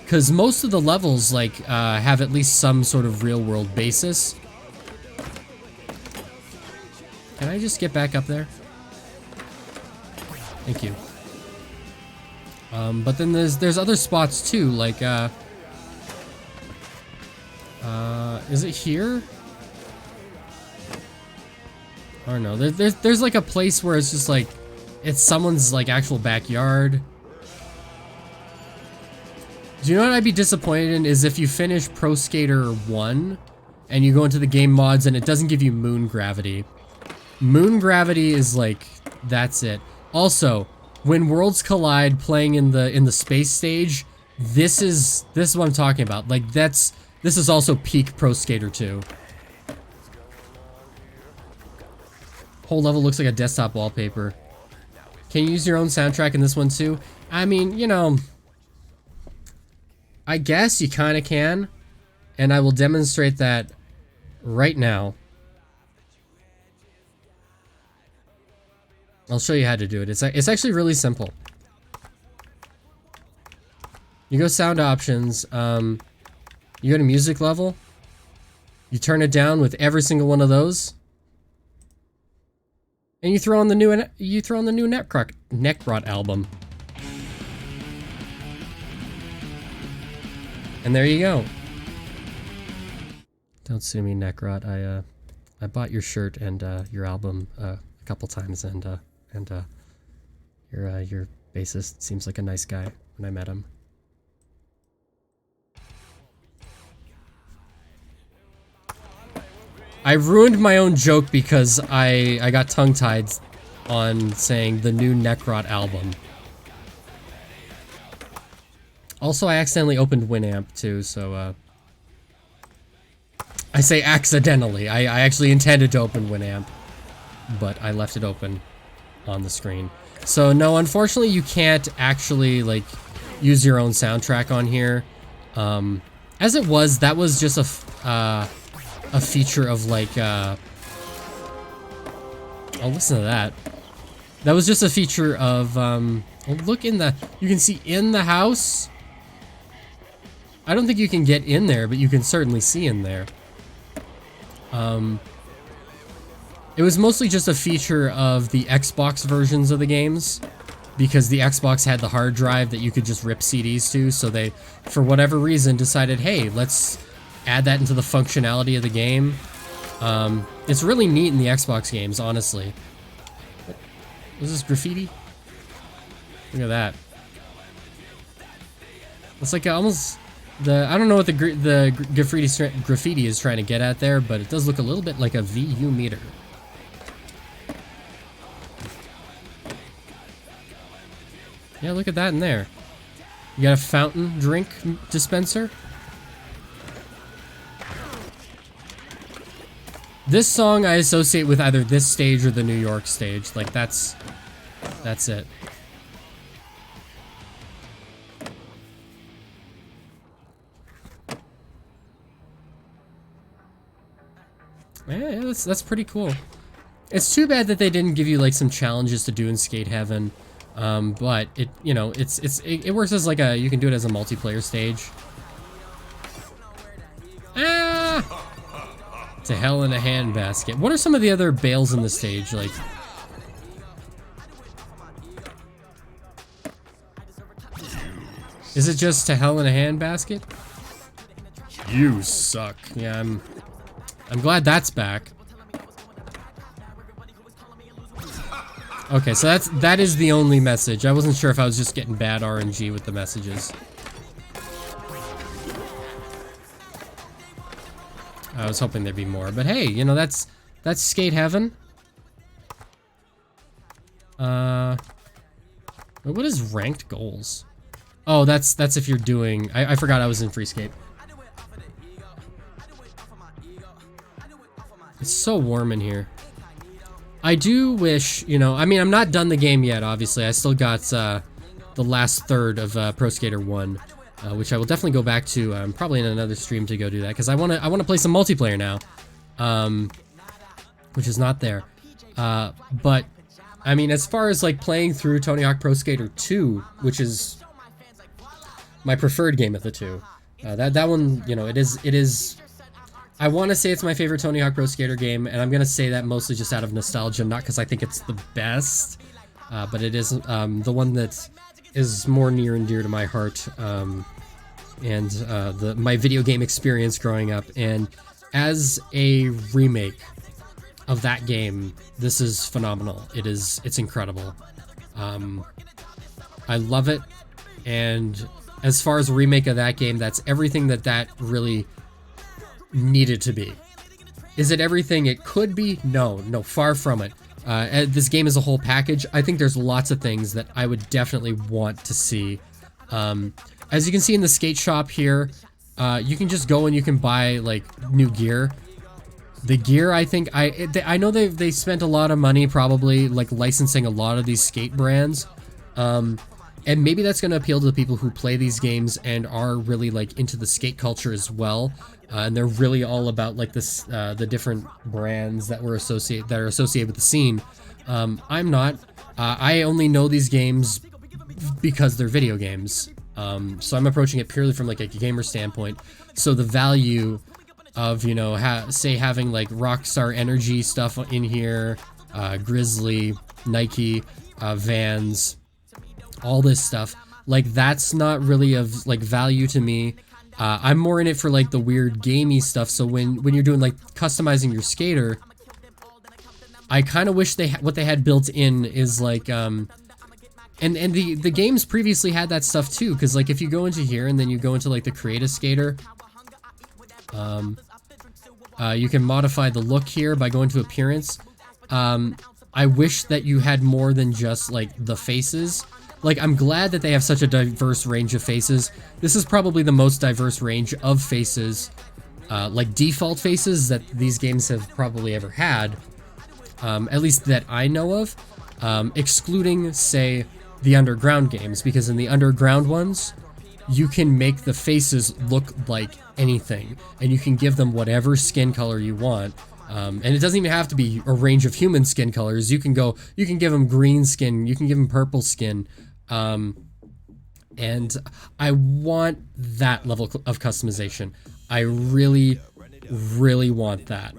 Because most of the levels like have at least some sort of real world basis. Can I just get back up there? Thank you. But then there's other spots too, like is it here? I don't know. There's like a place where it's just like it's someone's like actual backyard. Do you know what I'd be disappointed in is if you finish Pro Skater 1 and you go into the game mods, and it doesn't give you moon gravity. Moon gravity is like, that's it. Also, when worlds collide playing in the space stage, this is what I'm talking about. Like, this is also peak Pro Skater 2. Whole level looks like a desktop wallpaper. Can you use your own soundtrack in this one too? I mean, you know, I guess you kind of can, and I will demonstrate that right now. I'll show you how to do it. It's actually really simple. You go sound options, you go to music level, you turn it down with every single one of those, and you throw on the new Necrot album. And there you go. Don't sue me, Necrot. I bought your shirt and your album a couple times, and your bassist seems like a nice guy when I met him. I ruined my own joke because I got tongue-tied on saying the new Necrot album. Also, I accidentally opened Winamp too, so I say accidentally. I actually intended to open Winamp, but I left it open on the screen. So no, unfortunately you can't actually like use your own soundtrack on here. As it was, that was just a feature of like oh, listen to that. That was just a feature of look in the, you can see in the house. I don't think you can get in there, but you can certainly see in there. It was mostly just a feature of the Xbox versions of the games, because the Xbox had the hard drive that you could just rip CDs to, so they, for whatever reason, decided, hey, let's add that into the functionality of the game. It's really neat in the Xbox games, honestly. Was this graffiti? Look at that. It's like almost the, I don't know what the graffiti is trying to get at there, but it does look a little bit like a VU meter. Yeah, look at that in there. You got a fountain drink dispenser. This song I associate with either this stage or the New York stage. Like, that's it. Yeah, that's pretty cool. It's too bad that they didn't give you like some challenges to do in Skate Heaven. But it, you know, it works as like a, you can do it as a multiplayer stage. Ah! To hell in a handbasket. What are some of the other bails in the stage? Like, is it just to hell in a handbasket? You suck. Yeah, I'm glad that's back. Okay, so that is the only message. I wasn't sure if I was just getting bad RNG with the messages. I was hoping there'd be more, but hey, you know, that's Skate Heaven. What is ranked goals? Oh, that's if you're doing, I forgot I was in Freescape. It's so warm in here. I do wish, you know, I mean, I'm not done the game yet, obviously. I still got the last third of Pro Skater 1, which I will definitely go back to, probably in another stream to go do that, because I want to play some multiplayer now, which is not there. But, I mean, as far as, like, playing through Tony Hawk Pro Skater 2, which is my preferred game of the two, that one, you know, it is... I want to say it's my favorite Tony Hawk Pro Skater game, and I'm going to say that mostly just out of nostalgia, not because I think it's the best, but it is the one that is more near and dear to my heart, and my video game experience growing up. And as a remake of that game, this is phenomenal. It's incredible. I love it, and as far as a remake of that game, that's everything that really needed to be. Is it everything it could be? No, far from it. This game is a whole package. I think there's lots of things that I would definitely want to see. As you can see in the skate shop here, you can just go and you can buy like new gear. The gear, I think, I know they spent a lot of money probably like licensing a lot of these skate brands. And maybe that's going to appeal to the people who play these games and are really like into the skate culture as well. And they're really all about like this, the different brands that are associated with the scene. I'm not. I only know these games because they're video games. So I'm approaching it purely from like a gamer standpoint. So the value of, you know, say having like Rockstar Energy stuff in here, Grizzly, Nike, Vans, all this stuff, like that's not really of like value to me. I'm more in it for like the weird gamey stuff. So when you're doing like customizing your skater, I kind of wish what they had built in is like and the games previously had that stuff too, because like if you go into here and then you go into like the create a skater, you can modify the look here by going to appearance. I wish that you had more than just like the faces. Like, I'm glad that they have such a diverse range of faces. This is probably the most diverse range of faces, like default faces that these games have probably ever had, at least that I know of, excluding, say, the Underground games, because in the Underground ones, you can make the faces look like anything, and you can give them whatever skin color you want. And it doesn't even have to be a range of human skin colors. You can give them green skin, you can give them purple skin. And I want that level of customization. I really, really want that.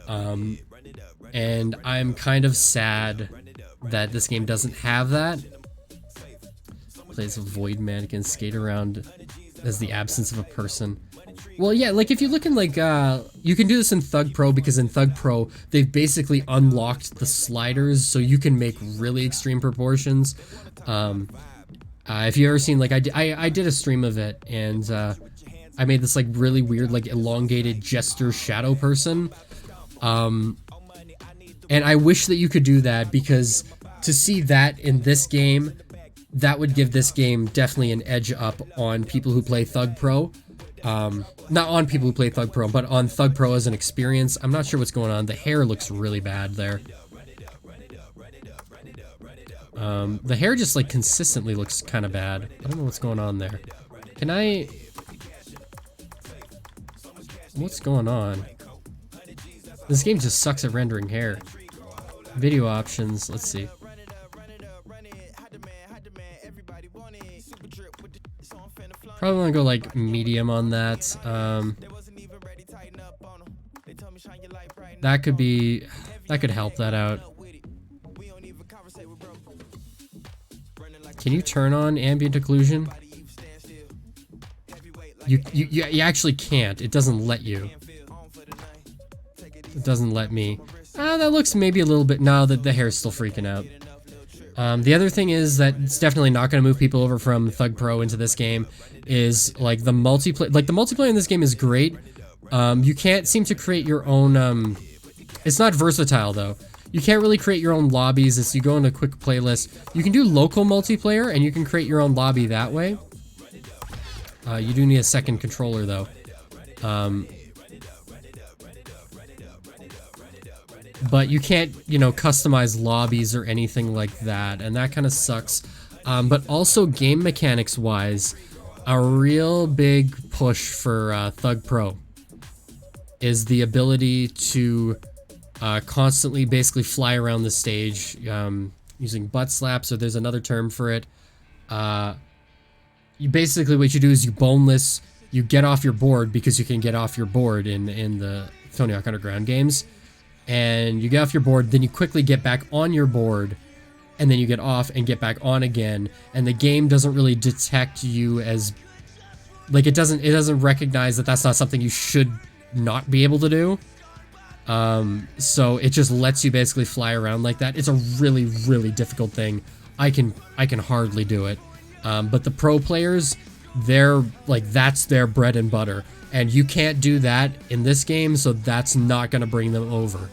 And I'm kind of sad that this game doesn't have that. Plays a void mannequin, skate around as the absence of a person. Well, yeah, like if you look in like, you can do this in Thug Pro, because in Thug Pro, they've basically unlocked the sliders so you can make really extreme proportions. If you've ever seen, like, I did a stream of it, and I made this like really weird, like elongated jester shadow person. And I wish that you could do that, because to see that in this game, that would give this game definitely an edge up on people who play Thug Pro. Not on people who play Thug Pro, but on Thug Pro as an experience. I'm not sure what's going on. The hair looks really bad there. The hair just like consistently looks kind of bad. I don't know what's going on there. Can I... What's going on? This game just sucks at rendering hair. Video options, let's see. Probably want to go like medium on that. That could help that out. Can you turn on ambient occlusion? You actually can't. It doesn't let you. It doesn't let me. That looks maybe a little bit... No, the hair's still freaking out. The other thing is that it's definitely not going to move people over from Thug Pro into this game is like the multiplayer. Like the multiplayer in this game is great. You can't seem to create your own... It's not versatile though. You can't really create your own lobbies. As you go into a quick playlist, you can do local multiplayer and you can create your own lobby that way. You do need a second controller though. But you can't, you know, customize lobbies or anything like that, and that kind of sucks. But also game mechanics wise, a real big push for Thug Pro is the ability to constantly basically fly around the stage using butt slaps, or there's another term for it. You basically, what you do is you boneless, you get off your board, because you can get off your board in the Tony Hawk Underground games. And you get off your board, then you quickly get back on your board, and then you get off and get back on again, and the game doesn't really detect you as, like, it doesn't recognize that that's not something you should not be able to do. So it just lets you basically fly around like that. It's a really, really difficult thing. I can hardly do it. But the pro players, that's their bread and butter, and you can't do that in this game, so that's not gonna bring them over.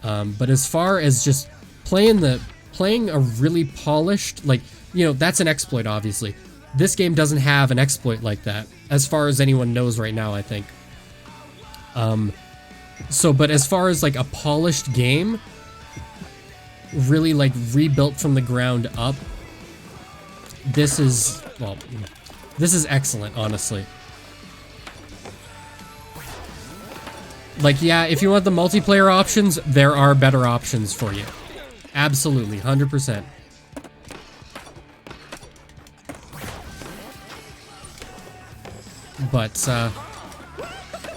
But as far as just playing a really polished, like, you know, that's an exploit, obviously. This game doesn't have an exploit like that, as far as anyone knows right now, I think. But as far as like a polished game, really like rebuilt from the ground up, this is excellent, honestly. Like, yeah, if you want the multiplayer options, there are better options for you. Absolutely, 100%. But,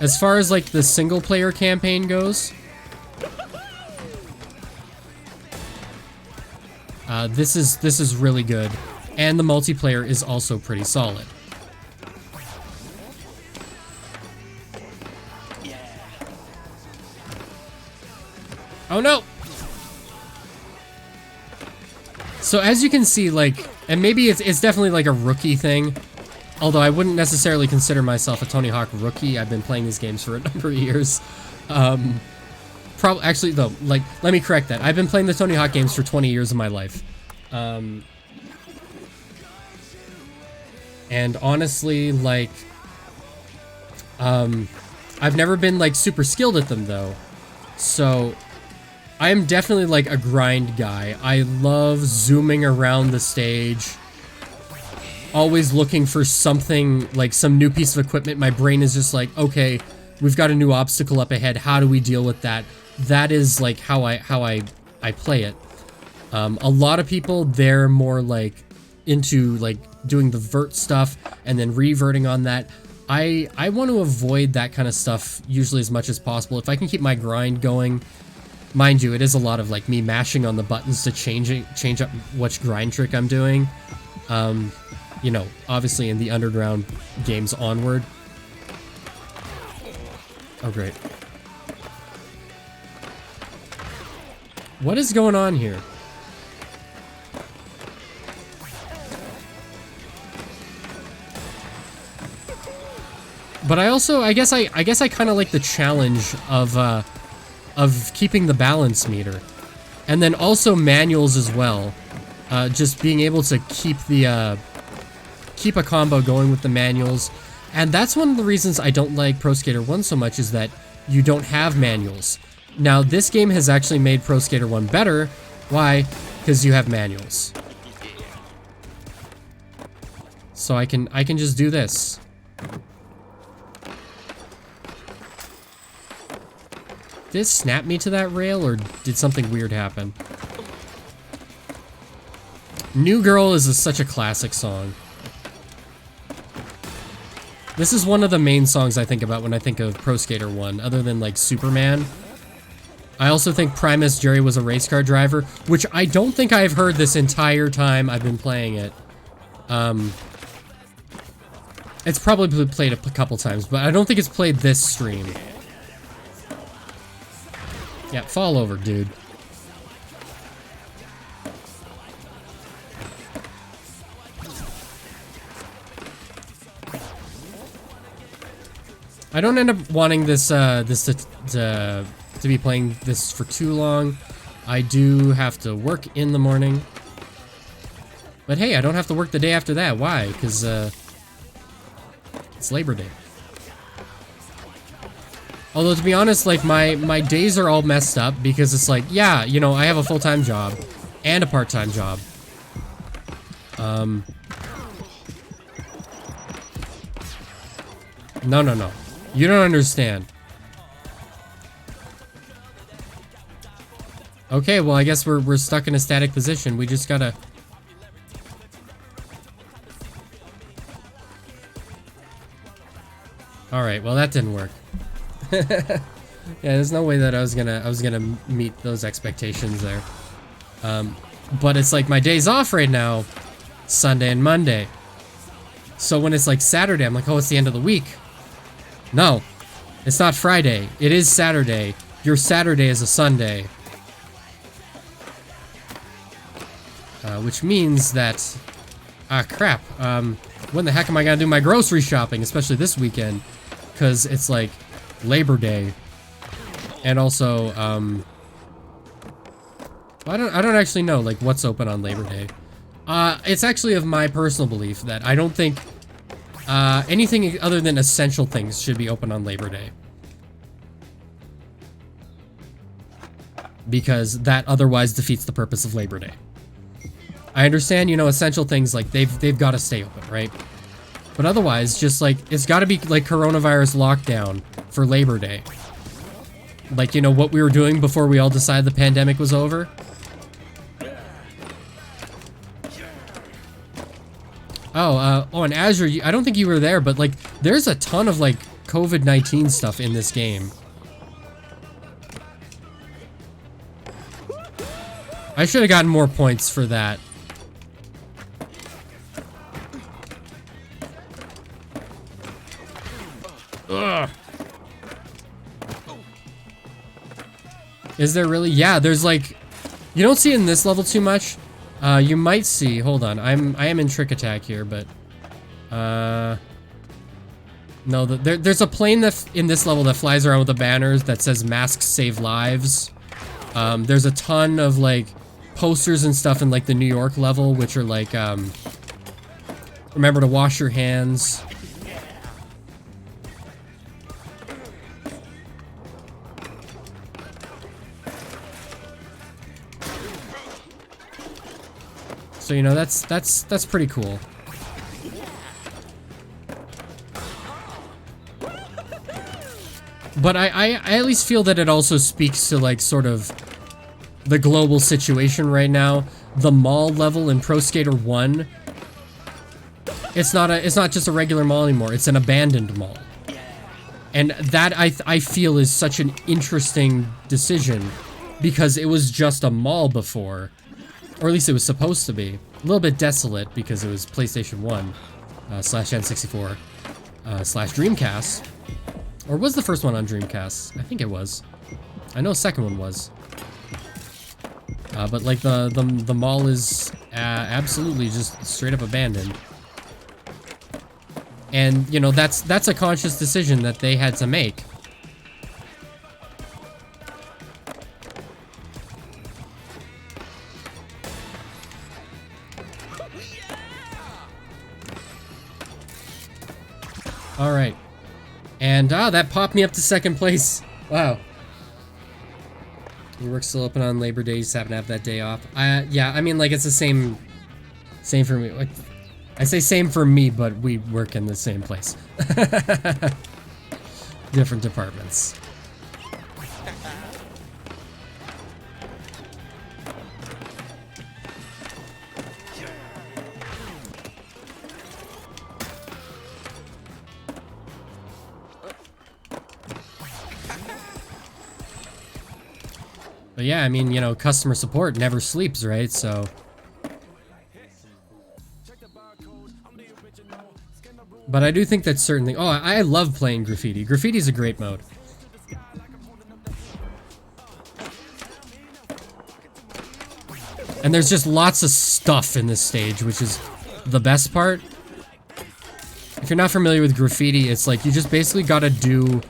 as far as, like, the single-player campaign goes, this is really good. And the multiplayer is also pretty solid. Oh no! So as you can see, like, and maybe it's definitely like a rookie thing, although I wouldn't necessarily consider myself a Tony Hawk rookie. I've been playing these games for a number of years. Actually, though, like, let me correct that. I've been playing the Tony Hawk games for 20 years of my life. And honestly, like, I've never been, like, super skilled at them, though. So I'm definitely like a grind guy. I love zooming around the stage, always looking for something, like some new piece of equipment. My brain is just like, okay, we've got a new obstacle up ahead. How do we deal with that? That is like how I play it. A lot of people, they're more like into like doing the vert stuff and then reverting on that. I want to avoid that kind of stuff usually as much as possible. If I can keep my grind going, mind you, it is a lot of like me mashing on the buttons to change up which grind trick I'm doing. You know, obviously in the underground games onward. Oh great. What is going on here? But I also, I guess I kind of like the challenge of keeping the balance meter, and then also manuals as well. Just being able to keep a combo going with the manuals, and that's one of the reasons I don't like Pro Skater 1 so much, is that you don't have manuals. Now this game has actually made Pro Skater 1 better. Why? Because you have manuals. So I can just do this. Did it snap me to that rail, or did something weird happen? New Girl is such a classic song. This is one of the main songs I think about when I think of Pro Skater 1, other than like Superman. I also think Primus Jerry was a race car driver, which I don't think I've heard this entire time I've been playing it. It's probably played a couple times, but I don't think it's played this stream. Yeah, fall over, dude. I don't end up wanting this to be playing this for too long. I do have to work in the morning. But hey, I don't have to work the day after that. Why? Because it's Labor Day. Although, to be honest, like, my days are all messed up because it's like, yeah, you know, I have a full-time job and a part-time job. No. You don't understand. Okay, well, I guess we're stuck in a static position. We just gotta... Alright, well, that didn't work. Yeah, there's no way that I was gonna meet those expectations there. But it's like my days off right now, Sunday and Monday. So when it's like Saturday, I'm like, oh, it's the end of the week. No, it's not Friday. It is Saturday. Your Saturday is a Sunday. Which means that Ah, crap. When the heck am I gonna do my grocery shopping, especially this weekend? Because it's like Labor Day. And also, I don't actually know, like, what's open on Labor Day. It's actually of my personal belief that I don't think anything other than essential things should be open on Labor Day. Because that otherwise defeats the purpose of Labor Day. I understand, you know, essential things, like, they've got to stay open, right? But otherwise, just, like, it's got to be, like, coronavirus lockdown for Labor Day. Like, you know, what we were doing before we all decided the pandemic was over. Oh, and Azure, I don't think you were there, but, like, there's a ton of, like, COVID-19 stuff in this game. I should have gotten more points for that. Ugh. Is there really? Yeah, there's like... You don't see it in this level too much. You might see... Hold on, I am in Trick Attack here, but... No, there's a plane that in this level that flies around with the banners that says "Masks Save Lives." There's a ton of, like, posters and stuff in, like, the New York level, which are, like, remember to wash your hands. So, you know, that's pretty cool. But I at least feel that it also speaks to, like, sort of the global situation right now. The mall level in Pro Skater 1, it's not just a regular mall anymore, it's an abandoned mall. And that I feel is such an interesting decision, because it was just a mall before, or at least it was supposed to be. A little bit desolate because it was PlayStation 1 slash N64 slash Dreamcast. Or was the first one on Dreamcast? I think it was. I know the second one was. But like the mall is absolutely just straight up abandoned. And you know, that's a conscious decision that they had to make. All right. And that popped me up to second place. Wow. Your work's still open on Labor Day, you just happen to have that day off. Yeah, I mean, like, it's the same for me. Like, I say same for me, but we work in the same place. Different departments. But yeah, I mean, you know, customer support never sleeps, right? So... But I do think that certainly... Oh, I love playing Graffiti. Graffiti's a great mode. And there's just lots of stuff in this stage, which is the best part. If you're not familiar with Graffiti, it's like you just basically gotta do...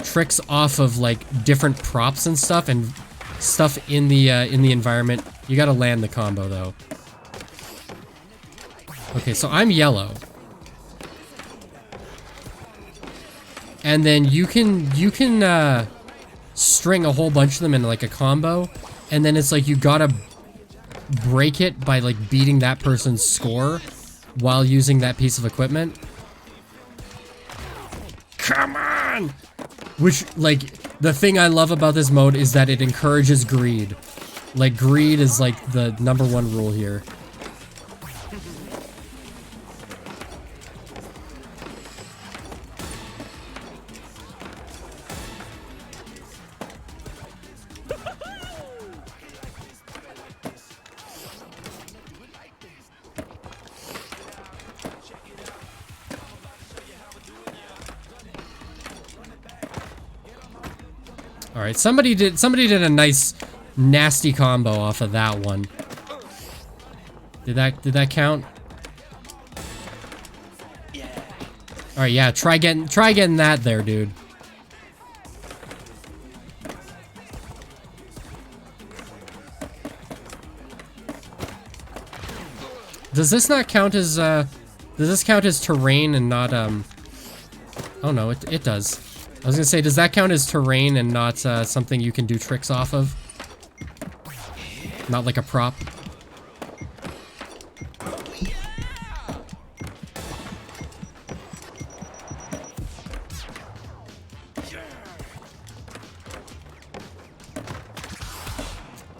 tricks off of, like, different props and stuff in the environment. You gotta land the combo, though. Okay, so I'm yellow. And then you can string a whole bunch of them in, like, a combo, and then it's like you gotta break it by, like, beating that person's score while using that piece of equipment. Come on! Which, like, the thing I love about this mode is that it encourages greed. Like, greed is, like, the #1 rule here. Alright, somebody did a nice Nasty combo off of that one. Did that count? Alright, yeah, try getting that there, dude. Does this not count as, does this count as terrain and not, oh no, it does. I was gonna say, does that count as terrain and not, something you can do tricks off of? Not like a prop?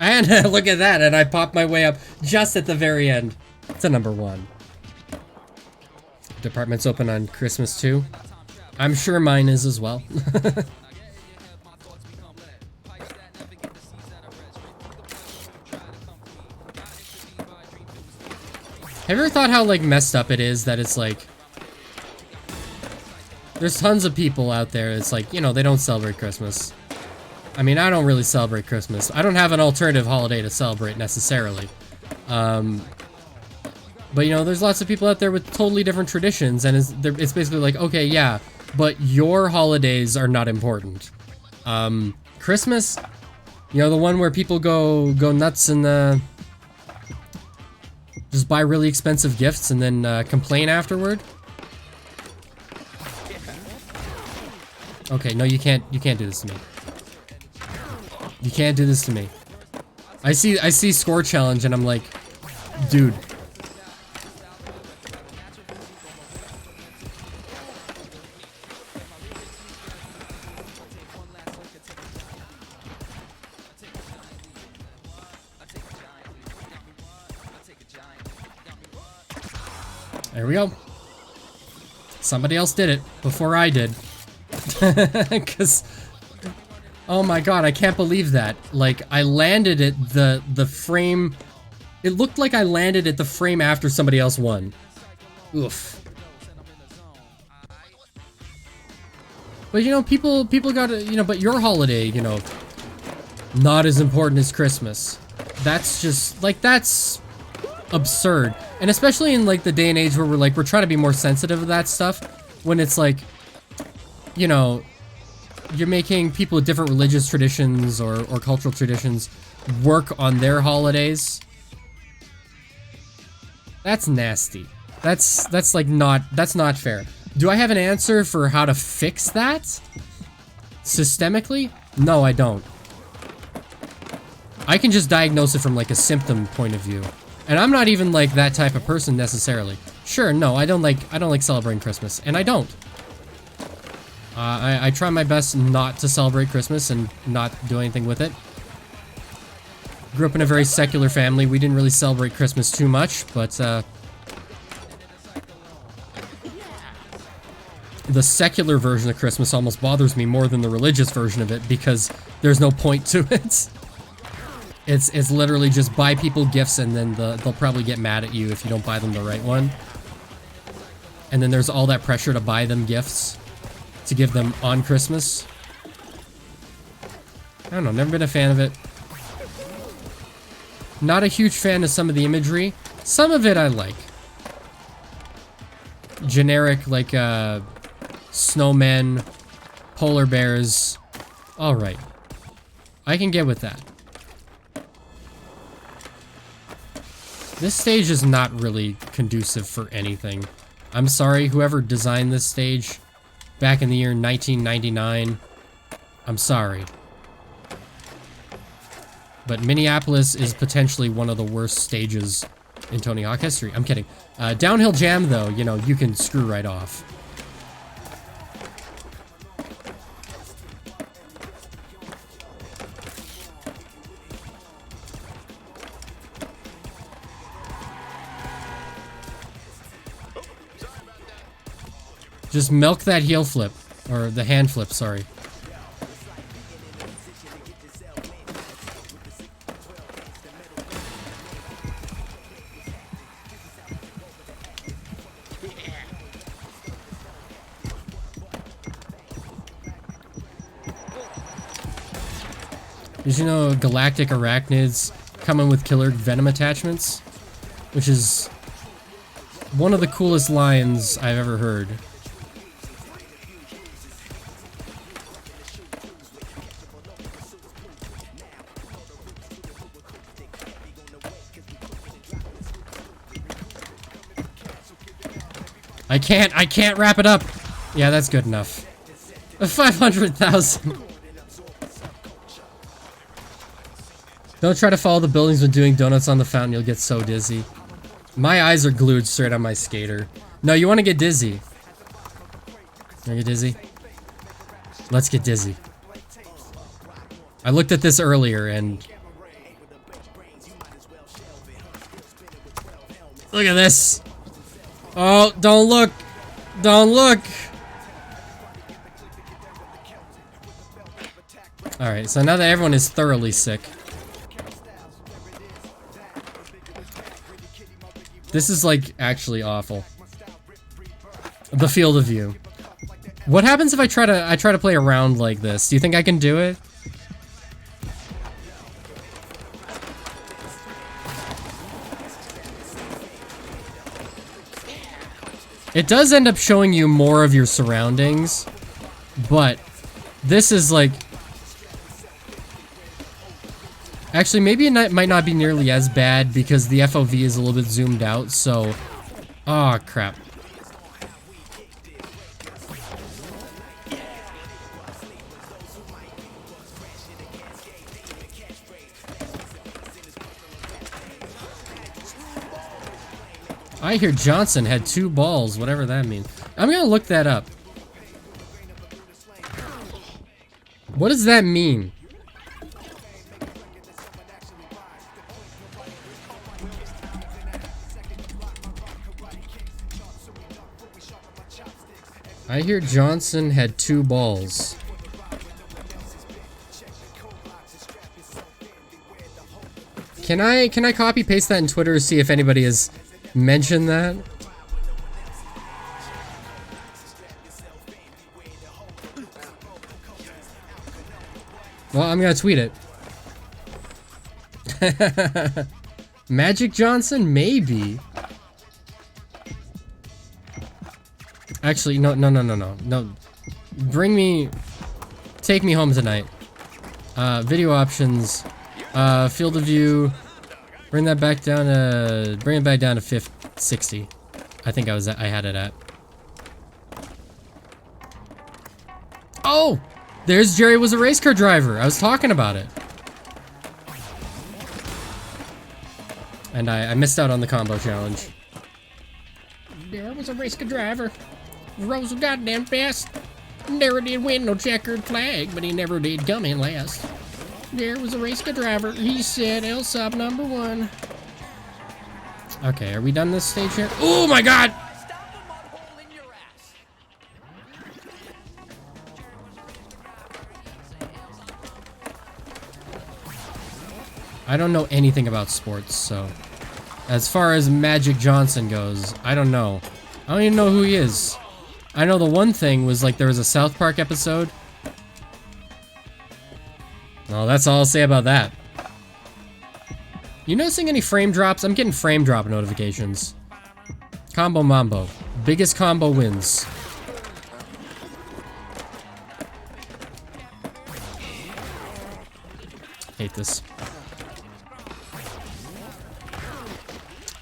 And look at that, and I popped my way up just at the very end to number 1. Department's open on Christmas too. I'm sure mine is as well. Have you ever thought how, like, messed up it is that it's like... There's tons of people out there, it's like, you know, they don't celebrate Christmas. I mean, I don't really celebrate Christmas. I don't have an alternative holiday to celebrate, necessarily. But, you know, there's lots of people out there with totally different traditions, and it's basically like, okay, yeah, but your holidays are not important. Christmas, you know, the one where people go nuts and, just buy really expensive gifts and then, complain afterward? Okay, no, you can't do this to me. You can't do this to me. I see score challenge and I'm like, dude. There we go. Somebody else did it before I did. Cause oh my god, I can't believe that. Like, I landed at the frame. It looked like I landed at the frame after somebody else won. Oof. But you know, people gotta, you know, but your holiday, you know, not as important as Christmas. That's just, like, that's absurd. And especially in, like, the day and age where we're trying to be more sensitive of that stuff. When it's like, you know, you're making people with different religious traditions or cultural traditions work on their holidays. That's nasty. That's like that's not fair. Do I have an answer for how to fix that? Systemically? No, I don't. I can just diagnose it from like a symptom point of view. And I'm not even like that type of person necessarily. Sure, no, I don't like celebrating Christmas, and I don't. I try my best not to celebrate Christmas and not do anything with it. Grew up in a very secular family. We didn't really celebrate Christmas too much, but the secular version of Christmas almost bothers me more than the religious version of it because there's no point to it. It's literally just buy people gifts and then they'll probably get mad at you if you don't buy them the right one. And then there's all that pressure to buy them gifts to give them on Christmas. I don't know, never been a fan of it. Not a huge fan of some of the imagery. Some of it I like. Generic, like, snowmen, polar bears. Alright. I can get with that. This stage is not really conducive for anything. I'm sorry, whoever designed this stage back in the year 1999. I'm sorry. But Minneapolis is potentially one of the worst stages in Tony Hawk history. I'm kidding. Downhill Jam, though, you know, you can screw right off. Just milk that heel flip. Or the hand flip, sorry. Did you know galactic arachnids come in with killer venom attachments? Which is one of the coolest lines I've ever heard. I can't wrap it up. Yeah, that's good enough. 500,000. Don't try to follow the buildings when doing donuts on the fountain, you'll get so dizzy. My eyes are glued straight on my skater. No, you want to get dizzy. You want to get dizzy? Let's get dizzy. I looked at this earlier and... Look at this! Oh, don't look! Don't look! Alright, so now that everyone is thoroughly sick. This is like actually awful. The field of view. What happens if I try to play around like this? Do you think I can do it? It does end up showing you more of your surroundings, but this is like... Actually, maybe it might not be nearly as bad because the FOV is a little bit zoomed out, so... Oh, crap. I hear Johnson had 2 balls, whatever that means. I'm gonna look that up. What does that mean? I hear Johnson had 2 balls. Can I copy paste that in Twitter to see if anybody has mentioned that? Well, I'm gonna tweet it. Magic Johnson? Maybe. Actually, no. Take me home tonight. Video options. Field of view. Bring it back down to 60. I think I had it at. Oh! There's Jerry was a race car driver. I was talking about it. And I missed out on the combo challenge. There was a race car driver. Rose was goddamn fast. Never did win no checkered flag, but he never did come in last. There was a race car driver. He said El Sub #1. Okay, are we done this stage yet? Oh my god! I don't know anything about sports, so... As far as Magic Johnson goes, I don't know. I don't even know who he is. I know the one thing was like there was a South Park episode. Well, that's all I'll say about that. You noticing any frame drops? I'm getting frame drop notifications. Combo Mambo. Biggest combo wins. Hate this.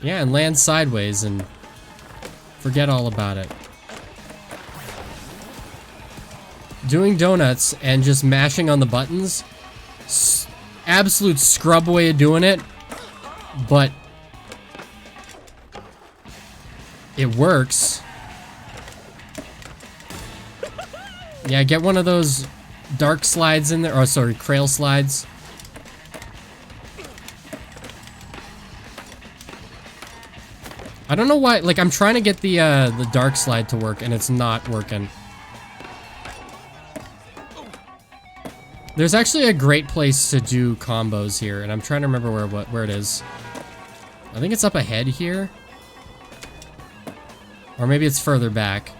Yeah, and land sideways and forget all about it. Doing donuts and just mashing on the buttons. Absolute scrub way of doing it. But it works. Yeah, get one of those dark slides in there. Oh, sorry, Krail slides. I don't know why, like, I'm trying to get the dark slide to work, and it's not working. There's actually a great place to do combos here, and I'm trying to remember where it is. I think it's up ahead here. Or maybe it's further back.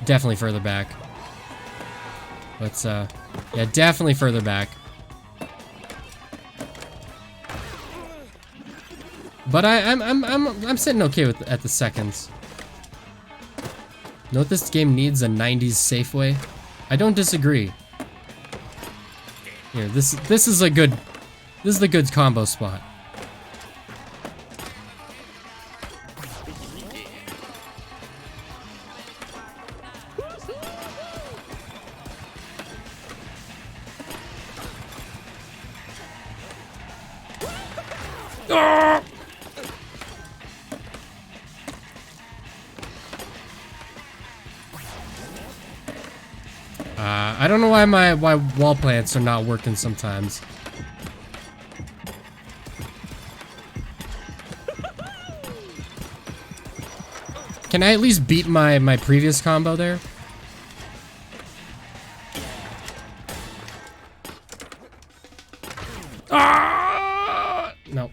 Definitely further back. But, yeah, definitely further back. But I'm sitting okay with at the seconds. Note this game needs a 90s Safeway. I don't disagree. Here, this is a good, this is the good combo spot. Ah! I don't know why wall plants are not working sometimes. Can I at least beat my previous combo there? Ah! No.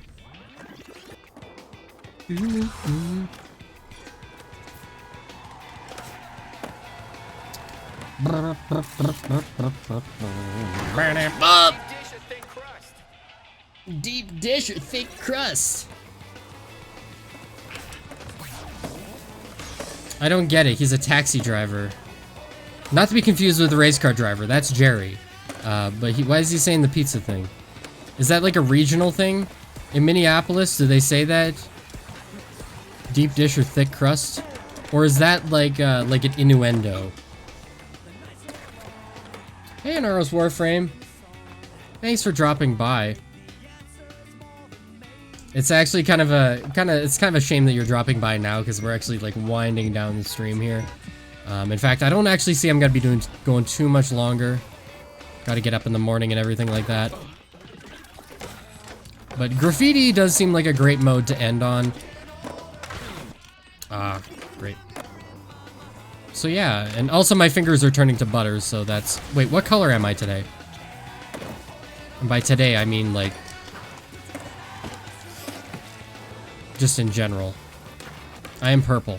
Deep dish or thick crust. I don't get it. He's a taxi driver. Not to be confused with the race car driver. That's Jerry. But why is he saying the pizza thing? Is that like a regional thing? In Minneapolis, do they say that? Deep dish or thick crust? Or is that like an innuendo? Hey, Naros Warframe. Thanks for dropping by. It's actually kind of a shame that you're dropping by now because we're actually like winding down the stream here. In fact, I don't actually see I'm gonna be going too much longer. Got to get up in the morning and everything like that. But graffiti does seem like a great mode to end on. Ah, great. So yeah, and also my fingers are turning to butter, so that's... Wait, what color am I today? And by today, I mean like... just in general. I am purple.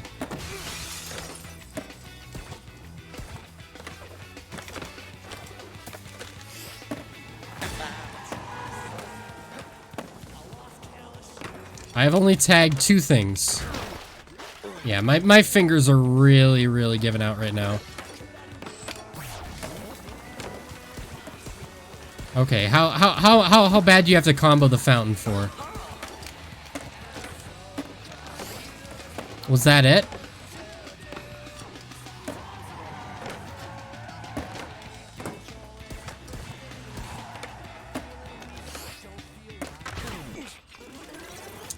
I have only tagged 2 things. Yeah, my fingers are really giving out right now. Okay, how bad do you have to combo the fountain for? Was that it?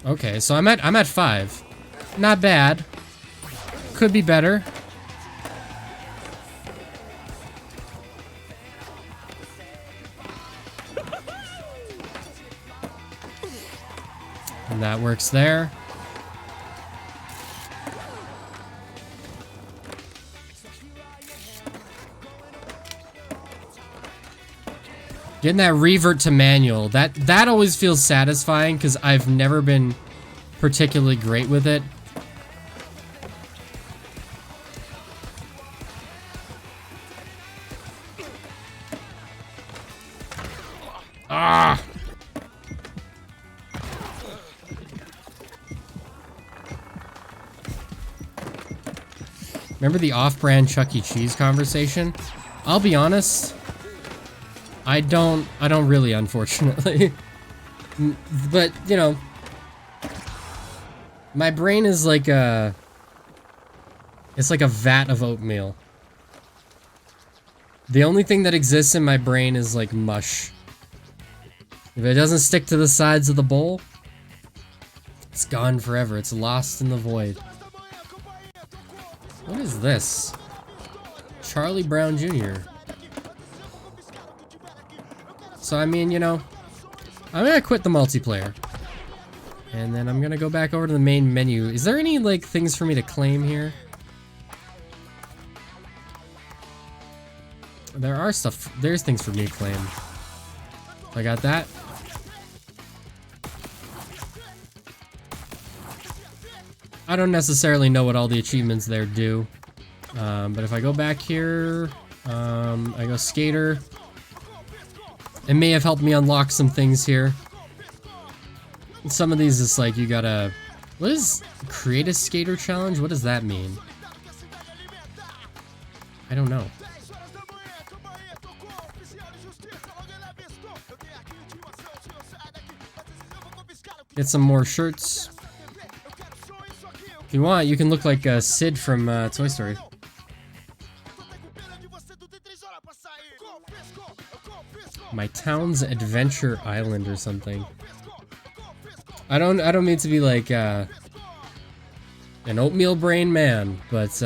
Okay, so I'm at 5. Not bad. Could be better. And that works there. Getting that revert to manual, that always feels satisfying because I've never been particularly great with it. Ah! Remember the off-brand Chuck E. Cheese conversation? I'll be honest, I don't really, unfortunately. But, you know, my brain is like it's like a vat of oatmeal. The only thing that exists in my brain is like mush. If it doesn't stick to the sides of the bowl, it's gone forever. It's lost in the void. What is this? Charlie Brown Jr. So, I mean, you know, I'm gonna quit the multiplayer. And then I'm gonna go back over to the main menu. Is there any, like, things for me to claim here? There are stuff. There's things for me to claim. I got that. I don't necessarily know what all the achievements there do. But if I go back here, I go skater. It may have helped me unlock some things here. some of these is like you gotta... What is create a skater challenge? What does that mean? I don't know. Get some more shirts. If you want, you can look like Sid from Toy Story. My town's adventure island or something. I don't mean to be like an oatmeal brain man, but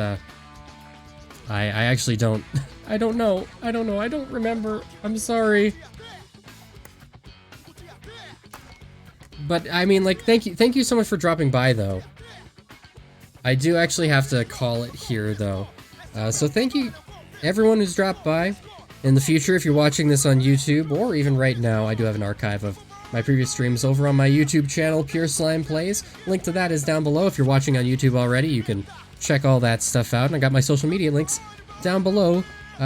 I actually don't. I don't know. I don't remember. I'm sorry. But I mean, like, thank you so much for dropping by, though. I do actually have to call it here, though. So thank you, everyone who's dropped by. In the future, if you're watching this on YouTube, or even right now, I do have an archive of my previous streams over on my YouTube channel, PureSlime Plays. Link to that is down below. If you're watching on YouTube already, you can check all that stuff out. And I got my social media links down below,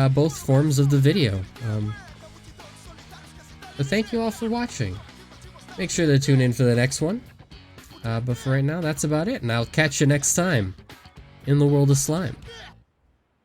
both forms of the video. But thank you all for watching. Make sure to tune in for the next one. But for right now, that's about it, and I'll catch you next time in the world of slime.